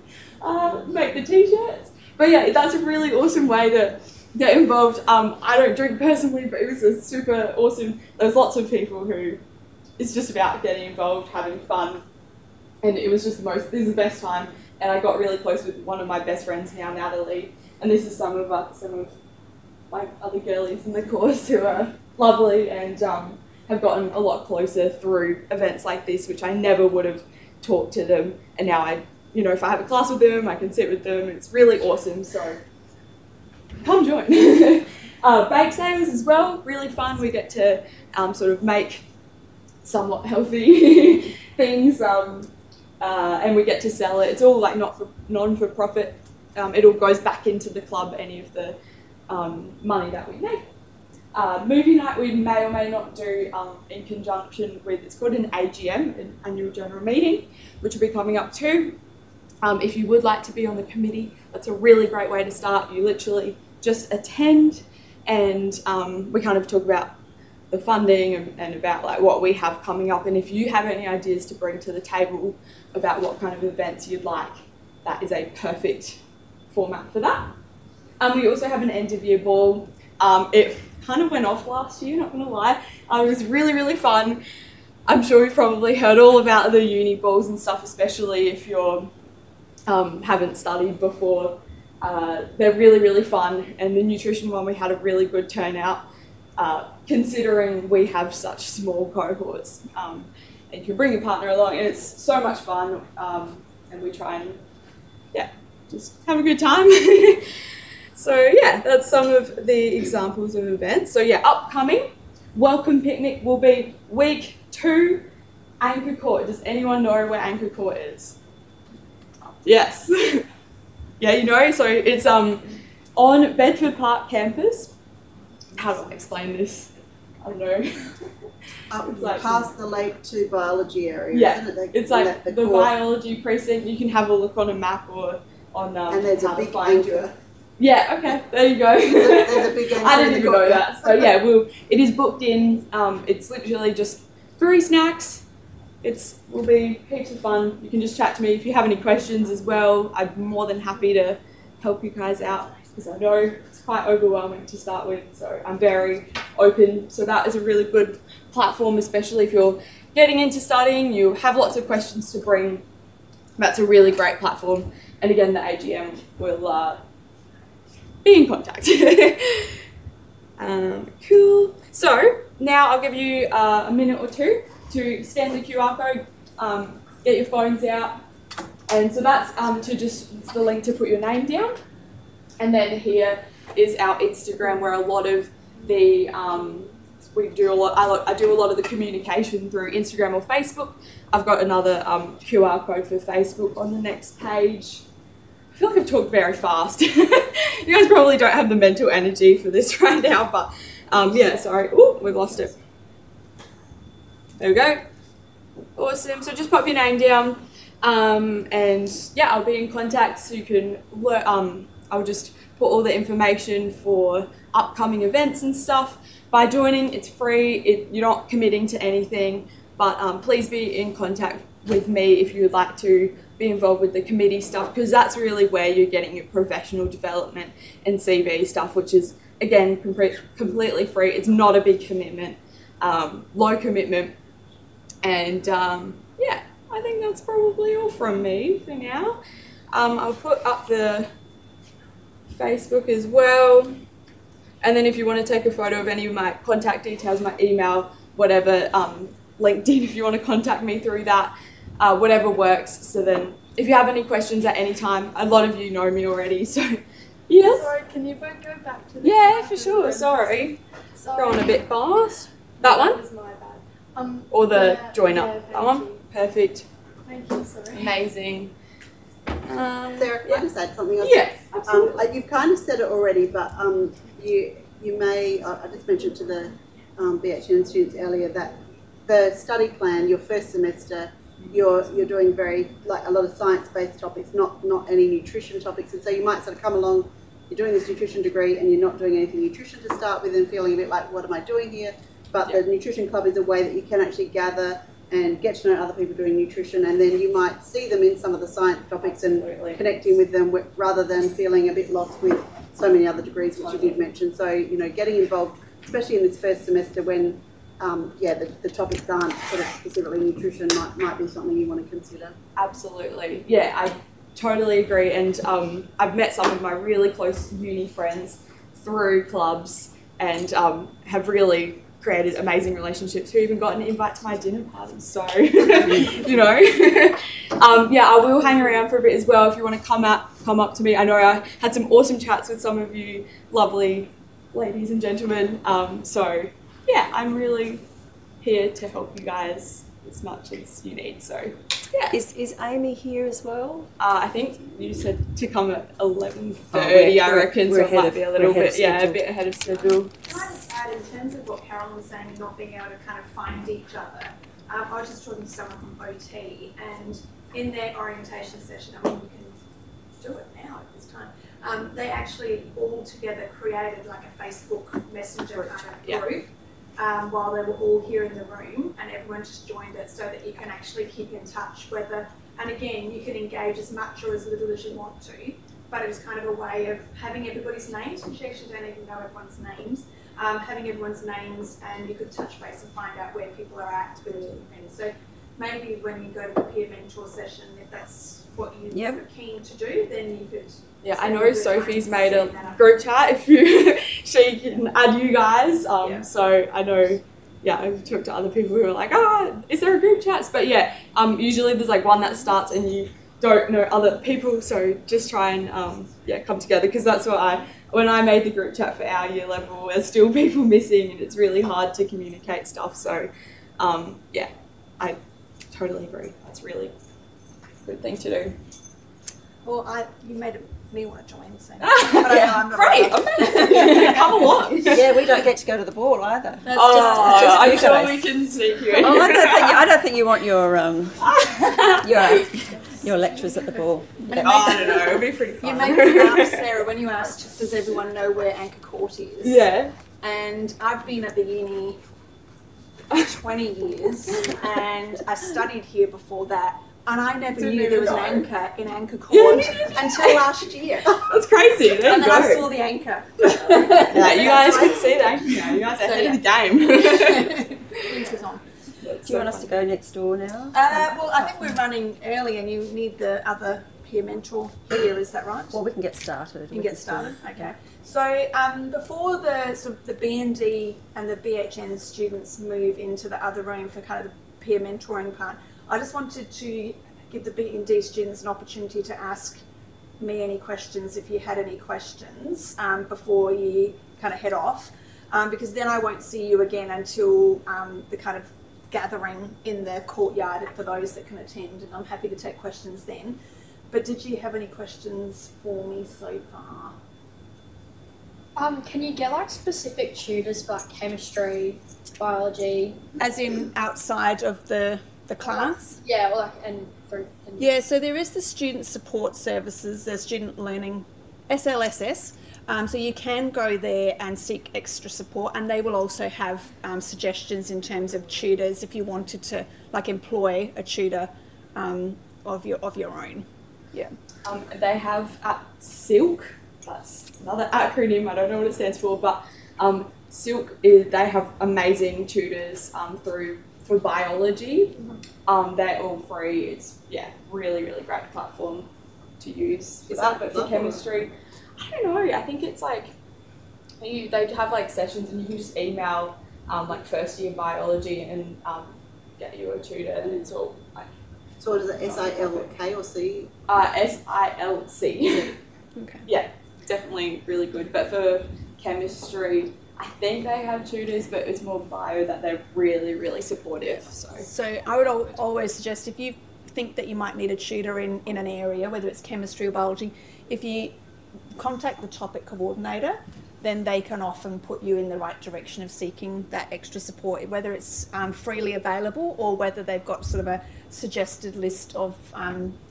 make the t-shirts. But yeah, that's a really awesome way to get involved. I don't drink personally, but it was a super awesome, there's lots of people who, it's just about getting involved, having fun, and it was just this is the best time. And I got really close with one of my best friends now, Natalie, and this is some of my other girlies in the course who are lovely and have gotten a lot closer through events like this, which I never would have talked to them. And now if I have a class with them, I can sit with them. It's really awesome. So come join. Bake sales as well, really fun. We get to sort of make somewhat healthy things, and we get to sell it. It's all like non-for-profit. It all goes back into the club, any of the money that we make. Movie night we may or may not do in conjunction with, it's called an AGM, an annual general meeting, which will be coming up too. If you would like to be on the committee, that's a really great way to start. You literally just attend, and we kind of talk about the funding and about like what we have coming up, and if you have any ideas to bring to the table about what kind of events you'd like, that is a perfect format for that. We also have an end of year ball. It kind of went off last year, not gonna lie. It was really, really fun. I'm sure you've probably heard all about the uni balls and stuff, especially if you're haven't studied before. They're really, really fun, and the nutrition one, we had a really good turnout, considering we have such small cohorts. And you can bring your partner along, and it's so much fun, and we try and, yeah, just have a good time. So yeah, that's some of the examples of events. So yeah, upcoming, welcome picnic will be week 2, Anchor Court. Does anyone know where Anchor Court is? Yes. Yeah, you know, so it's on Bedford Park campus. How do I explain this? I don't know. It's like past the Lake 2 biology area, yeah, isn't it? It's like the biology precinct. You can have a look on a map or on and there's a big anchor. Yeah, okay, there you go. There's a big anchor. I didn't even know that. So yeah, it is booked in. It's literally just free snacks. Will be heaps of fun. You can just chat to me if you have any questions as well. I'm more than happy to help you guys out, because I know it's quite overwhelming to start with, so I'm very open. So that is a really good platform, especially if you're getting into studying, you have lots of questions to bring. That's a really great platform. And again, the AGM will be in contact. Cool. So now I'll give you a minute or two to scan the QR code, get your phones out. And so that's it's the link to put your name down. And then here is our Instagram, where a lot of the, I do a lot of the communication through Instagram or Facebook. I've got another QR code for Facebook on the next page. I feel like I've talked very fast. You guys probably don't have the mental energy for this right now, but yeah, sorry. Ooh, we've lost it. There we go. Awesome. So just pop your name down, and yeah, I'll be in contact, so you can work. I'll just put all the information for upcoming events and stuff. By joining, it's free. You're not committing to anything, but please be in contact with me if you would like to be involved with the committee stuff, because that's really where you're getting your professional development and CV stuff, which is, again, completely free. It's not a big commitment, low commitment. And yeah, I think that's probably all from me for now. I'll put up the Facebook as well. And then if you want to take a photo of any of my contact details, my email, whatever, LinkedIn, if you want to contact me through that, whatever works. So then if you have any questions at any time, a lot of you know me already, so yes. Sorry, can you both go back to the Yeah, for sure, sorry. Going a bit fast. That one? That was my bad. Or the yeah, join yeah, up. That one? Perfect. Thank you, sorry. Amazing. Sarah, can I just add something else? Yes, absolutely. You've kind of said it already, but you may, I just mentioned to the BHN students earlier that the study plan, your first semester, you're doing very, like, a lot of science-based topics, not any nutrition topics, and so you might sort of come along, you're doing this nutrition degree and you're not doing anything nutrition to start with and feeling a bit like, what am I doing here? But the nutrition club is a way that you can actually gather and get to know other people doing nutrition, and then you might see them in some of the science topics and connecting with them rather than feeling a bit lost with so many other degrees, which you did mention. So, you know, getting involved, especially in this first semester when, the topics aren't sort of specifically nutrition, might be something you want to consider. Absolutely. Yeah, I totally agree. And I've met some of my really close uni friends through clubs and have really created amazing relationships who even got an invite to my dinner party. So, you know, yeah, I will hang around for a bit as well if you want to come up to me. I know I had some awesome chats with some of you lovely ladies and gentlemen. So, yeah, I'm really here to help you guys as much as you need. So, yeah. Is Amy here as well? I think you said to come at 11:30, I reckon, so it might be a little bit, a bit ahead of schedule. Can I just add, in terms of what Carolyn was saying, not being able to kind of find each other, I was just talking to someone from OT, and in their orientation session, I mean, you can do it now at this time, they actually all together created like a Facebook Messenger kind of group. While they were all here in the room, and everyone just joined it so that you can actually keep in touch and again, you can engage as much or as little as you want to, but it was kind of a way of having everybody's names, which you actually don't even know everyone's names, having everyone's names, and you could touch base and find out where people are at with different things. So maybe when you go to the peer mentor session, if that's what you're keen to do, then you could. Yeah, I know Sophie's made a group chat. If you, she can add you guys. So I know. Yeah, I've talked to other people who are like, is there a group chat? But yeah, usually there's like one that starts and you don't know other people, so just try and come together, because that's what when I made the group chat for our year level, there's still people missing and it's really hard to communicate stuff. So I totally agree. That's really a good thing to do. Well, you made me want to join, so. Great, amazing. Come along. Yeah, we don't get to go to the ball either. I'm sure we can sneak you in. Oh, I don't think you want your lecturers at the ball. I don't know, it'll be pretty fun. You made me laugh, Sarah, when you asked, does everyone know where Anchor Court is? Yeah. And I've been at the uni 20 years, and I studied here before that. And I never knew there was an anchor in Anchor Court until last year. That's crazy. There and you then go. I saw the anchor. Yeah, you guys can see the anchor now. You guys are ahead of the game. Winter's on. Do you want us to go next door now? Well, I think we're running early, and you need the other peer mentor here. Is that right? Well, we can get started. You can get started. Okay. So before the sort of the B&D and the BHN students move into the other room for kind of the peer mentoring part, I just wanted to give the B&D students an opportunity to ask me any questions if you had any questions before you kind of head off, because then I won't see you again until the kind of gathering in the courtyard for those that can attend, and I'm happy to take questions then. But did you have any questions for me so far? Can you get like specific tutors for like chemistry, biology? As in outside of the class? Yeah, or like Yeah, so there is the student support services, the student learning, SLSS. So you can go there and seek extra support, and they will also have suggestions in terms of tutors if you wanted to like employ a tutor of your own. Yeah. They have at Silk, that's another acronym, I don't know what it stands for, but Silk, they have amazing tutors for biology. They're all free. It's really, really great platform to use. Is that but for chemistry? I don't know. I think it's like they have like sessions, and you can just email like first year biology and get you a tutor, and it's all like. So what is it? SILK or C? SILC. Okay. Yeah, definitely really good. But for chemistry, I think they have tutors, but it's more bio that they're really, really supportive. So I would always suggest, if you think that you might need a tutor in an area, whether it's chemistry or biology, if you contact the topic coordinator, then they can often put you in the right direction of seeking that extra support, whether it's freely available or whether they've got sort of a suggested list of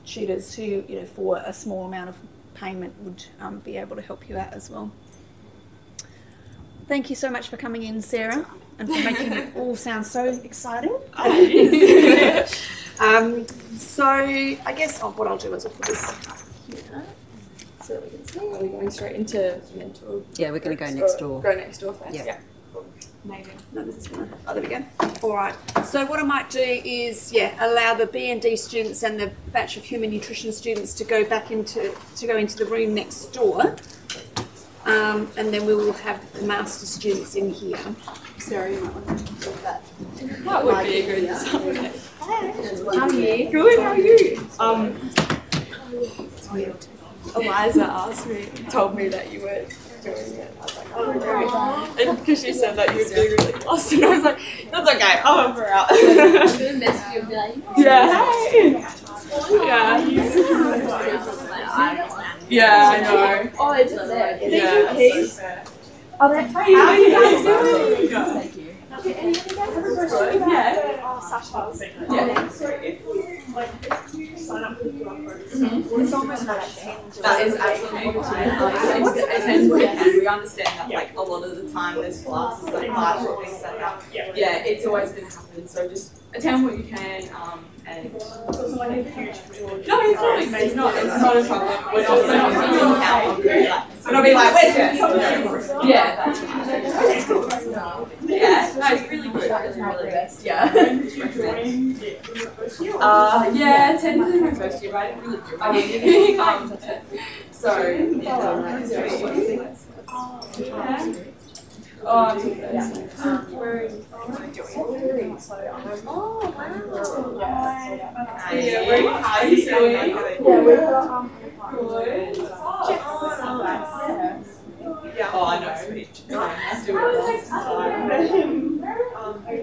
tutors who, for a small amount of payment would be able to help you out as well. Thank you so much for coming in, Sarah, and for making it all sound so exciting. So I guess what I'll do is I'll put this here so we can see. Are we going straight into mentor? Yeah, we're going to go next door. Go next door first. Yeah. Amazing. No, this is one. Oh, there we go. All right. So what I might do is, allow the B&D students and the Bachelor of Human Nutrition students to go into the room next door. And then we will have the master students in here. Sarah, you might want to do that. That would be a good subject. How are you? Good, how are you? Eliza told me that you were doing it. I was like, oh, great. And because she said that you would be really lost, and I was like, that's okay, I'll help her out. Yeah, I know. Oh, it's there. Yeah. Keys? Oh, that's How are you guys doing? Thank you. Yeah. Sasha. Yeah. So if you sign up for the QR code, It's almost like 10 to That is absolutely fine. Attend when you can. We understand that like a lot of the time there's classes that are being set up. Yeah, it's always going to happen. So just attend what you can. And it's like a huge majority. no, it's not a problem. We're not being like, where's Jess? Yeah, that's fine. really best. Yeah. When did you join? In your first year? Yeah, technically my first year, but I didn't really do anything. So, I'm where are you from? Oh, wow. Yeah, where are you doing? Yeah, we're Good. Yeah. Oh, I know. Nice. Do it.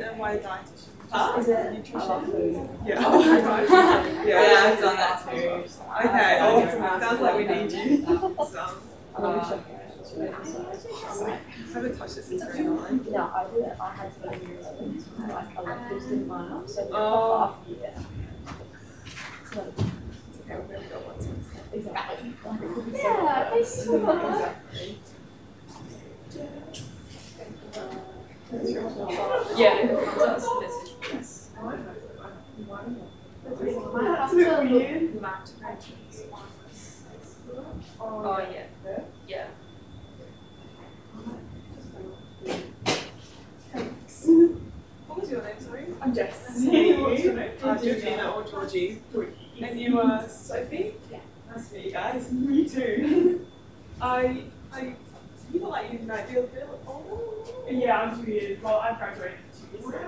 And why dietitian? Is it nutrition? Yeah. Yeah, I've done that too. Okay. Sounds like we need you. Haven't touched it since grade 9. No, I did it. I had to go to like electives didn't line up, so Oh. yeah. So, Okay, we've only got one semester. exactly. Yeah, they still Yeah, that's the message. Yes. That's a bit weird. Oh, yeah. Yeah. What was your name, sorry? I'm Jess. What's your name? Georgina or Georgie. And you are Sophie? Yeah. Nice to meet you guys. Me too. You look like you might be a bit older. Yeah, I'm 2 years. Well, I graduated 2 years ago.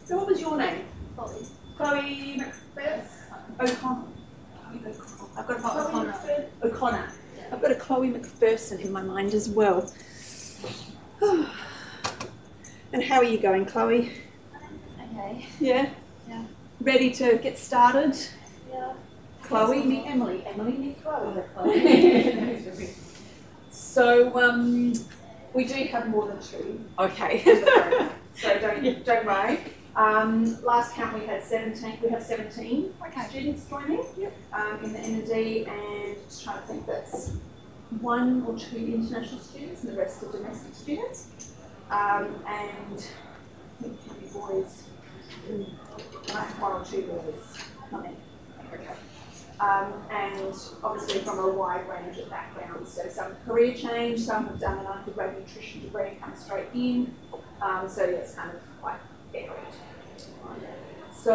So what was your name? Chloe O'Connor. I've got a O'Connor. I've got a Chloe McPherson in my mind as well. And how are you going, Chloe? Okay. Yeah? Yeah. Ready to get started? Yeah. Chloe, meet Emily. Emily, meet Chloe. So, we do have more than 2. Okay. So don't worry. Last count we had 17. We have 17 students joining in the N&D, and just trying to think that's 1 or 2 international students, and the rest are domestic students. And I think how many boys? I have 1 or 2 boys coming. Okay. And obviously from a wide range of backgrounds. So some career change, some have done an undergrad nutrition degree and come straight in. So yeah, it's kind of quite varied. So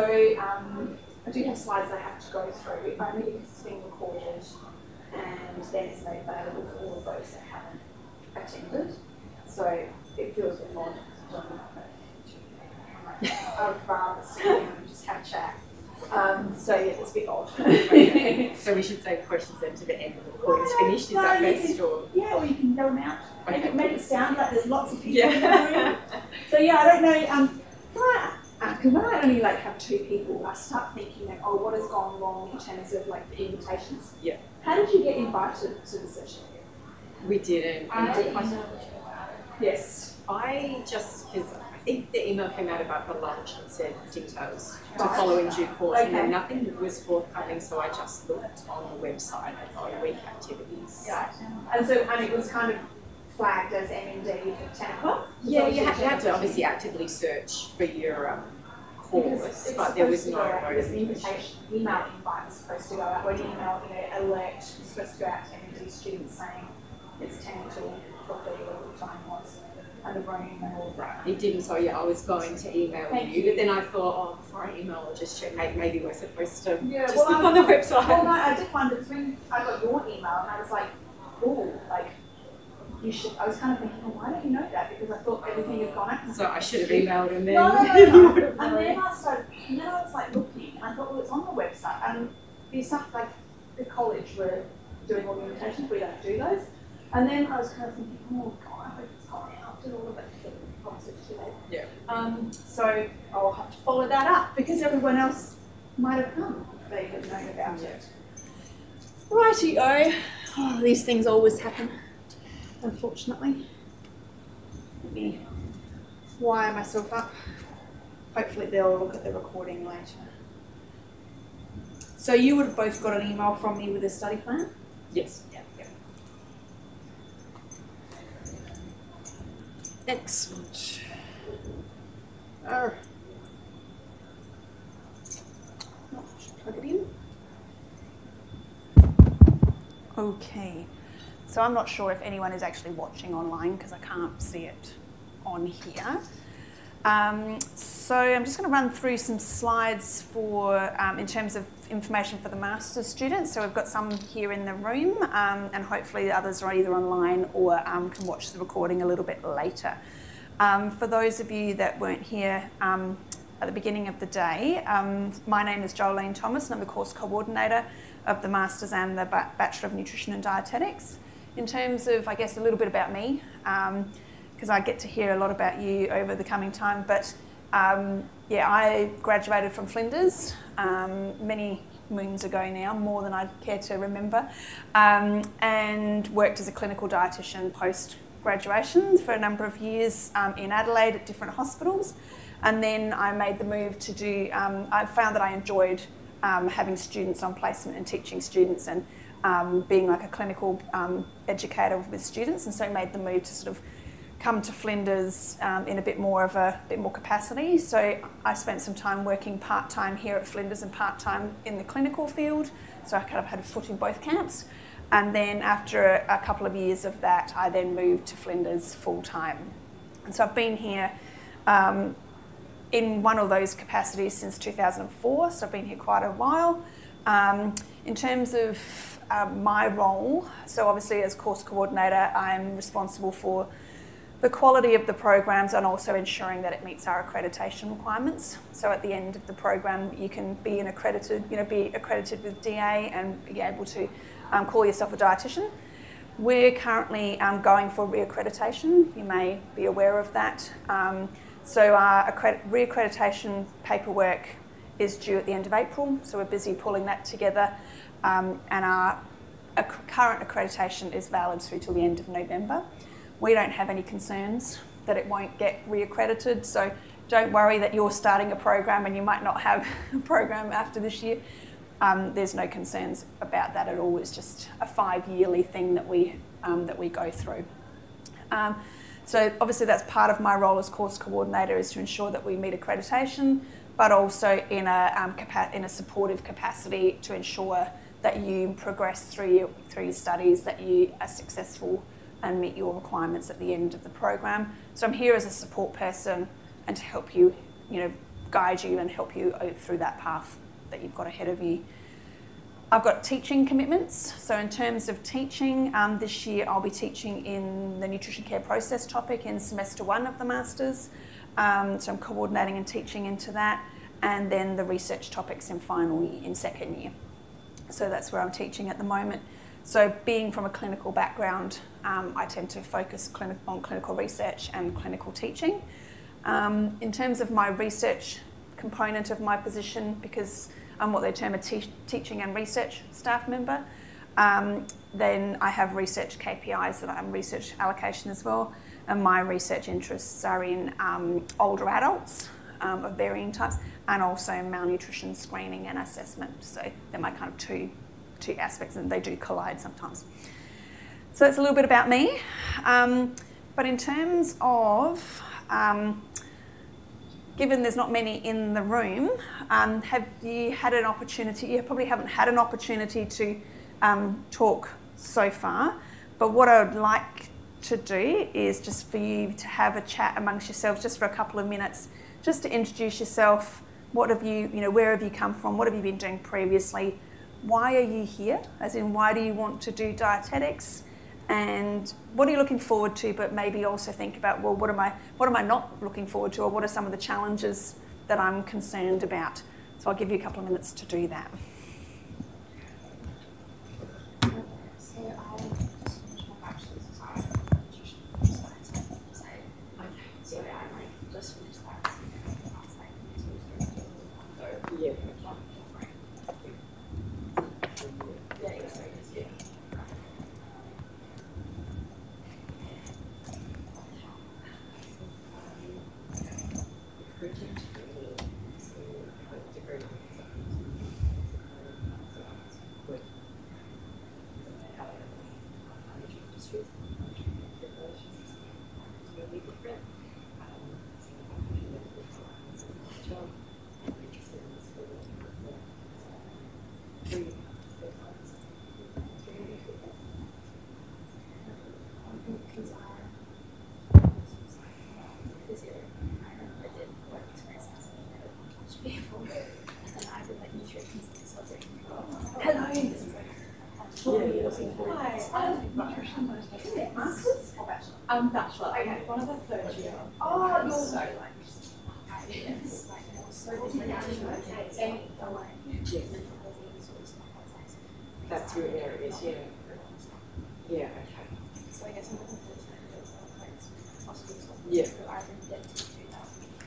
I do have slides I have to go through, only because it's being recorded and then it's made available for all of those that haven't attended. So it feels a bit odd. I'd rather sit down and just have a chat. So yeah, it's a bit odd. Okay. So we should save questions then to the end of the recording's finished, is that best? Or? Yeah, or you can go them out. Okay. Make it sound like there's lots of people in the room. So yeah, I don't know, because when I only have 2 people, I start thinking like, oh, what has gone wrong in terms of the invitations? Yeah. How did you get invited to the session? We didn't. Yes. Because I think the email came out about the lunch and said details to follow in due course, and then nothing was forthcoming, so I just looked on the website at week activities. Yeah. And it was kind of flagged as M&D for 10 o'clock? Yeah, you had to obviously actively search for your course, but there was no Because the invitation, email invite was supposed to go out, or an email alert was supposed to go out to MD students saying it's 10 till 12:30, whatever the time was, and the room and all of that. It didn't, so yeah, I was going to email you, but then I thought, oh, before I email, I'll just check, maybe we're supposed to just look on the website. Well, no, I did wonder, because when I got your email, and I was like, oh, like, you should, I was kind of thinking, well, why don't you know that? Because I thought everything had gone out. So I should have emailed him then. No. And then I started, and then I was like looking, and I thought, well, it's on the website, and the stuff like the college were doing all the invitations, we don't do those. And then I was kind of thinking, oh God, I hope it's gone out and all of that. Yeah. So I'll have to follow that up because everyone else might have come if they had known about it. Righty-o. Oh, these things always happen, unfortunately. Let me wire myself up. Hopefully they'll look at the recording later. So you would have both got an email from me with a study plan? Yes. Yeah. Excellent. Plug it in. Okay, so I'm not sure if anyone is actually watching online because I can't see it on here. So I'm just going to run through some slides for in terms of information for the master's students. So we've got some here in the room and hopefully the others are either online or can watch the recording a little bit later. For those of you that weren't here at the beginning of the day, my name is Jolene Thomas and I'm the course coordinator of the Masters and the Bachelor of Nutrition and Dietetics. In terms of, I guess, a little bit about me, because I get to hear a lot about you over the coming time, but yeah, I graduated from Flinders many moons ago now, more than I'd care to remember, and worked as a clinical dietitian post-graduation for a number of years in Adelaide at different hospitals, and then I made the move to do, I found that I enjoyed having students on placement and teaching students and being like a clinical educator with students, and so made the move to sort of come to Flinders in a bit more capacity. So I spent some time working part-time here at Flinders and part-time in the clinical field, so I kind of had a foot in both camps. And then after a couple of years of that, I then moved to Flinders full-time. And so I've been here in one of those capacities since 2004, so I've been here quite a while. In terms of my role, so obviously as course coordinator, I'm responsible for the quality of the programs and also ensuring that it meets our accreditation requirements. So at the end of the program, you can be accredited with DA and be able to call yourself a dietitian. We're currently going for reaccreditation. You may be aware of that. So our reaccreditation paperwork is due at the end of April, so we're busy pulling that together, and our current accreditation is valid through till the end of November. We don't have any concerns that it won't get reaccredited, so don't worry that you're starting a program and you might not have a program after this year. There's no concerns about that at all. It's just a 5-yearly thing that we go through. So obviously that's part of my role as course coordinator, is to ensure that we meet accreditation, but also in a supportive capacity to ensure that you progress through your studies, that you are successful and meet your requirements at the end of the program. So I'm here as a support person and to help you, guide you and help you through that path that you've got ahead of you. I've got teaching commitments. So in terms of teaching, this year I'll be teaching in the nutrition care process topic in semester 1 of the Masters. So I'm coordinating and teaching into that, and then the research topics in final year, in second year. So that's where I'm teaching at the moment. So being from a clinical background, I tend to focus on clinical research and clinical teaching. In terms of my research component of my position, because I'm what they term a teaching and research staff member, then I have research KPIs that I'm research allocation as well, and my research interests are in older adults of varying types, and also malnutrition screening and assessment. So they're my kind of two aspects, and they do collide sometimes. So that's a little bit about me. But in terms of given there's not many in the room, have you had an opportunity, you probably haven't had an opportunity to talk so far, but what I would like to do is just for you to have a chat amongst yourselves just for a couple of minutes, just to introduce yourself. What have you, where have you come from? What have you been doing previously? Why are you here? As in, why do you want to do dietetics? And what are you looking forward to? But maybe also think about, well, what am I not looking forward to, or what are some of the challenges that I'm concerned about? So I'll give you a couple of minutes to do that. So I just finished my bachelor's in nutrition and science. So I just finished that. Yeah. Bachelor. Okay. One of the third year. Oh, you're so that's your areas, yeah. Yeah, okay. So I guess I'm looking for yeah. Yes.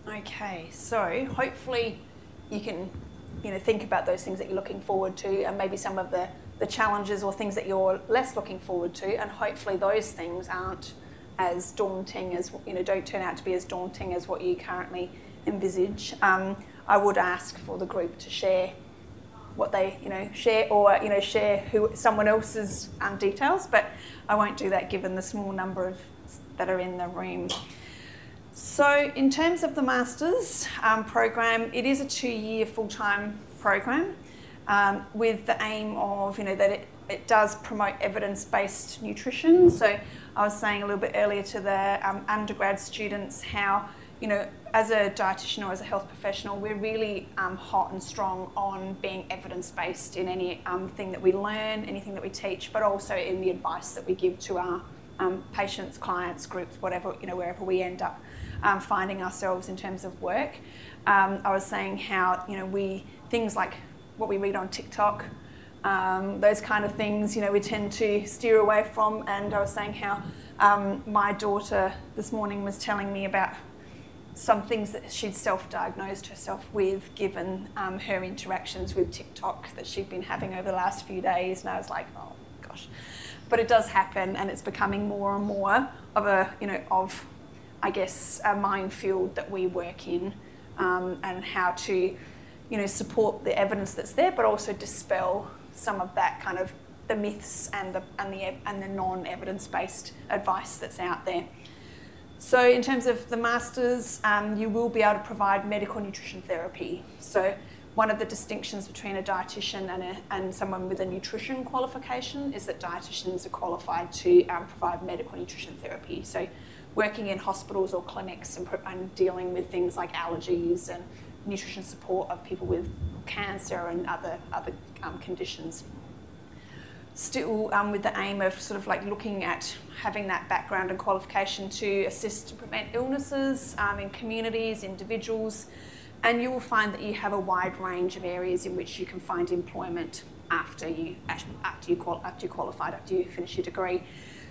Okay, so hopefully you can, think about those things that you're looking forward to, and maybe some of the challenges or things that you're less looking forward to, and hopefully those things aren't as daunting as, don't turn out to be as daunting as what you currently envisage. I would ask for the group to share what they, share, or, share someone else's details, but I won't do that given the small number that are in the room. So in terms of the Masters program, it is a 2-year full-time program with the aim of, that it does promote evidence-based nutrition. So I was saying a little bit earlier to the undergrad students how, as a dietitian or as a health professional, we're really hot and strong on being evidence-based in any thing that we learn, anything that we teach, but also in the advice that we give to our patients, clients, groups, whatever, wherever we end up finding ourselves in terms of work. I was saying how, things like what we read on TikTok, those kind of things, we tend to steer away from. And I was saying how my daughter this morning was telling me about some things that she'd self-diagnosed herself with, given her interactions with TikTok that she'd been having over the last few days. And I was like, oh gosh. But it does happen, and it's becoming more and more of a, a minefield that we work in, and how to, support the evidence that's there, but also dispel some of that kind of the myths and the non-evidence-based advice that's out there. So in terms of the Masters, you will be able to provide medical nutrition therapy. So one of the distinctions between a dietitian and someone with a nutrition qualification is that dietitians are qualified to provide medical nutrition therapy. So working in hospitals or clinics and dealing with things like allergies and nutrition support of people with cancer and other conditions. still with the aim of sort of like looking at having that background and qualification to assist to prevent illnesses in communities, individuals, and you will find that you have a wide range of areas in which you can find employment after you qualified, after you finish your degree.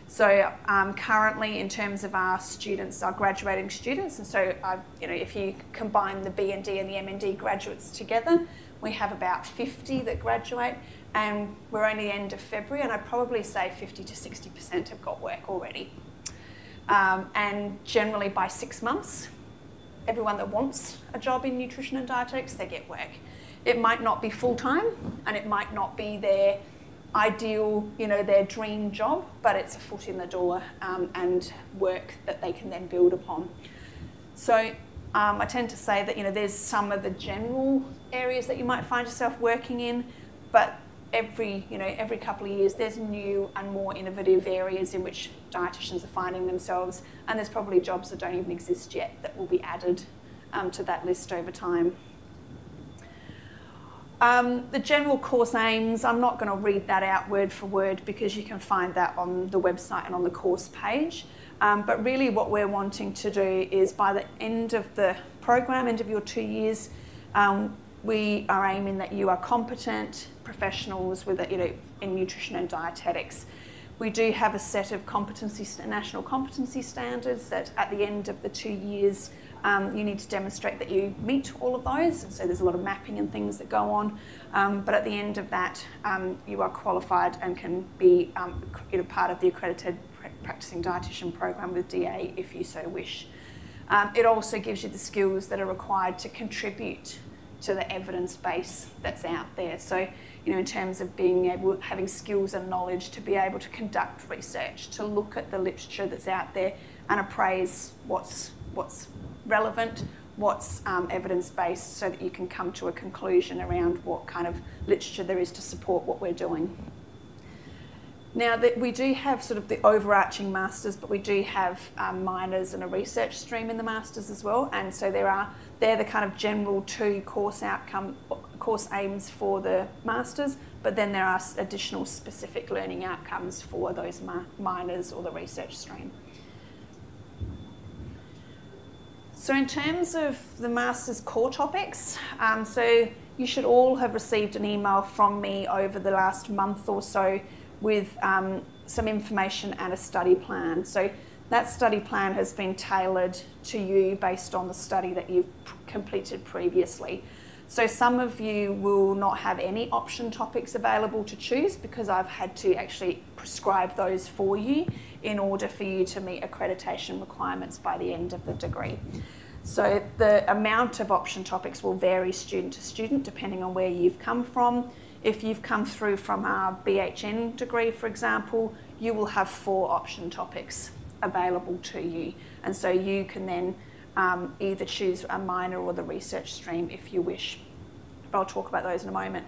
So currently, in terms of our students, our graduating students, and so if you combine the B&D and the M&D graduates together, we have about 50 that graduate, and we're only the end of February, and I'd probably say 50 to 60% have got work already. And generally by 6 months, everyone that wants a job in nutrition and dietetics, they get work. It might not be full-time, and it might not be their ideal, their dream job, but it's a foot in the door and work that they can then build upon. So I tend to say that, there's some of the general areas that you might find yourself working in, but every couple of years there's new and more innovative areas in which dietitians are finding themselves, and there's probably jobs that don't even exist yet that will be added to that list over time. The general course aims, I'm not going to read that out word for word because you can find that on the website and on the course page. But really what we're wanting to do is by the end of the program, end of your 2 years, we are aiming that you are competent professionals with in nutrition and dietetics. We do have a set of national competency standards that at the end of the 2 years you need to demonstrate that you meet all of those, and so there's a lot of mapping and things that go on, but at the end of that you are qualified and can be part of the accredited practicing dietitian program with DA if you so wish. It also gives you the skills that are required to contribute to the evidence base that's out there. So, in terms of having skills and knowledge to be able to conduct research, to look at the literature that's out there and appraise what's relevant, what's evidence-based, so that you can come to a conclusion around what kind of literature there is to support what we're doing. Now, we do have sort of the overarching masters, but we do have minors and a research stream in the masters as well, and so they're the kind of general 2 course aims for the masters, but then there are additional specific learning outcomes for those minors or the research stream. So in terms of the master's core topics, so you should all have received an email from me over the last month or so with some information and a study plan. So that study plan has been tailored to you based on the study that you've completed previously. So some of you will not have any option topics available to choose because I've had to actually prescribe those for you in order for you to meet accreditation requirements by the end of the degree. So the amount of option topics will vary student to student depending on where you've come from. If you've come through from our BHN degree, for example, you will have 4 option topics available to you. And so you can then either choose a minor or the research stream if you wish. But I'll talk about those in a moment.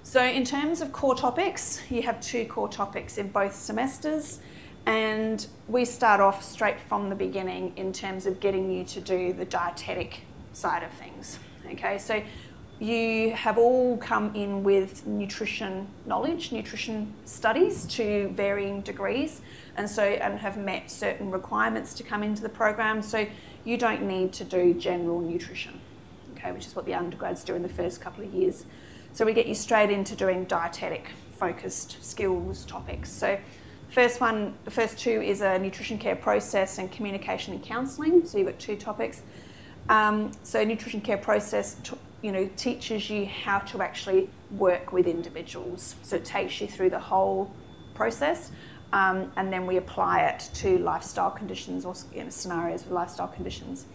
So in terms of core topics, you have 2 core topics in both semesters, and we start off straight from the beginning in terms of getting you to do the dietetic side of things. Okay, so you have all come in with nutrition knowledge, nutrition studies to varying degrees, and have met certain requirements to come into the program. So you don't need to do general nutrition, okay, which is what the undergrads do in the first couple of years. So we get you straight into doing dietetic focused skills topics. So the first 2 is a nutrition care process and communication and counselling. So you've got 2 topics. So nutrition care process teaches you how to actually work with individuals. So it takes you through the whole process, and then we apply it to lifestyle conditions or scenarios with lifestyle conditions.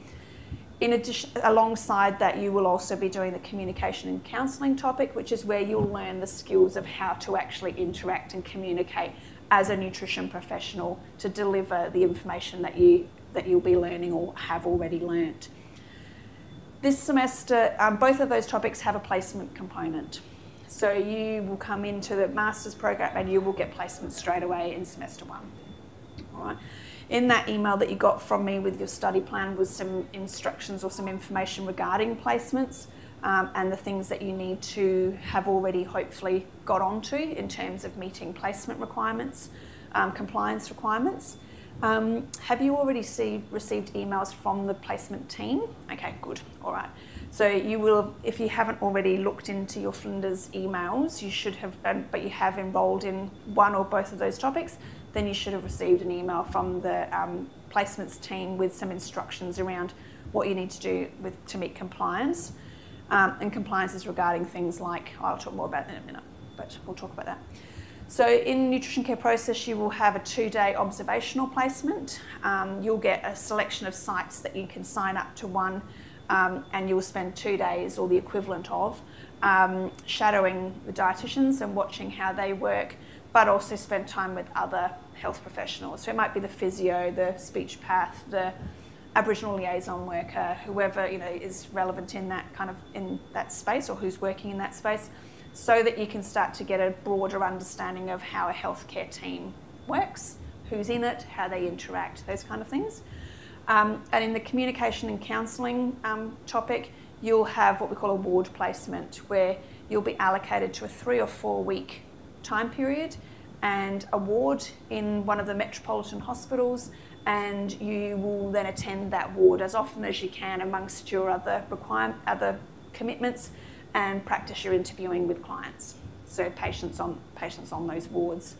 In addition, alongside that, you will also be doing the communication and counselling topic, which is where you'll learn the skills of how to actually interact and communicate as a nutrition professional to deliver the information that you'll be learning or have already learnt. This semester, both of those topics have a placement component. So you will come into the master's program and you will get placement straight away in semester 1. All right. In that email that you got from me with your study plan was some instructions or some information regarding placements. and the things that you need to have already hopefully got onto in terms of meeting placement requirements, compliance requirements. Have you already received emails from the placement team? Okay, good, all right. So you will, if you haven't already looked into your Flinders emails, you should have, but you have enrolled in one or both of those topics, then you should have received an email from the placements team with some instructions around what you need to do to meet compliance. And compliance is regarding things like, I'll talk more about that in a minute, but we'll talk about that. So in nutrition care process, you will have a 2-day observational placement. You'll get a selection of sites that you can sign up to one, and you'll spend 2 days or the equivalent of shadowing the dietitians and watching how they work, but also spend time with other health professionals. So it might be the physio, the speech path, the Aboriginal liaison worker, whoever is relevant in that space or who's working in that space, so that you can start to get a broader understanding of how a healthcare team works, who's in it, how they interact, those kind of things. And in the communication and counselling topic, you'll have what we call a ward placement, where you'll be allocated to a 3 or 4 week time period and a ward in one of the metropolitan hospitals, and you will then attend that ward as often as you can amongst your other commitments, and practice your interviewing with clients, so patients on those wards.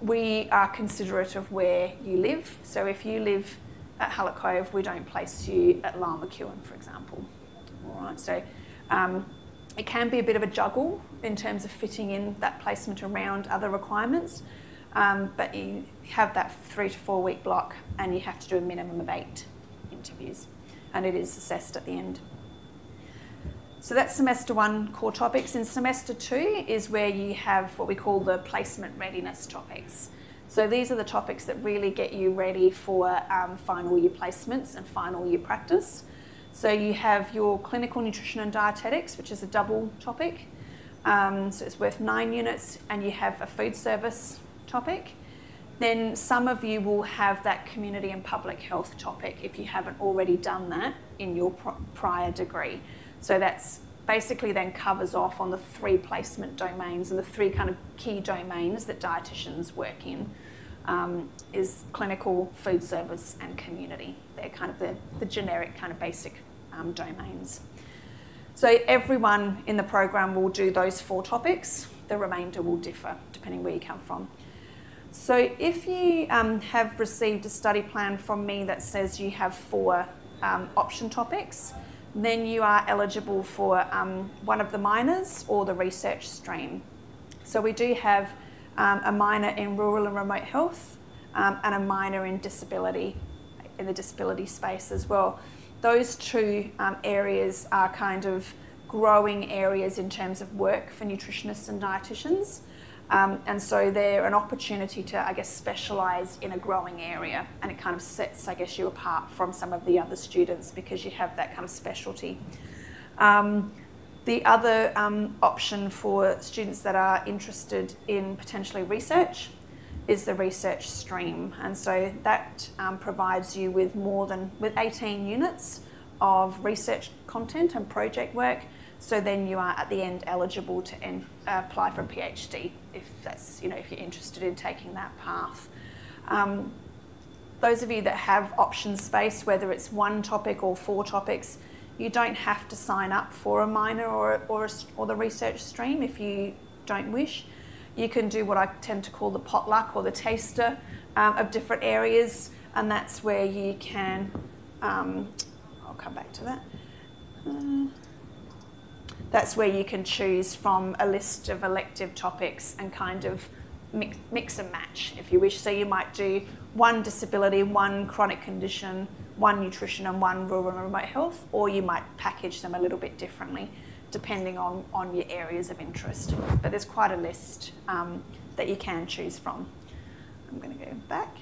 We are considerate of where you live, so if you live at Hallett Cove, we don't place you at Lyle McEwen, for example. All right, so it can be a bit of a juggle in terms of fitting in that placement around other requirements, but you have that 3 to 4 week block, and you have to do a minimum of 8 interviews, and it is assessed at the end. So that's semester 1 core topics. In semester 2 is where you have what we call the placement readiness topics. So these are the topics that really get you ready for final year placements and final year practice. So you have your clinical nutrition and dietetics, which is a double topic. So it's worth 9 units, and you have a food service topic. Then some of you will have that community and public health topic if you haven't already done that in your prior degree. So that's basically then covers off on the 3 placement domains, and the 3 kind of key domains that dietitians work in is clinical, food service and community. They're kind of the generic kind of basic domains. So everyone in the program will do those 4 topics. The remainder will differ depending where you come from. So if you have received a study plan from me that says you have 4 option topics, then you are eligible for one of the minors or the research stream. So we do have a minor in rural and remote health and a minor in disability, in the disability space as well. Those 2 areas are kind of growing areas in terms of work for nutritionists and dietitians. And so they're an opportunity to, I guess, specialise in a growing area, and it kind of sets, I guess, you apart from some of the other students because you have that kind of specialty. The other option for students that are interested in potentially research is the research stream, and so that provides you with with 18 units of research content and project work. So then you are at the end eligible to apply for a PhD if that's, if you're interested in taking that path. Those of you that have option space, whether it's 1 topic or 4 topics, you don't have to sign up for a minor or the research stream if you don't wish. You can do what I tend to call the potluck or the taster of different areas, and that's where you can, I'll come back to that. That's where you can choose from a list of elective topics and kind of mix and match if you wish. So you might do 1 disability, 1 chronic condition, 1 nutrition and 1 rural and remote health, or you might package them a little bit differently depending on your areas of interest. But there's quite a list that you can choose from. I'm going to go back.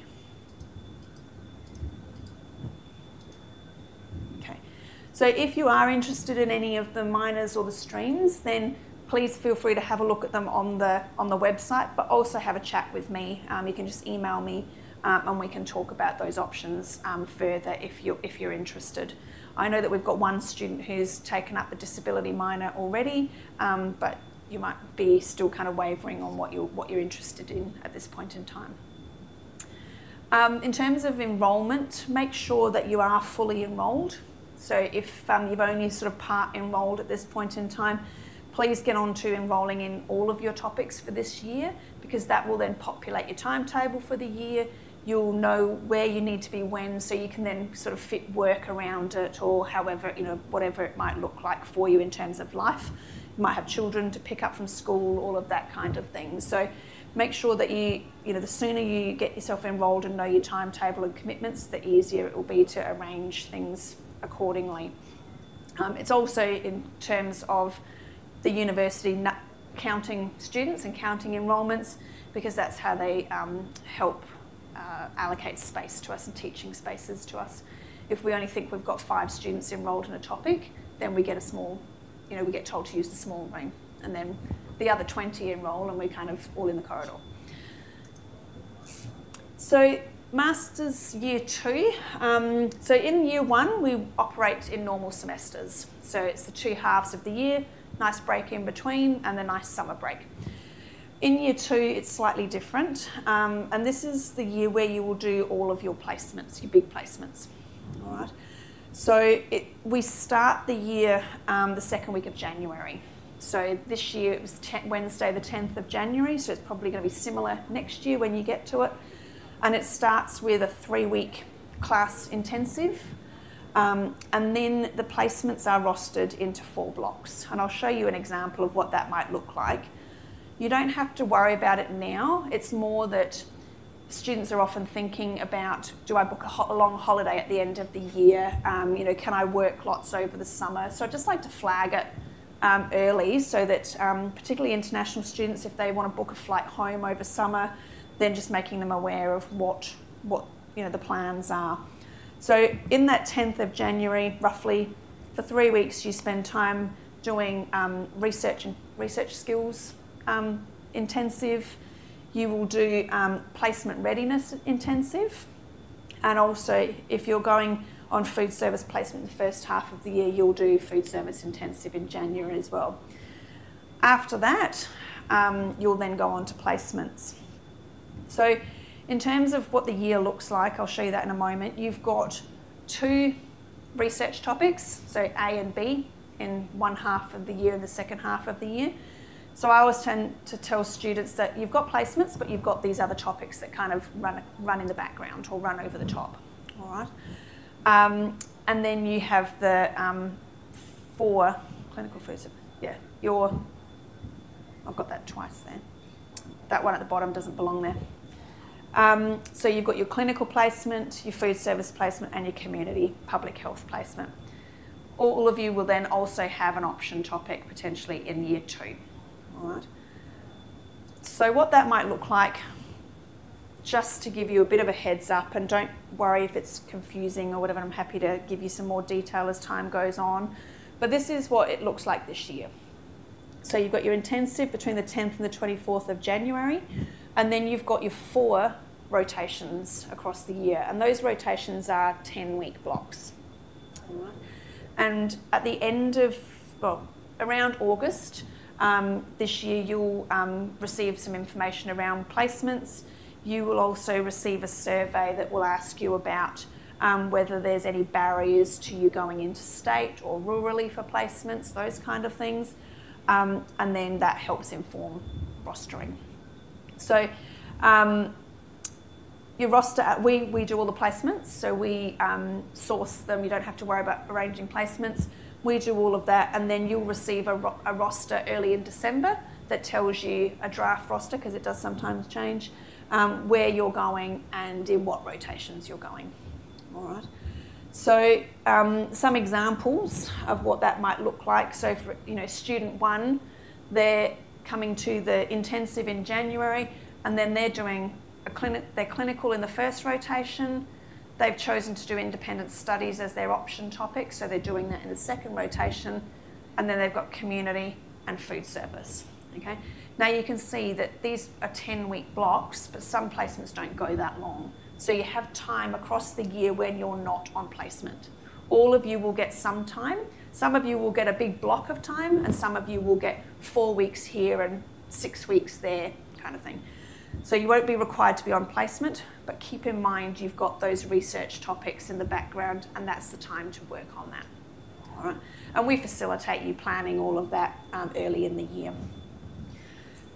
So if you are interested in any of the minors or the streams, then please feel free to have a look at them on the website, but also have a chat with me. You can just email me and we can talk about those options further if you're interested. I know that we've got one student who's taken up a disability minor already, but you might be still kind of wavering on what you're interested in at this point in time. In terms of enrolment, make sure that you are fully enrolled. So if you've only sort of part enrolled at this point in time, please get on to enrolling in all of your topics for this year, because that will then populate your timetable for the year. You'll know where you need to be when, so you can then sort of fit work around it, or however, whatever it might look like for you in terms of life. You might have children to pick up from school, all of that kind of thing. So make sure that the sooner you get yourself enrolled and know your timetable and commitments, the easier it will be to arrange things accordingly. It's also in terms of the university counting students and counting enrolments, because that's how they help allocate space to us and teaching spaces to us. If we only think we've got 5 students enrolled in a topic, then we get a small, we get told to use the small room, and then the other 20 enrol and we're kind of all in the corridor. So Masters Year 2, so in Year 1 we operate in normal semesters. So it's the 2 halves of the year, nice break in between and a nice summer break. In Year 2 it's slightly different, and this is the year where you will do all of your placements, your big placements. All right. So we start the year the 2nd week of January. So this year it was Wednesday the 10th of January, so it's probably going to be similar next year when you get to it. And it starts with a 3-week class intensive, and then the placements are rostered into 4 blocks. And I'll show you an example of what that might look like. You don't have to worry about it now. It's more that students are often thinking about, do I book a long holiday at the end of the year? Can I work lots over the summer? So I just like to flag it early, so that particularly international students, if they want to book a flight home over summer, then just making them aware of what the plans are. So in that 10th of January, roughly, for 3 weeks, you spend time doing research skills intensive. You will do placement readiness intensive, and also if you're going on food service placement in the first half of the year, you'll do food service intensive in January as well. After that, you'll then go on to placements. So in terms of what the year looks like, I'll show you that in a moment. You've got 2 research topics, so A and B, in one half of the year and the second half of the year. So I always tend to tell students that you've got placements, but you've got these other topics that kind of run in the background or run over the top. All right. And then you have the 4 clinical foods. Yeah, I've got that twice there. That one at the bottom doesn't belong there. So you've got your clinical placement, your food service placement, and your community public health placement. All of you will then also have an option topic potentially in Year 2. All right. So what that might look like, just to give you a bit of a heads up, and don't worry if it's confusing or whatever, I'm happy to give you some more detail as time goes on, but this is what it looks like this year. So you've got your intensive between the 10th and the 24th of January, and then you've got your 4 rotations across the year, and those rotations are 10-week blocks. All right. And at the end of, around August this year, you'll receive some information around placements. You will also receive a survey that will ask you about whether there's any barriers to you going interstate or rurally for placements, those kind of things. And then that helps inform rostering. So your roster, we do all the placements, so we source them. You don't have to worry about arranging placements. We do all of that, and then you'll receive a roster early in December that tells you a draft roster, because it does sometimes change, where you're going and in what rotations you're going. All right. So some examples of what that might look like. So for student 1, they're coming to the intensive in January, and then they're doing their clinical in the first rotation. They've chosen to do independent studies as their option topic, so they're doing that in the second rotation, and then they've got community and food service. Okay. Now you can see that these are 10-week blocks, but some placements don't go that long. So you have time across the year when you're not on placement. All of you will get some time. Some of you will get a big block of time, and some of you will get 4 weeks here and 6 weeks there, kind of thing. So you won't be required to be on placement, but keep in mind you've got those research topics in the background, and that's the time to work on that. All right? And we facilitate you planning all of that early in the year.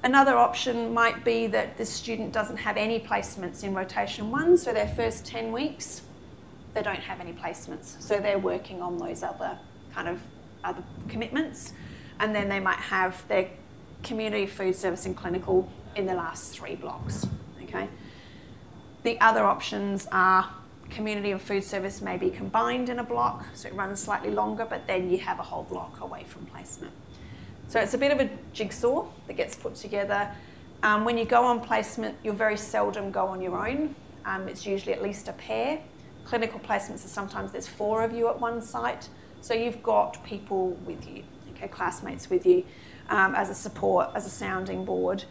Another option might be that the student doesn't have any placements in rotation 1, so their first 10 weeks, they don't have any placements. So they're working on those other commitments, and then they might have their community, food service and clinical in the last 3 blocks, okay? The other options are community and food service may be combined in a block, so it runs slightly longer, but then you have a whole block away from placement. So it's a bit of a jigsaw that gets put together. When you go on placement, you'll very seldom go on your own. It's usually at least a pair. Clinical placements are sometimes there's 4 of you at one site, so you've got people with you, okay, classmates with you as a support, as a sounding board.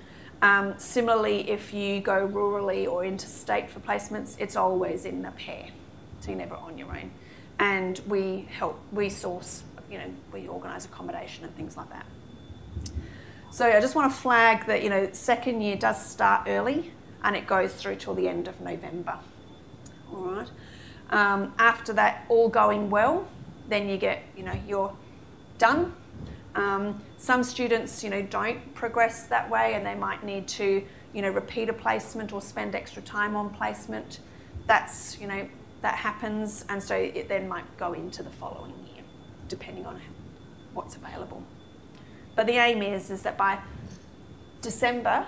Similarly, if you go rurally or interstate for placements, it's always in a pair, so you're never on your own. And we source, we organise accommodation and things like that. So I just want to flag that, second year does start early and it goes through till the end of November. All right. After that, all going well, then you get, you're done. Some students, don't progress that way, and they might need to, repeat a placement or spend extra time on placement. That's, that happens, and so it then might go into the following year, depending on what's available. But the aim is that by December,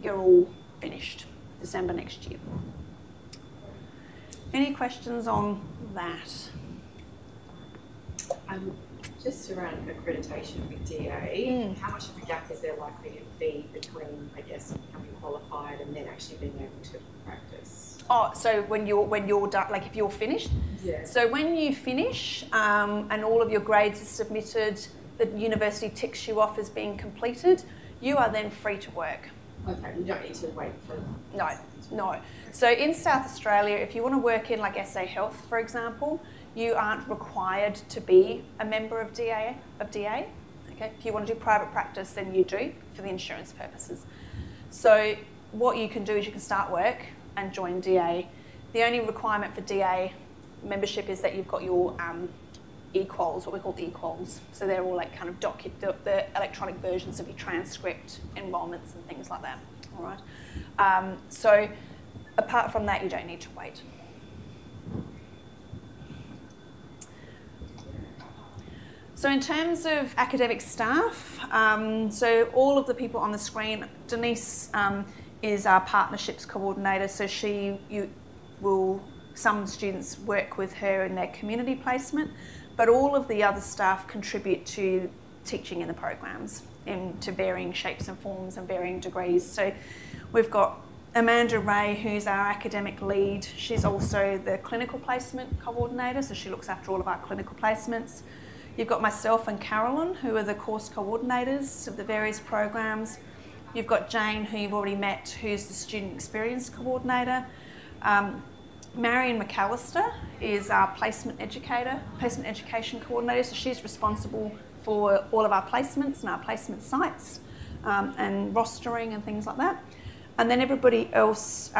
you're all finished. December next year. Any questions on that? Just around accreditation with DA, how much of a gap is there likely to be between, becoming qualified and then actually being able to practice? Oh, so when you're done, like if you're finished? Yeah. So when you finish and all of your grades are submitted, the university ticks you off as being completed, you are then free to work. Okay, you don't need to wait for... No. So in South Australia, if you want to work in like SA Health, for example, you aren't required to be a member of DA. Okay? If you want to do private practice, then you do for the insurance purposes. So what you can do is you can start work and join DA. The only requirement for DA membership is that you've got your equals, what we call the equals. So they're all like kind of the electronic versions of your transcript, enrolments and things like that. All right. So apart from that, you don't need to wait. So in terms of academic staff, so all of the people on the screen, Denise is our partnerships coordinator, so some students work with her in their community placement, but all of the other staff contribute to teaching in the programs to varying shapes and forms and varying degrees. So we've got Amanda Ray, who's our academic lead. She's also the clinical placement coordinator, so she looks after all of our clinical placements. You've got myself and Carolyn, who are the course coordinators of the various programs. You've got Jane, who you've already met, who's the student experience coordinator. Marion McAllister is our placement education coordinator, so she's responsible for all of our placements and our placement sites and rostering and things like that. And then everybody else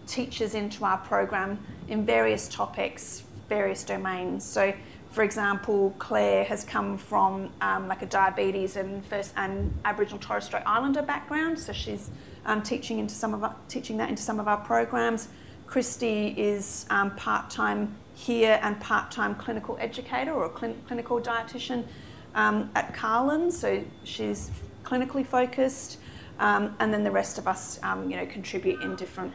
teaches into our program in various topics, various domains. So, for example, Claire has come from like a diabetes and Aboriginal Torres Strait Islander background, so she's teaching that into some of our programs. Christy is part-time here and part-time clinical educator or clinical dietitian at Carlin, so she's clinically focused, and then the rest of us, contribute in different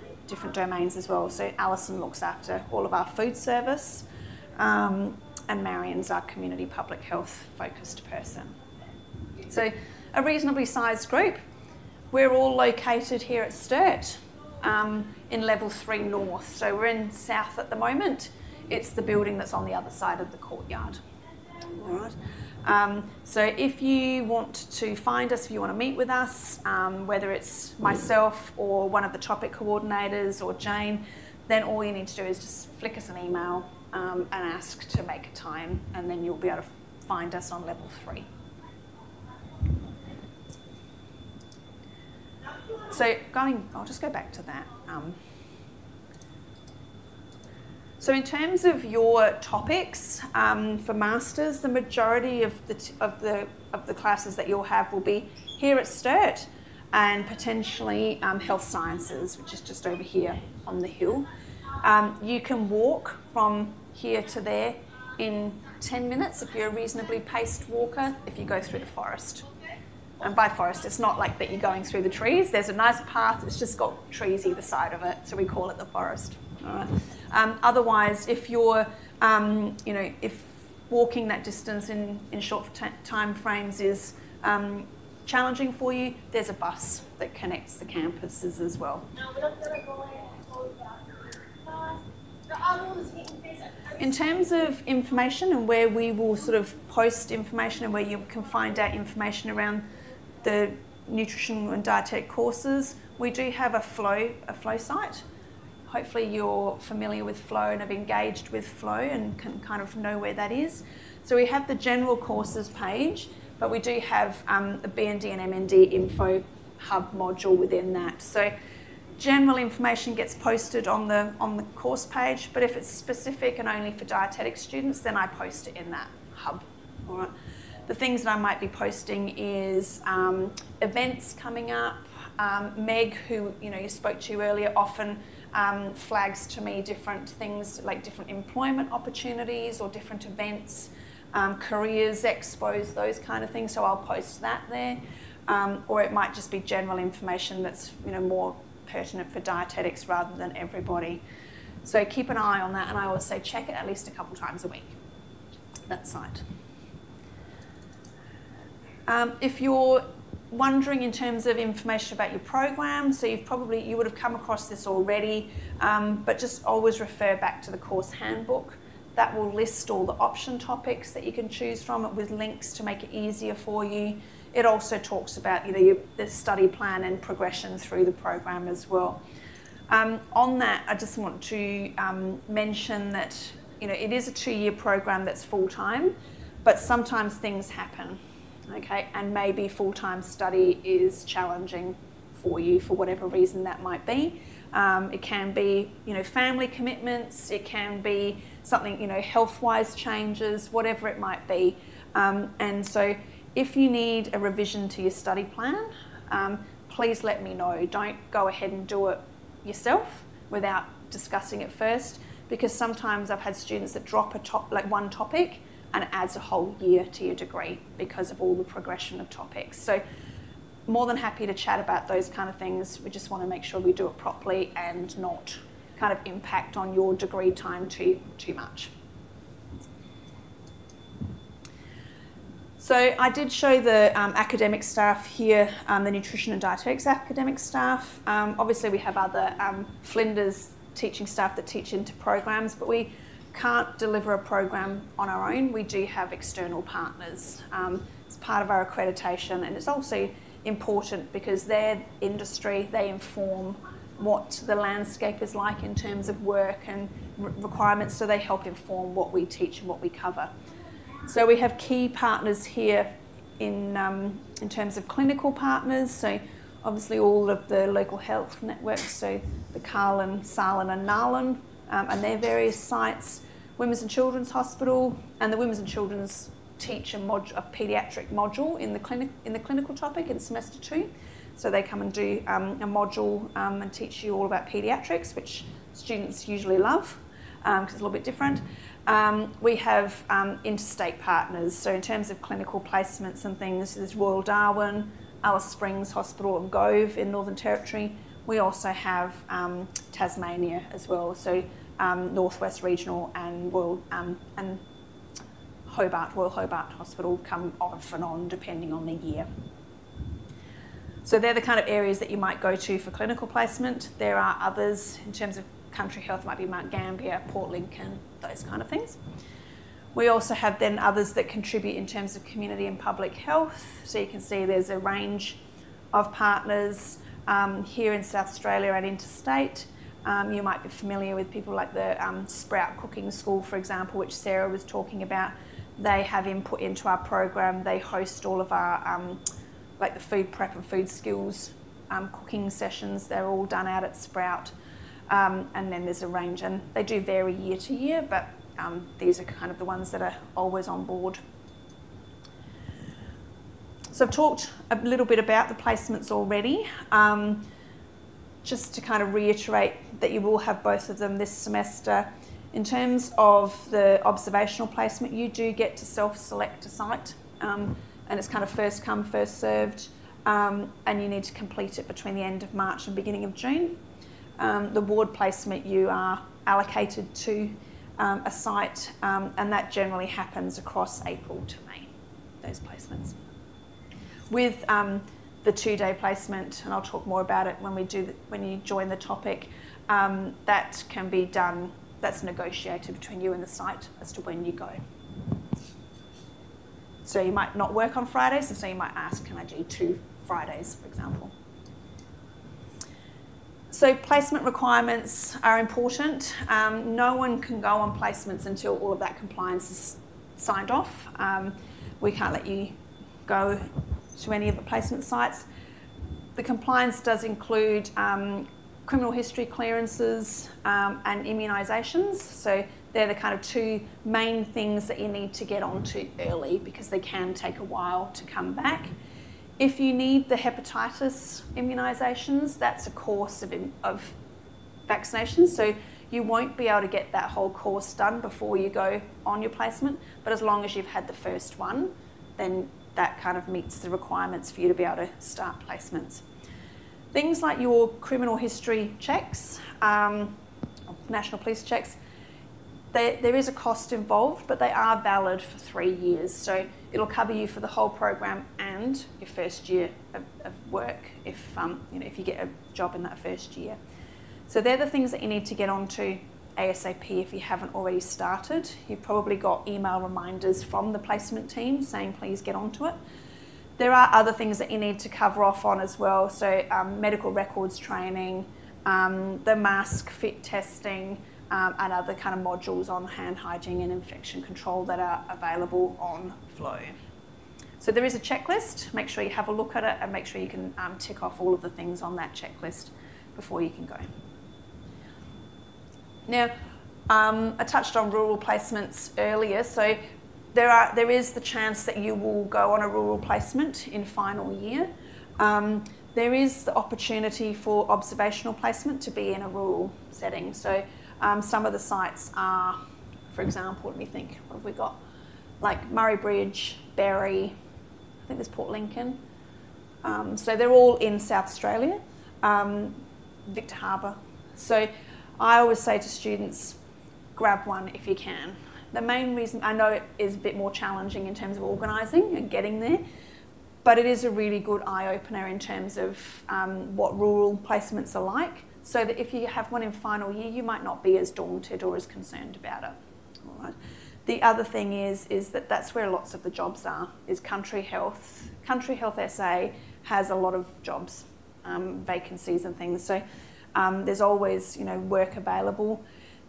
domains as well. So Alison looks after all of our food service, and Marion's our community public health focused person. So a reasonably sized group. We're all located here at Sturt in level 3 north. So we're in south at the moment. It's the building that's on the other side of the courtyard. All right. So if you want to find us, if you want to meet with us, whether it's myself or one of the topic coordinators or Jane, then all you need to do is just flick us an email and ask to make a time, and then you'll be able to find us on level 3. So I'll just go back to that. So in terms of your topics for masters, the majority of the classes that you'll have will be here at STIRT, and potentially health sciences, which is just over here on the hill. You can walk from here to there in 10 minutes if you're a reasonably paced walker, if you go through the forest. And by forest, it's not like that you're going through the trees. There's a nice path, it's just got trees either side of it, so we call it the forest. All right. Otherwise, if you're, if walking that distance in short time frames is challenging for you, there's a bus that connects the campuses as well. In terms of information and where we will sort of post information and where you can find out information around the nutrition and dietetic courses, we do have a flow site. Hopefully you're familiar with Flow and have engaged with Flow and can kind of know where that is. So we have the general courses page, but we do have the BND and MND info hub module within that. So general information gets posted on the course page, but if it's specific and only for dietetic students, then I post it in that hub. All right. The things that I might be posting is events coming up. Meg, who you spoke to earlier, often flags to me different things like different employment opportunities or different events, careers, expos, those kind of things. So I'll post that there, or it might just be general information that's more pertinent for dietetics rather than everybody. So keep an eye on that, and I always say check it at least a couple times a week. That site. If you're wondering in terms of information about your program, so you would have come across this already, but just always refer back to the course handbook. That will list all the option topics that you can choose from with links to make it easier for you. It also talks about the study plan and progression through the program as well. On that, I just want to mention that it is a 2-year program that's full-time, but sometimes things happen. Okay, and maybe full-time study is challenging for you for whatever reason that might be. It can be, family commitments. It can be something, health-wise changes, whatever it might be. And so, if you need a revision to your study plan, please let me know. Don't go ahead and do it yourself without discussing it first, because sometimes I've had students that drop one topic and it adds a whole year to your degree because of all the progression of topics. So more than happy to chat about those kind of things. We just want to make sure we do it properly and not kind of impact on your degree time too much. So I did show the academic staff here, the nutrition and dietetics academic staff. Obviously we have other Flinders teaching staff that teach into programs, but we can't deliver a program on our own. We do have external partners. It's part of our accreditation, and it's also important because their industry, they inform what the landscape is like in terms of work and requirements, so they help inform what we teach and what we cover. So we have key partners here in terms of clinical partners, so obviously all of the local health networks, so the Carlin, Sarlin and Narlin, and their various sites, Women's and Children's Hospital, and the Women's and Children's teach a paediatric module in the clinical topic in semester 2. So they come and do a module and teach you all about paediatrics, which students usually love because it's a little bit different. We have interstate partners, so in terms of clinical placements and things, there's Royal Darwin, Alice Springs Hospital and Gove in Northern Territory. We also have Tasmania as well, so Northwest Regional and Royal Hobart Hospital come off and on depending on the year. So they're the kind of areas that you might go to for clinical placement. There are others in terms of country health, might be Mount Gambier, Port Lincoln, those kind of things. We also have then others that contribute in terms of community and public health. So you can see there's a range of partners here in South Australia and interstate. You might be familiar with people like the Sprout Cooking School, for example, which Sarah was talking about. They have input into our program. They host all of our like the food prep and food skills cooking sessions. They're all done out at Sprout. And then there's a range, and they do vary year to year, but these are kind of the ones that are always on board. So I've talked a little bit about the placements already. Just to kind of reiterate that you will have both of them this semester. In terms of the observational placement, you do get to self-select a site, and it's kind of first come, first served, and you need to complete it between the end of March and beginning of June. The ward placement, you are allocated to a site, and that generally happens across April to May, those placements. With the 2-day placement, and I'll talk more about it when you join the topic, that can be done, that's negotiated between you and the site as to when you go. So you might not work on Fridays, and so you might ask, can I do 2 Fridays, for example? So placement requirements are important. No one can go on placements until all of that compliance is signed off. We can't let you go to any of the placement sites. The compliance does include criminal history clearances and immunisations. So they're the kind of 2 main things that you need to get onto early, because they can take a while to come back. If you need the hepatitis immunisations, that's a course of vaccinations. So you won't be able to get that whole course done before you go on your placement. But as long as you've had the first one, then that kind of meets the requirements for you to be able to start placements. Things like your criminal history checks, national police checks, there is a cost involved, but they are valid for 3 years. So it'll cover you for the whole program and your first year of work if you get a job in that first year. So they're the things that you need to get onto ASAP if you haven't already started. You've probably got email reminders from the placement team saying please get onto it. There are other things that you need to cover off on as well. So medical records training, the mask fit testing, and other kind of modules on hand hygiene and infection control that are available on Flow. So there is a checklist. Make sure you have a look at it and make sure you can tick off all of the things on that checklist before you can go. Now, I touched on rural placements earlier. So there is the chance that you will go on a rural placement in final year. There is the opportunity for observational placement to be in a rural setting. So some of the sites are, for example, let me think, what have we got? Like Murray Bridge, Berry, I think there's Port Lincoln. So they're all in South Australia, Victor Harbour. So I always say to students, grab one if you can. The main reason, I know it is a bit more challenging in terms of organising and getting there, but it is a really good eye-opener in terms of what rural placements are like, so that if you have one in final year, you might not be as daunted or as concerned about it. All right. The other thing is that that's where lots of the jobs are, is country health. Country Health SA has a lot of jobs, vacancies and things, so there's always work available.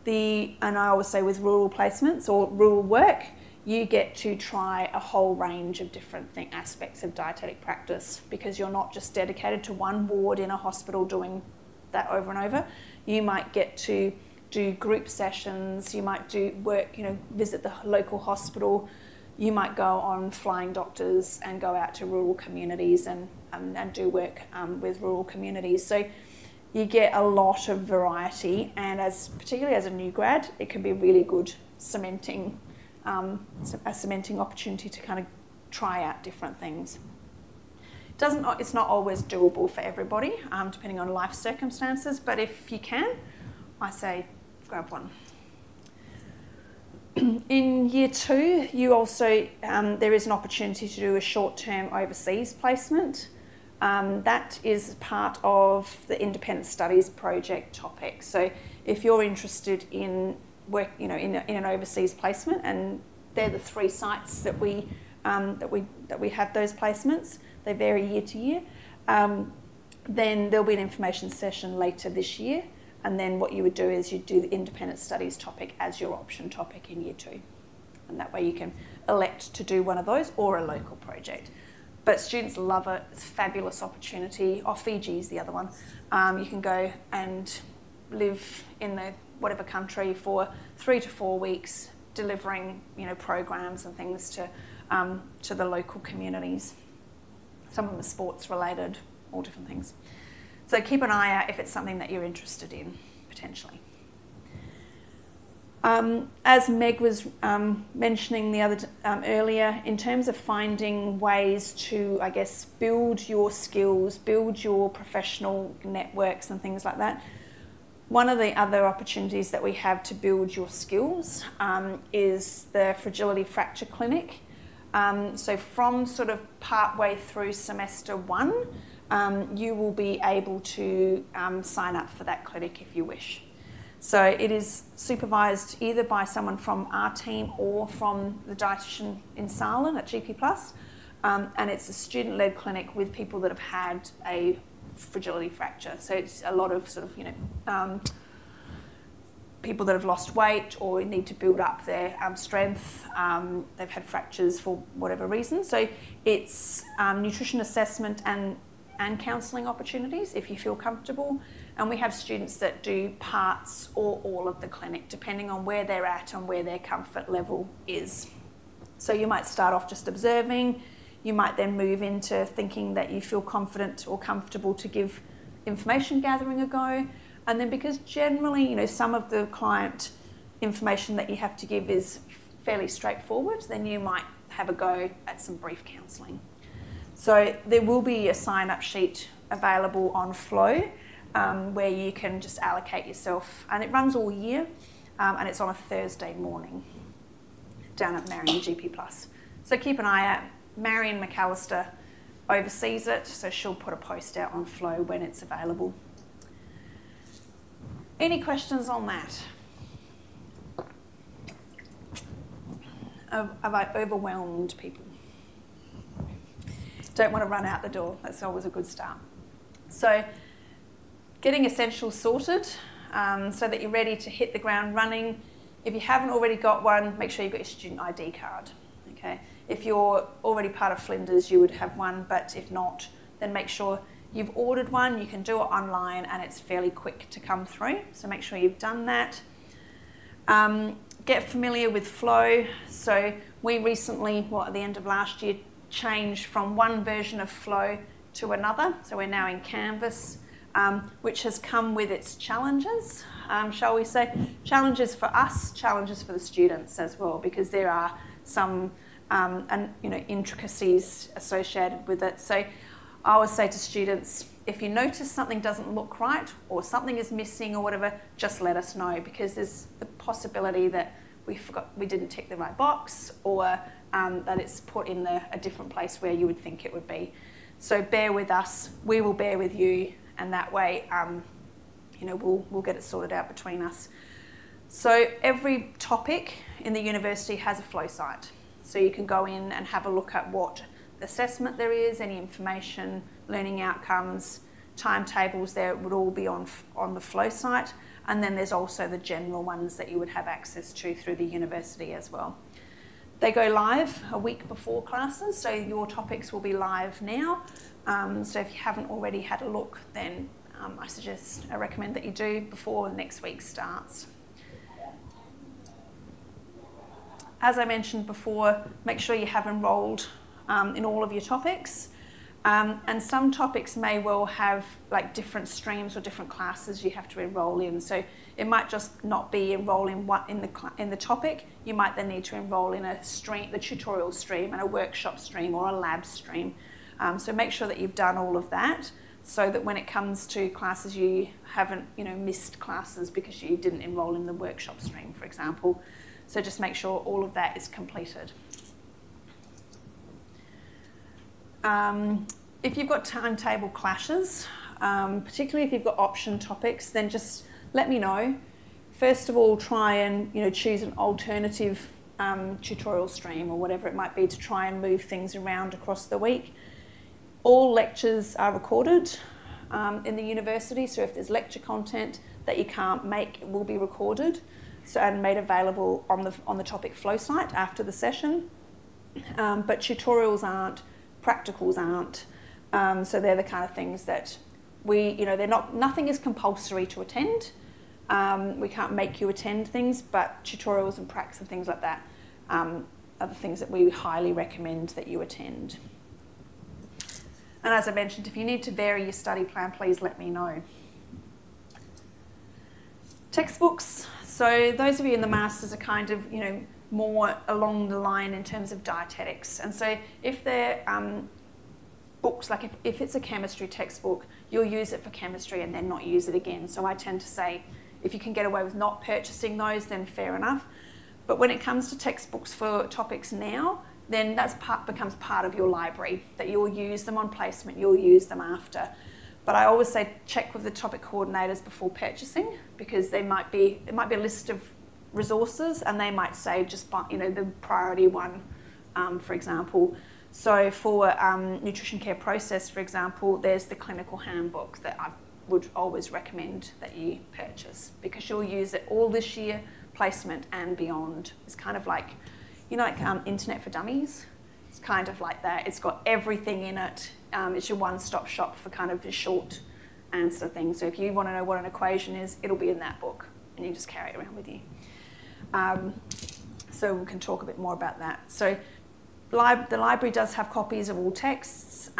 And I always say with rural placements or rural work, you get to try a whole range of different aspects of dietetic practice, because you're not just dedicated to one ward in a hospital doing that over and over. You might get to do group sessions, you might do work, visit the local hospital, you might go on flying doctors and go out to rural communities and do work with rural communities. So you get a lot of variety, and particularly as a new grad, it can be really good cementing opportunity to kind of try out different things. It's not always doable for everybody, depending on life circumstances, but if you can, I say grab one. In year 2, you also, there is an opportunity to do a short-term overseas placement. That is part of the independent studies project topic. So if you're interested in work, in an overseas placement and they're the 3 sites that we have those placements. They vary year to year. Then there'll be an information session later this year, and then what you would do is you'd do the independent studies topic as your option topic in year 2. And that way you can elect to do one of those or a local project. But students love it. It's a fabulous opportunity. Fiji's the other one. You can go and live in the whatever country for 3 to 4 weeks, delivering programs and things to the local communities. Some of them are sports related, all different things. So keep an eye out if it's something that you're interested in, potentially. As Meg was mentioning earlier, in terms of finding ways to, I guess, build your skills, build your professional networks and things like that, one of the other opportunities that we have to build your skills is the Fragility Fracture Clinic. So from sort of part way through semester 1, you will be able to sign up for that clinic if you wish. So it is supervised either by someone from our team or from the dietitian in Sarlan at GP+, and it's a student-led clinic with people that have had a fragility fracture. So it's a lot of sort of, people that have lost weight or need to build up their strength. They've had fractures for whatever reason. So it's nutrition assessment and counselling opportunities if you feel comfortable. And we have students that do parts or all of the clinic, depending on where they're at and where their comfort level is. So you might start off just observing. You might then move into thinking that you feel confident or comfortable to give information gathering a go. And then because generally, some of the client information that you have to give is fairly straightforward, then you might have a go at some brief counselling. So there will be a sign-up sheet available on Flow where you can just allocate yourself. And it runs all year, and it's on a Thursday morning down at Marion GP+. So keep an eye out. Marion McAllister oversees it, so she'll put a post out on Flow when it's available. Any questions on that? Have I overwhelmed people? Don't want to run out the door. That's always a good start. So getting essentials sorted so that you're ready to hit the ground running. If you haven't already got one, make sure you've got your student ID card. Okay. If you're already part of Flinders, you would have one, but if not, then make sure you've ordered one. You can do it online and it's fairly quick to come through, so make sure you've done that. Get familiar with Flow. So we recently, at the end of last year, changed from one version of Flow to another. So we're now in Canvas, which has come with its challenges, shall we say. Challenges for us, challenges for the students as well, because there are some intricacies associated with it. So I always say to students, if you notice something doesn't look right or something is missing or whatever, just let us know, because there's the possibility that we didn't tick the right box, or that it's put in a different place where you would think it would be. So bear with us, we will bear with you, and that way we'll get it sorted out between us. So every topic in the university has a flow site. So you can go in and have a look at what assessment there is, any information, learning outcomes, timetables, there would all be on the flow site. And then there's also the general ones that you would have access to through the university as well. They go live a week before classes, so your topics will be live now. So if you haven't already had a look, then I recommend that you do before next week starts. As I mentioned before, make sure you have enrolled in all of your topics. And some topics may well have like different streams or different classes you have to enrol in. So it might just not be enroll in the topic. You might then need to enrol in a stream, the tutorial stream, and a workshop stream or a lab stream. So make sure that you've done all of that, so that when it comes to classes, you haven't missed classes because you didn't enrol in the workshop stream, for example. So just make sure all of that is completed. If you've got timetable clashes, particularly if you've got option topics, then just let me know. First of all, try and choose an alternative tutorial stream or whatever it might be to try and move things around across the week. All lectures are recorded in the university, so if there's lecture content that you can't make, it will be recorded and made available on the topic flow site after the session. But tutorials aren't, practicals aren't, so they're the kind of things that nothing is compulsory to attend. We can't make you attend things, but tutorials and pracs and things like that are the things that we highly recommend that you attend. And as I mentioned, if you need to vary your study plan, please let me know. Textbooks. So those of you in the masters are kind of, more along the line in terms of dietetics. And so if they're books, like if it's a chemistry textbook, you'll use it for chemistry and then not use it again. So I tend to say, if you can get away with not purchasing those, then fair enough. But when it comes to textbooks for topics now, then that becomes part of your library, that you'll use them on placement, you'll use them after. But I always say check with the topic coordinators before purchasing, because it might be a list of resources and they might say just the priority one, for example. So for nutrition care process, for example, there's the clinical handbook that I would always recommend that you purchase, because you'll use it all this year, placement and beyond. It's kind of like, Internet for Dummies. It's kind of like that. It's got everything in it. It's your one-stop shop for kind of a short answer thing. So if you want to know what an equation is, it'll be in that book and you just carry it around with you. So we can talk a bit more about that. So the library does have copies of all texts.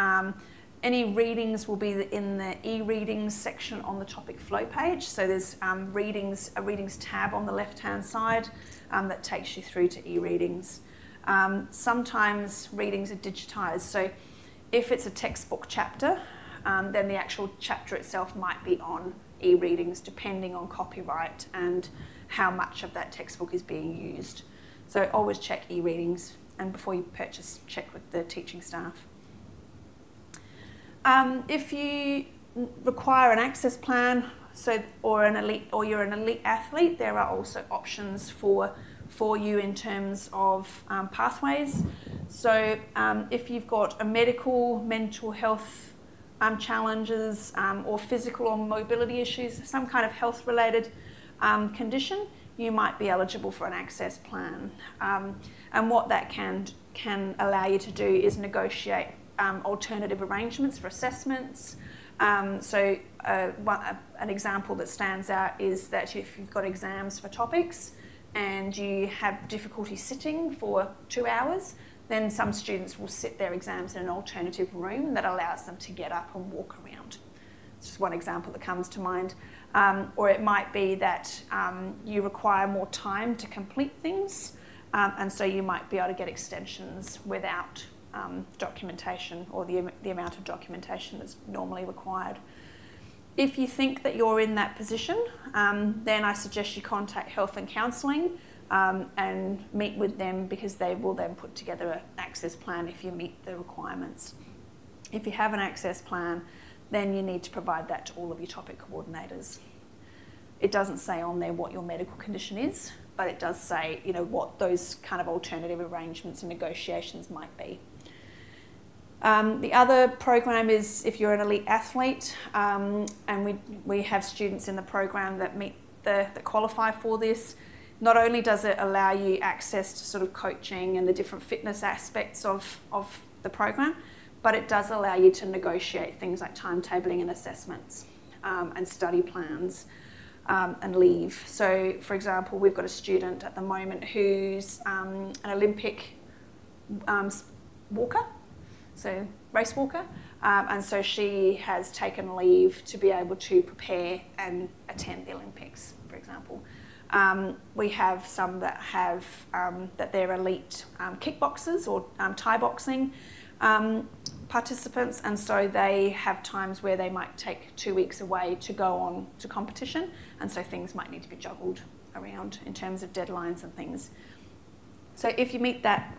Any readings will be in the e-readings section on the topic flow page. So there's a readings tab on the left-hand side that takes you through to e-readings. Sometimes readings are digitised. So if it's a textbook chapter, then the actual chapter itself might be on e-readings, depending on copyright and how much of that textbook is being used. So always check e-readings, and before you purchase, check with the teaching staff. If you require an access plan, or you're an elite athlete, there are also options for you in terms of pathways. So if you've got a mental health challenges, or physical or mobility issues, some kind of health-related condition, you might be eligible for an access plan. And what that can allow you to do is negotiate alternative arrangements for assessments. An example that stands out is that if you've got exams for topics and you have difficulty sitting for 2 hours, then some students will sit their exams in an alternative room that allows them to get up and walk around. It's just one example that comes to mind. Or it might be that you require more time to complete things, and so you might be able to get extensions without documentation, or the amount of documentation that's normally required. If you think that you're in that position, then I suggest you contact Health and Counselling and meet with them, because they will then put together an access plan if you meet the requirements. If you have an access plan, then you need to provide that to all of your topic coordinators. It doesn't say on there what your medical condition is, but it does say, what those kind of alternative arrangements and negotiations might be. The other program is if you're an elite athlete, and we have students in the program that qualify for this. Not only does it allow you access to sort of coaching and the different fitness aspects of the program, but it does allow you to negotiate things like timetabling and assessments, and study plans, and leave. So, for example, we've got a student at the moment who's an Olympic walker, so race walker, and so she has taken leave to be able to prepare and attend the Olympics, for example. We have some that have that they're elite kickboxers or Thai boxing participants, and so they have times where they might take 2 weeks away to go on to competition, and so things might need to be juggled around in terms of deadlines and things. So if you meet that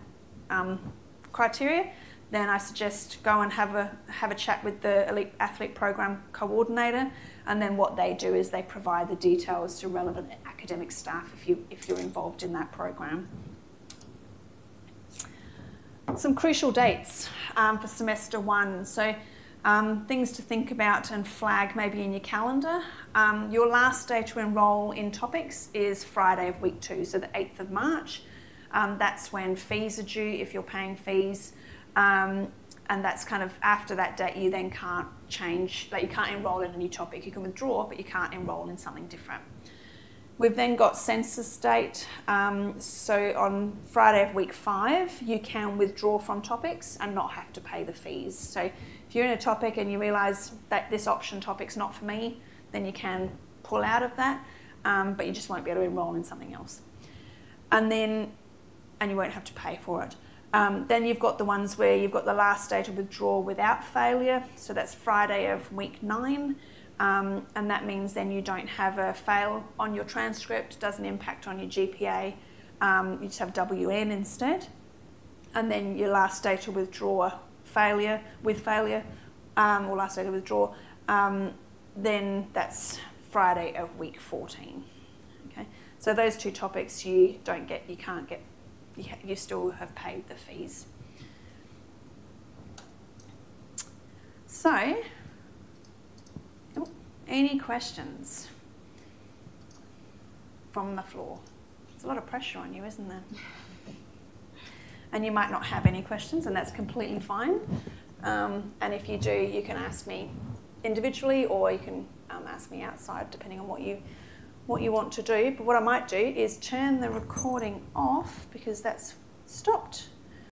criteria, then I suggest go and have a chat with the elite athlete program coordinator, and then what they do is they provide the details to relevant academic staff if you're involved in that program. Some crucial dates for semester 1. So things to think about and flag maybe in your calendar. Your last day to enrol in topics is Friday of week 2, so the 8th of March. That's when fees are due if you're paying fees. And that's kind of after that date you then can't change, like you can't enrol in a new topic. You can withdraw, but you can't enrol in something different. We've then got census date. So on Friday of week 5, you can withdraw from topics and not have to pay the fees. So if you're in a topic and you realise that this option topic's not for me, then you can pull out of that, but you just won't be able to enrol in something else. And you won't have to pay for it. Then you've got the ones where you've got the last day to withdraw without failure. So that's Friday of week 9. And that means then you don't have a fail on your transcript, doesn't impact on your GPA. You just have WN instead. And then your last day to withdraw or last day to withdraw, then that's Friday of week 14. Okay, so those 2 topics you still have paid the fees. So, any questions from the floor? There's a lot of pressure on you, isn't there? And you might not have any questions, and that's completely fine. And if you do, you can ask me individually, or you can ask me outside, depending on what you want to do. But what I might do is turn the recording off, because that's stopped